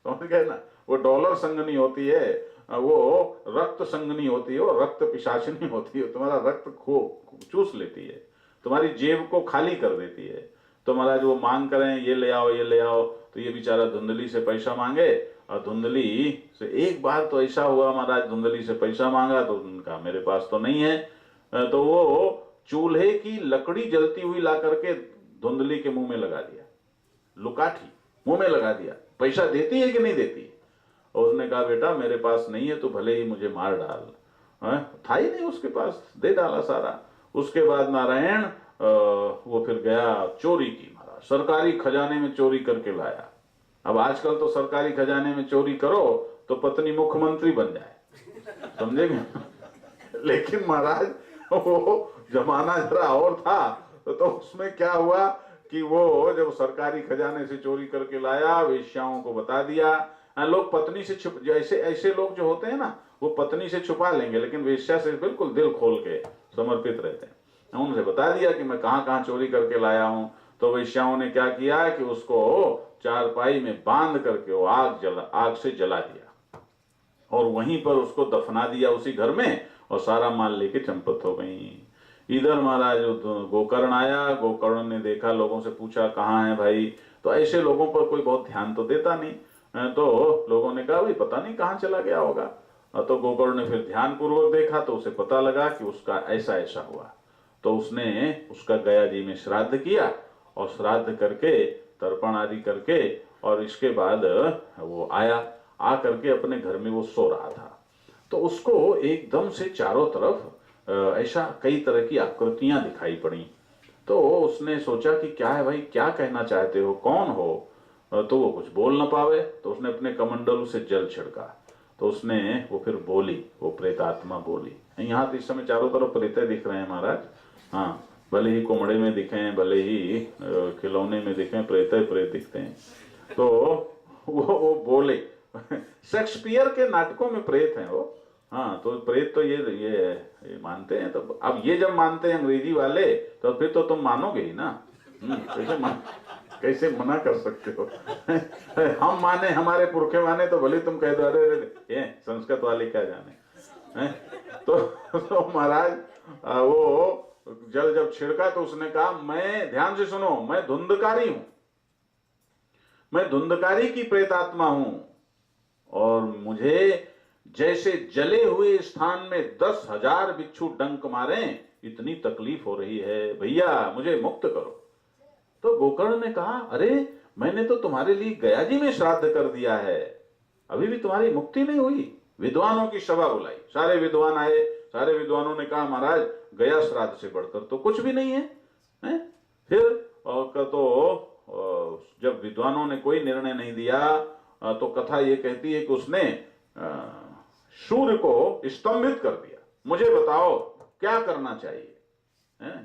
समझ गए ना? वो डॉलर संगनी होती है, वो रक्त संगनी होती है, वो रक्त पिशाचिनी होती है, तुम्हारा रक्त चूस लेती है, तुम्हारी जेब को खाली कर देती है। तो महाराज वो मांग करें ये ले आओ ये ले आओ, तो ये बेचारा धुंधली से पैसा मांगे, और धुंधली से एक बार तो ऐसा हुआ महाराज, धुंधली से पैसा मांगा तो उनका मेरे पास तो नहीं है, तो वो चूल्हे की लकड़ी जलती हुई ला करके धुंधली के मुंह में लगा दिया, लुकाठी मुंह में लगा दिया। पैसा देती है कि नहीं देती? और उसने कहा बेटा मेरे पास नहीं है तो भले ही मुझे मार डाल, था ही नहीं उसके पास, दे डाला सारा। उसके बाद नारायण वो फिर गया चोरी की महाराज, सरकारी खजाने में चोरी करके लाया। अब आजकल तो सरकारी खजाने में चोरी करो तो पत्नी मुख्यमंत्री बन जाए, समझेंगे? लेकिन महाराज वो जमाना जरा और था, तो उसमें क्या हुआ कि वो जब सरकारी खजाने से चोरी करके लाया, वेश्याओं को बता दिया। लोग पत्नी से छुप, जैसे ऐसे लोग जो होते हैं ना, वो पत्नी से छुपा लेंगे, लेकिन वेश्या से बिल्कुल दिल खोल के समर्पित रहते हैं। उनसे बता दिया कि मैं कहाँ कहाँ चोरी करके लाया हूं। तो वेश्याओं ने क्या किया कि उसको चारपाई में बांध करके वो आग से जला दिया, और वहीं पर उसको दफना दिया उसी घर में, और सारा माल लेके चंपत हो गई। इधर महाराज गोकर्ण आया, गोकर्ण ने देखा, लोगों से पूछा कहाँ है भाई, तो ऐसे लोगों पर कोई बहुत ध्यान तो देता नहीं, तो लोगों ने कहा भाई पता नहीं कहाँ चला गया होगा। तो गोकर्ण ने फिर ध्यान पूर्वक देखा तो उसे पता लगा कि उसका ऐसा ऐसा हुआ। तो उसने उसका गया जी में श्राद्ध किया, और श्राद्ध करके तर्पण आदि करके, और इसके बाद वो आया, आ करके अपने घर में वो सो रहा था। तो उसको एकदम से चारों तरफ ऐसा कई तरह की आकृतियां दिखाई पड़ी। तो उसने सोचा कि क्या है भाई, क्या कहना चाहते हो, कौन हो? तो वो कुछ बोल ना पावे, तो उसने अपने कमंडलू से जल छिड़का। तो उसने वो फिर बोली, वो प्रेतात्मा बोली। यहाँ तो इस समय चारों तरफ प्रेते दिख रहे हैं महाराज, हाँ, भले ही कोमड़े में दिखे, भले ही खिलौने में दिखे, प्रेत दिखते हैं। तो वो बोले शेक्सपियर के नाटकों में प्रेत हैं वो, हाँ, तो प्रेत तो ये मानते हैं। तो अब ये जब मानते हैं अंग्रेजी वाले, तो फिर तो तुम मानोगे ही ना, कैसे मना कर सकते हो? हम माने, हमारे पुरखे माने, तो भले तुम कह दो अरे संस्कृत वाले क्या जाने। तो महाराज वो जल जब छिड़का तो उसने कहा, मैं, ध्यान से सुनो, मैं धुंधकारी हूं, मैं धुंधकारी की प्रेतात्मा हूं, और मुझे जैसे जले हुए स्थान में 10,000 बिच्छू डंक मारे, इतनी तकलीफ हो रही है, भैया मुझे मुक्त करो। तो गोकर्ण ने कहा, अरे मैंने तो तुम्हारे लिए गया जी में श्राद्ध कर दिया है, अभी भी तुम्हारी मुक्ति नहीं हुई। विद्वानों की सभा बुलाई, सारे विद्वान आए, सारे विद्वानों ने कहा महाराज गया श्राद्ध से बढ़कर तो कुछ भी नहीं है, फिर तो जब विद्वानों ने कोई निर्णय नहीं दिया, तो कथा ये कहती है कि उसने सूर्य को स्तंभित कर दिया, मुझे बताओ क्या करना चाहिए,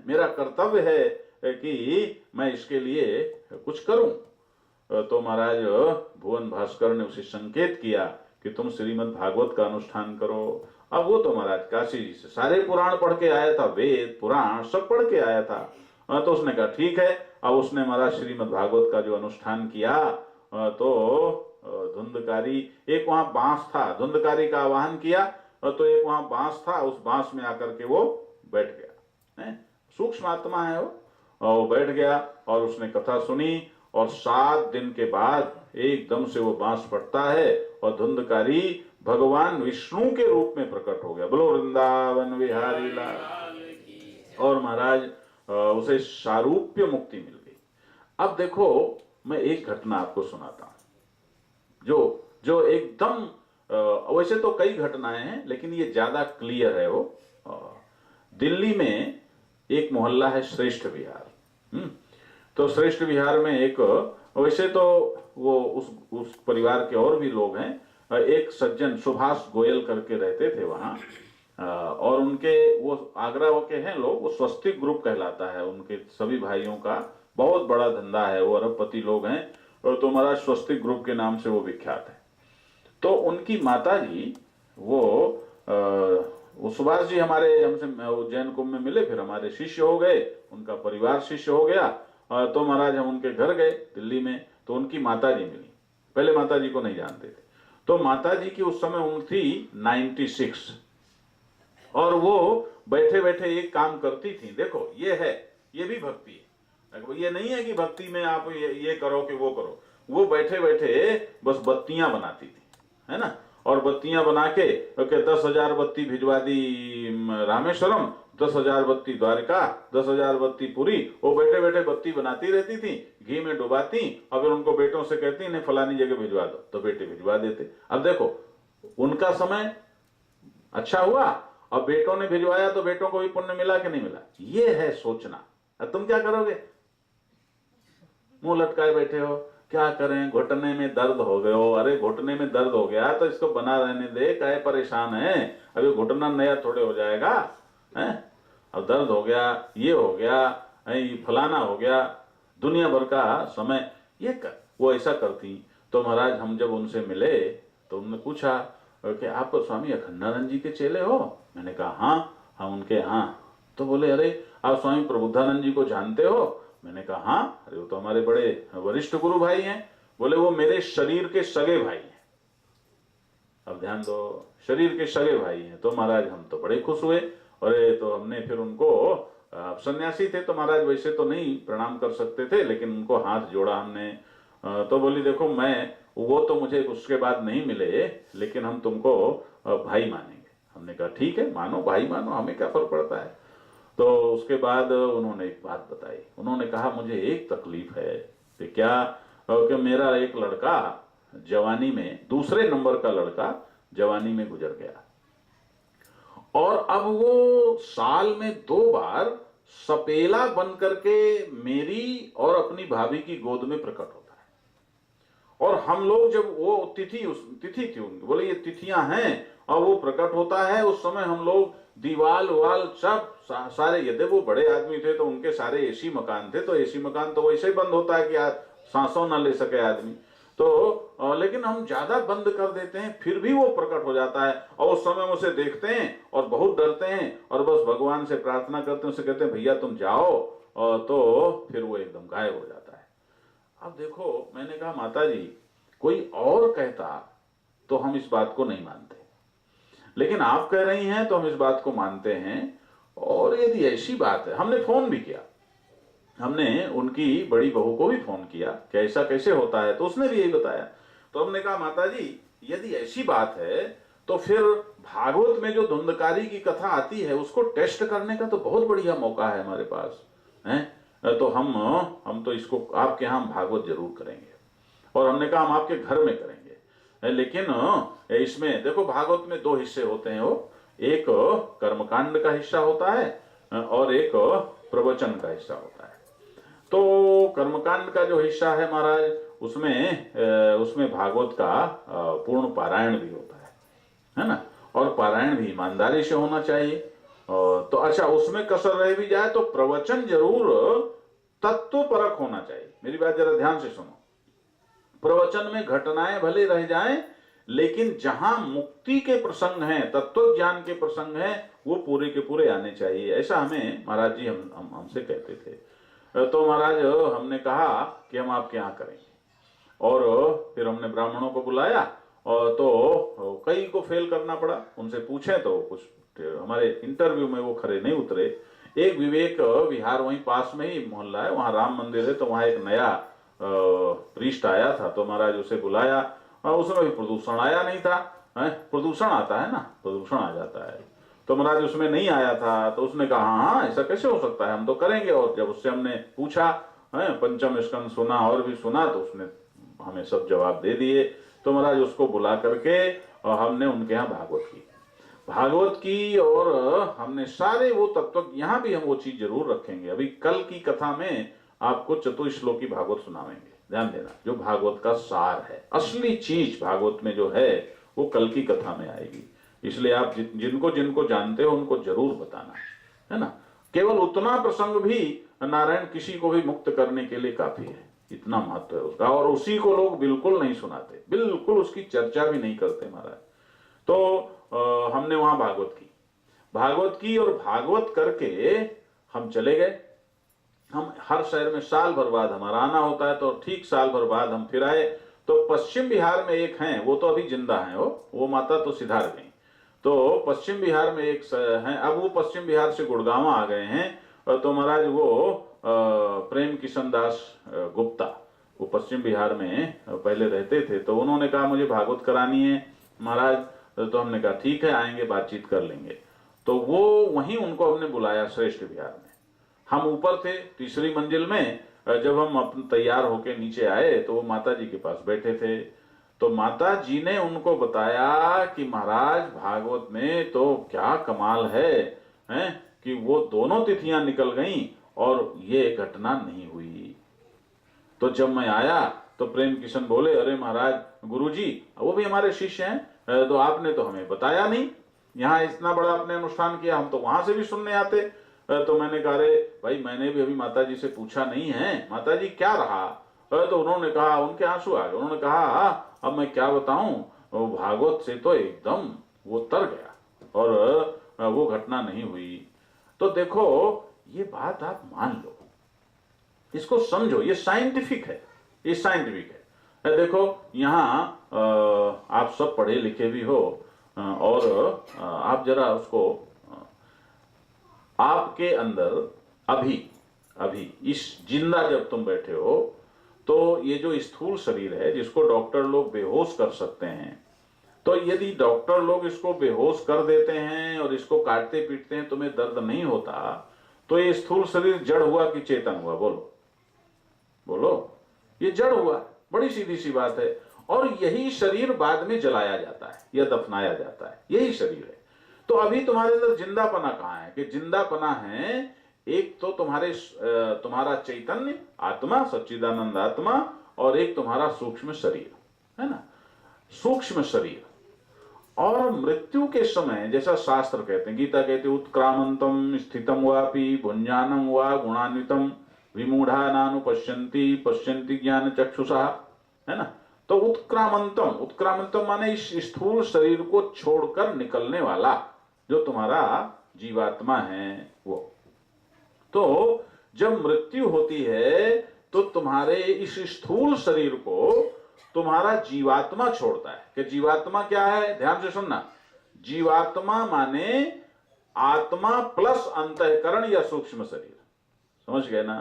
मेरा कर्तव्य है कि मैं इसके लिए कुछ करूं। तो महाराज भुवन भास्कर ने उसे संकेत किया कि तुम श्रीमद् भागवत का अनुष्ठान करो। अब वो तो महाराज काशी जी से सारे पुराण पढ़ के आया था, वेद पुराण सब पढ़ के आया था। तो उसने कहा ठीक है। अब उसने महाराज श्रीमद् भागवत का जो अनुष्ठान किया, तो धुंधकारी, एक वहां बांस था, धुंधकारी का आवाहन किया, तो एक वहां बांस था, उस बांस में आकर के वो बैठ गया, सूक्ष्म आत्मा है वो, और वो बैठ गया और उसने कथा सुनी, और 7 दिन के बाद एकदम से वो बांस फटता है और धुंधकारी भगवान विष्णु के रूप में प्रकट हो गया। बोलो वृंदावन बिहारी लाल। और महाराज उसे सारूप्य मुक्ति मिल गई। अब देखो मैं एक घटना आपको सुनाता हूं जो एकदम, वैसे तो कई घटनाएं हैं लेकिन ये ज्यादा क्लियर है। वो दिल्ली में एक मोहल्ला है श्रेष्ठ विहार। तो श्रेष्ठ विहार में एक वैसे तो वो उस परिवार के और भी लोग हैं। एक सज्जन सुभाष गोयल करके रहते थे वहाँ, और उनके वो आगरा के हैं लोग, वो स्वस्तिक ग्रुप कहलाता है उनके सभी भाइयों का, बहुत बड़ा धंधा है, वो अरबपति लोग हैं, और तो महाराज स्वस्तिक ग्रुप के नाम से वो विख्यात है। तो उनकी माता जी वो सुभाष जी हमारे हमसे उज्जैन कुंभ में मिले, फिर हमारे शिष्य हो गए, उनका परिवार शिष्य हो गया। तो महाराज हम उनके घर गए दिल्ली में, तो उनकी माता जी मिली। पहले माता जी को नहीं जानते थे। तो माता जी की उस समय उम्र थी 96, और वो बैठे बैठे एक काम करती थी। देखो ये है, ये भी भक्ति है। ये नहीं है कि भक्ति में आप ये करो कि वो करो। वो बैठे बैठे बस बत्तियां बनाती थी, है ना, और बत्तियां बना के 10,000 बत्ती भिजवा दी रामेश्वरम, 10,000 बत्ती द्वारका, 10,000 बत्ती पुरी। वो बैठे बैठे बत्ती बनाती रहती थी, घी में डुबाती, और फिर उनको बेटों से कहती इन्हें फलानी जगह भिजवा दो, तो बेटे भिजवा देते। अब देखो उनका समय अच्छा हुआ, अब बेटों ने भिजवाया तो बेटों को भी पुण्य मिला कि नहीं मिला। ये है सोचना। अब तुम क्या करोगे, मुंह लटकाए बैठे हो, क्या करें, घुटने में दर्द हो गए हो। अरे घुटने में दर्द हो गया तो इसको बना रहने दे, काहे परेशान है, अभी घुटना नया थोड़े हो जाएगा है। अब दर्द हो गया, ये हो गया, फलाना हो गया, दुनिया भर का समय ये कर। वो ऐसा करती। तो महाराज हम जब उनसे मिले तो उन्होंने पूछा कि आप स्वामी अखंडानंद जी के चेले हो? मैंने कहा हाँ, हम उनके हाँ। तो बोले अरे आप स्वामी प्रबुद्धानंद जी को जानते हो? मैंने कहा हाँ, अरे वो तो हमारे बड़े वरिष्ठ गुरु भाई हैं। बोले वो मेरे शरीर के सगे भाई हैं। अब ध्यान दो, शरीर के सगे भाई हैं। तो महाराज हम तो बड़े खुश हुए। अरे तो हमने फिर उनको, सन्यासी थे तो महाराज वैसे तो नहीं प्रणाम कर सकते थे, लेकिन उनको हाथ जोड़ा हमने। तो बोली देखो मैं, वो तो मुझे उसके बाद नहीं मिले, लेकिन हम तुमको भाई मानेंगे। हमने कहा ठीक है, मानो भाई मानो, हमें क्या फर्क पड़ता है। तो उसके बाद उन्होंने एक बात बताई। उन्होंने कहा मुझे एक तकलीफ है कि क्या, कि मेरा एक लड़का जवानी में, दूसरे नंबर का लड़का जवानी में गुजर गया, और अब वो साल में 2 बार सपेला बन करके मेरी और अपनी भाभी की गोद में प्रकट होता है। और हम लोग जब वो तिथि थी उनकी, बोले ये तिथियां हैं, और वो प्रकट होता है, उस समय हम लोग दीवाल वाल सब सारे, यदि वो बड़े आदमी थे तो उनके सारे एसी मकान थे, तो एसी मकान तो वैसे ही बंद होता है कि सांसों ना ले सके आदमी। तो लेकिन हम ज्यादा बंद कर देते हैं, फिर भी वो प्रकट हो जाता है, और उस समय उसे देखते हैं और बहुत डरते हैं, और बस भगवान से प्रार्थना करते हैं, उसे कहते हैं भैया तुम जाओ, और तो फिर वो एकदम गायब हो जाता है। अब देखो मैंने कहा माता जी कोई और कहता तो हम इस बात को नहीं मानते, लेकिन आप कह रही हैं तो हम इस बात को मानते हैं। और यदि ऐसी बात है, हमने फोन भी किया, हमने उनकी बड़ी बहू को भी फोन किया कि ऐसा कैसे होता है, तो उसने भी यही बताया। तो हमने कहा माता जी यदि ऐसी बात है तो फिर भागवत में जो धुंधकारी की कथा आती है उसको टेस्ट करने का तो बहुत बढ़िया मौका है हमारे पास है। तो हम तो इसको आपके यहाँ भागवत जरूर करेंगे, और हमने कहा हम आपके घर में करेंगे। लेकिन इसमें देखो भागवत में 2 हिस्से होते हैं, वो एक कर्मकांड का हिस्सा होता है और एक प्रवचन का हिस्सा होता है। तो कर्मकांड का जो हिस्सा है महाराज, उसमें भागवत का पूर्ण पारायण भी होता है ना, और पारायण भी ईमानदारी से होना चाहिए। तो अच्छा उसमें कसर रह भी जाए तो प्रवचन जरूर तत्व परक होना चाहिए। मेरी बात जरा ध्यान से सुनो। प्रवचन में घटनाएं भले रह जाएं, लेकिन जहां मुक्ति के प्रसंग हैं, तत्व ज्ञान के प्रसंग हैं, वो पूरे के पूरे आने चाहिए। ऐसा हमें महाराज जी हमसे कहते थे। तो महाराज हमने कहा कि हम आपके यहाँ करेंगे, और फिर हमने ब्राह्मणों को बुलाया, और तो कई को फेल करना पड़ा। उनसे पूछे तो कुछ हमारे इंटरव्यू में वो खरे नहीं उतरे। एक विवेक विहार वहीं पास में ही मोहल्ला है, वहां राम मंदिर है, तो वहां एक नया प्रीस्ट आया था, तो महाराज उसे बुलाया, और उसमें भी प्रदूषण आया नहीं था। प्रदूषण आता है ना, प्रदूषण आ जाता है, तो महाराज उसमें नहीं आया था। तो उसने कहा हाँ ऐसा कैसे हो सकता है, हम तो करेंगे। और जब उससे हमने पूछा, पंचम स्कंद सुना और भी सुना, तो उसने हमें सब जवाब दे दिए। तो महाराज उसको बुला करके और हमने उनके यहाँ भागवत की, और हमने सारे वो तत्व, यहाँ भी हम वो चीज जरूर रखेंगे। अभी कल की कथा में आपको चतुश्लोकी भागवत सुनावेंगे। ध्यान देना, जो भागवत का सार है, असली चीज भागवत में जो है वो कल की कथा में आएगी। इसलिए आप जिनको जिनको जानते हो उनको जरूर बताना, है ना। केवल उतना प्रसंग भी नारायण किसी को भी मुक्त करने के लिए काफी है, इतना महत्व है उसका, और उसी को लोग बिल्कुल नहीं सुनाते, बिल्कुल उसकी चर्चा भी नहीं करते महाराज। तो हमने वहां भागवत की और भागवत करके हम चले गए। हम हर शहर में साल भर बाद हमारा आना होता है, तो ठीक साल भर बाद हम फिर आए। तो पश्चिम बिहार में एक हैं, वो तो अभी जिंदा हैं, वो माता तो सिधार गई। तो पश्चिम बिहार में एक हैं, अब वो पश्चिम बिहार से गुड़गांव आ गए हैं। तो महाराज वो प्रेम किशन दास गुप्ता, वो पश्चिम बिहार में पहले रहते थे। तो उन्होंने कहा मुझे भागवत करानी है महाराज। तो हमने कहा ठीक है, आएंगे, बातचीत कर लेंगे। तो वो वहीं उनको हमने बुलाया श्रेष्ठ बिहार में। हम ऊपर थे तीसरी मंजिल में, जब हम अपने तैयार होके नीचे आए तो वो माता जी के पास बैठे थे। तो माता जी ने उनको बताया कि महाराज भागवत में तो क्या कमाल है, हैं कि वो दोनों तिथियां निकल गईं और ये घटना नहीं हुई। तो जब मैं आया तो प्रेम किशन बोले, अरे महाराज गुरुजी, वो भी हमारे शिष्य हैं, तो आपने तो हमें बताया नहीं, यहाँ इतना बड़ा आपने अनुष्ठान किया, हम तो वहां से भी सुनने आते। तो मैंने कहा अरे भाई, मैंने भी अभी माता जी से पूछा नहीं है, माता जी क्या रहा। तो उन्होंने कहा, उनके आंसू आ गए, उन्होंने कहा अब मैं क्या बताऊं, भागवत से तो एकदम वो तर गया और वो घटना नहीं हुई। तो देखो ये बात आप मान लो, इसको समझो, ये साइंटिफिक है, ये साइंटिफिक है। देखो यहाँ आप सब पढ़े लिखे भी हो, और आप जरा उसको आपके अंदर अभी इस जिंदा जब तुम बैठे हो, तो ये जो स्थूल शरीर है जिसको डॉक्टर लोग बेहोश कर सकते हैं, तो यदि डॉक्टर लोग इसको बेहोश कर देते हैं और इसको काटते पीटते हैं, तुम्हें दर्द नहीं होता, तो ये स्थूल शरीर जड़ हुआ कि चेतन हुआ? बोलो बोलो, ये जड़ हुआ, बड़ी सीधी सी बात है। और यही शरीर बाद में जलाया जाता है या दफनाया जाता है, यही शरीर है। तो अभी तुम्हारे अंदर जिंदापना कहाँ है? कि जिंदापना है एक तो तुम्हारा चैतन्य आत्मा, सच्चिदानंद आत्मा, और एक तुम्हारा सूक्ष्म शरीर, है ना, सूक्ष्म शरीर। और मृत्यु के समय, जैसा शास्त्र कहते हैं, गीता कहते हैं, उत्क्रामंतम स्थितम वापि भुंजानम वा गुणान्वितम विमूढ़ा नानु पश्यन्ति ज्ञान चक्षुषा, है ना। तो उत्क्रामंतम माने इस स्थूल शरीर को छोड़कर निकलने वाला जो तुम्हारा जीवात्मा है वो। तो जब मृत्यु होती है तो तुम्हारे इस स्थूल शरीर को तुम्हारा जीवात्मा छोड़ता है। कि जीवात्मा क्या है? ध्यान से सुनना, जीवात्मा माने आत्मा प्लस अंतःकरण या सूक्ष्म शरीर, समझ गए ना?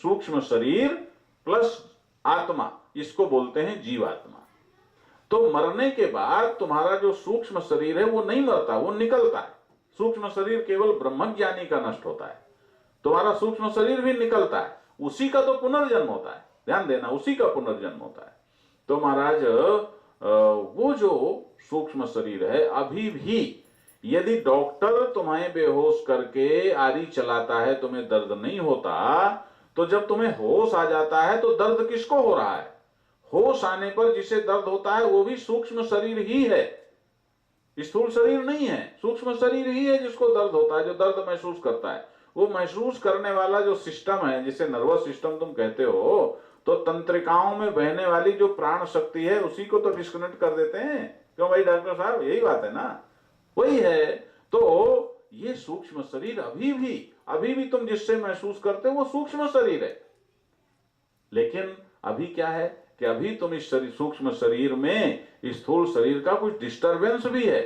सूक्ष्म शरीर प्लस आत्मा, इसको बोलते हैं जीवात्मा। तो मरने के बाद तुम्हारा जो सूक्ष्म शरीर है वो नहीं मरता, वो निकलता है। सूक्ष्म शरीर केवल ब्रह्मज्ञानी का नष्ट होता है, तुम्हारा सूक्ष्म शरीर भी निकलता है, उसी का तो पुनर्जन्म होता है। ध्यान देना, उसी का पुनर्जन्म होता है। तो महाराज वो जो सूक्ष्म शरीर है, अभी भी यदि डॉक्टर तुम्हें बेहोश करके आरी चलाता है, तुम्हें दर्द नहीं होता, तो जब तुम्हें होश आ जाता है तो दर्द किसको हो रहा है? होश आने पर जिसे दर्द होता है वो भी सूक्ष्म शरीर ही है, स्थूल शरीर नहीं है। सूक्ष्म शरीर ही है जिसको दर्द होता है, जो दर्द महसूस करता है। वो महसूस करने वाला जो सिस्टम है, जिसे नर्वस सिस्टम तुम कहते हो, तो तंत्रिकाओं में बहने वाली जो प्राण शक्ति है उसी को तो डिस्कनेक्ट कर देते हैं। क्यों भाई डॉक्टर साहब, यही बात है ना, वही है। तो ये सूक्ष्म शरीर अभी भी तुम जिससे महसूस करते हो वो सूक्ष्म शरीर है। लेकिन अभी क्या है कि अभी तुम इस सूक्ष्म शरीर में स्थूल शरीर का कुछ डिस्टरबेंस भी है।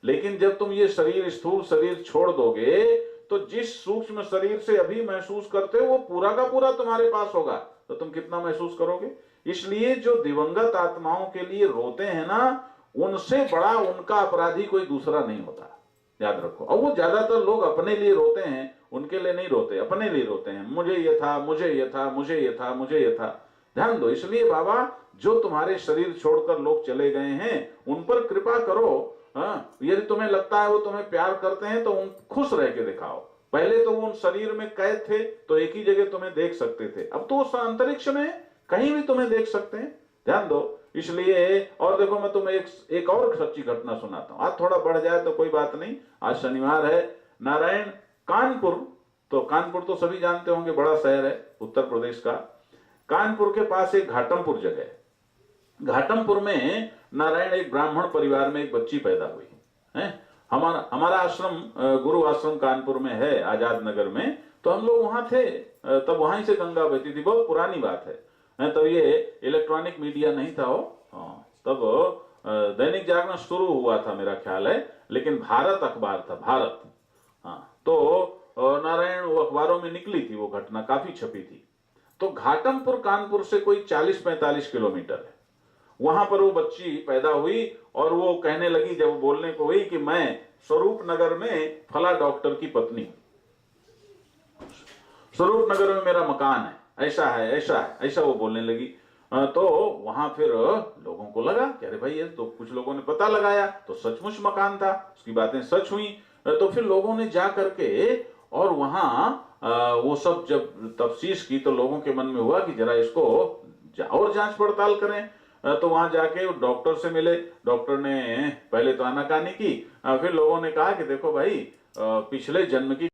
लेकिन जब तुम ये शरीर, स्थूल शरीर छोड़ दोगे, तो जिस सूक्ष्म शरीर से अभी महसूस करते हो वो पूरा का पूरा तुम्हारे पास होगा, तो तुम कितना महसूस करोगे। इसलिए जो दिवंगत आत्माओं के लिए रोते हैं ना, उनसे बड़ा उनका अपराधी कोई दूसरा नहीं होता, याद रखो। और वो ज्यादातर लोग अपने लिए रोते हैं, उनके लिए नहीं रोते, अपने लिए रोते हैं। मुझे ये था, मुझे ये था, मुझे ये था, मुझे ये था। ध्यान दो। इसलिए बाबा, जो तुम्हारे शरीर छोड़कर लोग चले गए हैं उन पर कृपा करो। हाँ, यदि तुम्हें लगता है वो तुम्हें प्यार करते हैं तो उन खुश रह के दिखाओ। पहले तो वो उन शरीर में कैद थे तो एक ही जगह तुम्हें देख सकते थे, अब तो उस अंतरिक्ष में कहीं भी तुम्हें देख सकते हैं, ध्यान दो। इसलिए और देखो मैं तुम्हें एक और सच्ची घटना सुनाता हूँ। आज थोड़ा बढ़ जाए तो कोई बात नहीं, आज शनिवार है। नारायण कानपुर, तो कानपुर तो सभी जानते होंगे, बड़ा शहर है उत्तर प्रदेश का। कानपुर के पास एक घाटमपुर जगह है। घाटमपुर में नारायण एक ब्राह्मण परिवार में एक बच्ची पैदा हुई है। हमारा आश्रम गुरु आश्रम कानपुर में है, आजाद नगर में। तो हम लोग वहां थे, तब वहां से गंगा बहती थी, बहुत पुरानी बात है। तब ये इलेक्ट्रॉनिक मीडिया नहीं था हो, तब दैनिक जागरण शुरू हुआ था मेरा ख्याल है, लेकिन भारत अखबार था, भारत। हाँ, तो नारायण वो अखबारों में निकली थी वो घटना, काफी छपी थी। तो घाटमपुर कानपुर से कोई 40-45 किलोमीटर है। वहां पर वो बच्ची पैदा हुई और वो कहने लगी, जब बोलने को हुई, कि मैं स्वरूप नगर में फला डॉक्टर की पत्नी हूं, स्वरूप नगर में मेरा मकान है, ऐसा है ऐसा है, ऐसा वो बोलने लगी। तो वहां फिर लोगों को लगा कि अरे भाई ये तो, कुछ लोगों ने पता लगाया तो सचमुच मकान था, उसकी बातें सच हुई। तो फिर लोगों ने जा करके और वहां वो सब जब तफ्तीश की तो लोगों के मन में हुआ कि जरा इसको और जांच पड़ताल करें। तो वहां जाके डॉक्टर से मिले। डॉक्टर ने पहले तो आनाकानी की, फिर लोगों ने कहा कि देखो भाई, पिछले जन्म की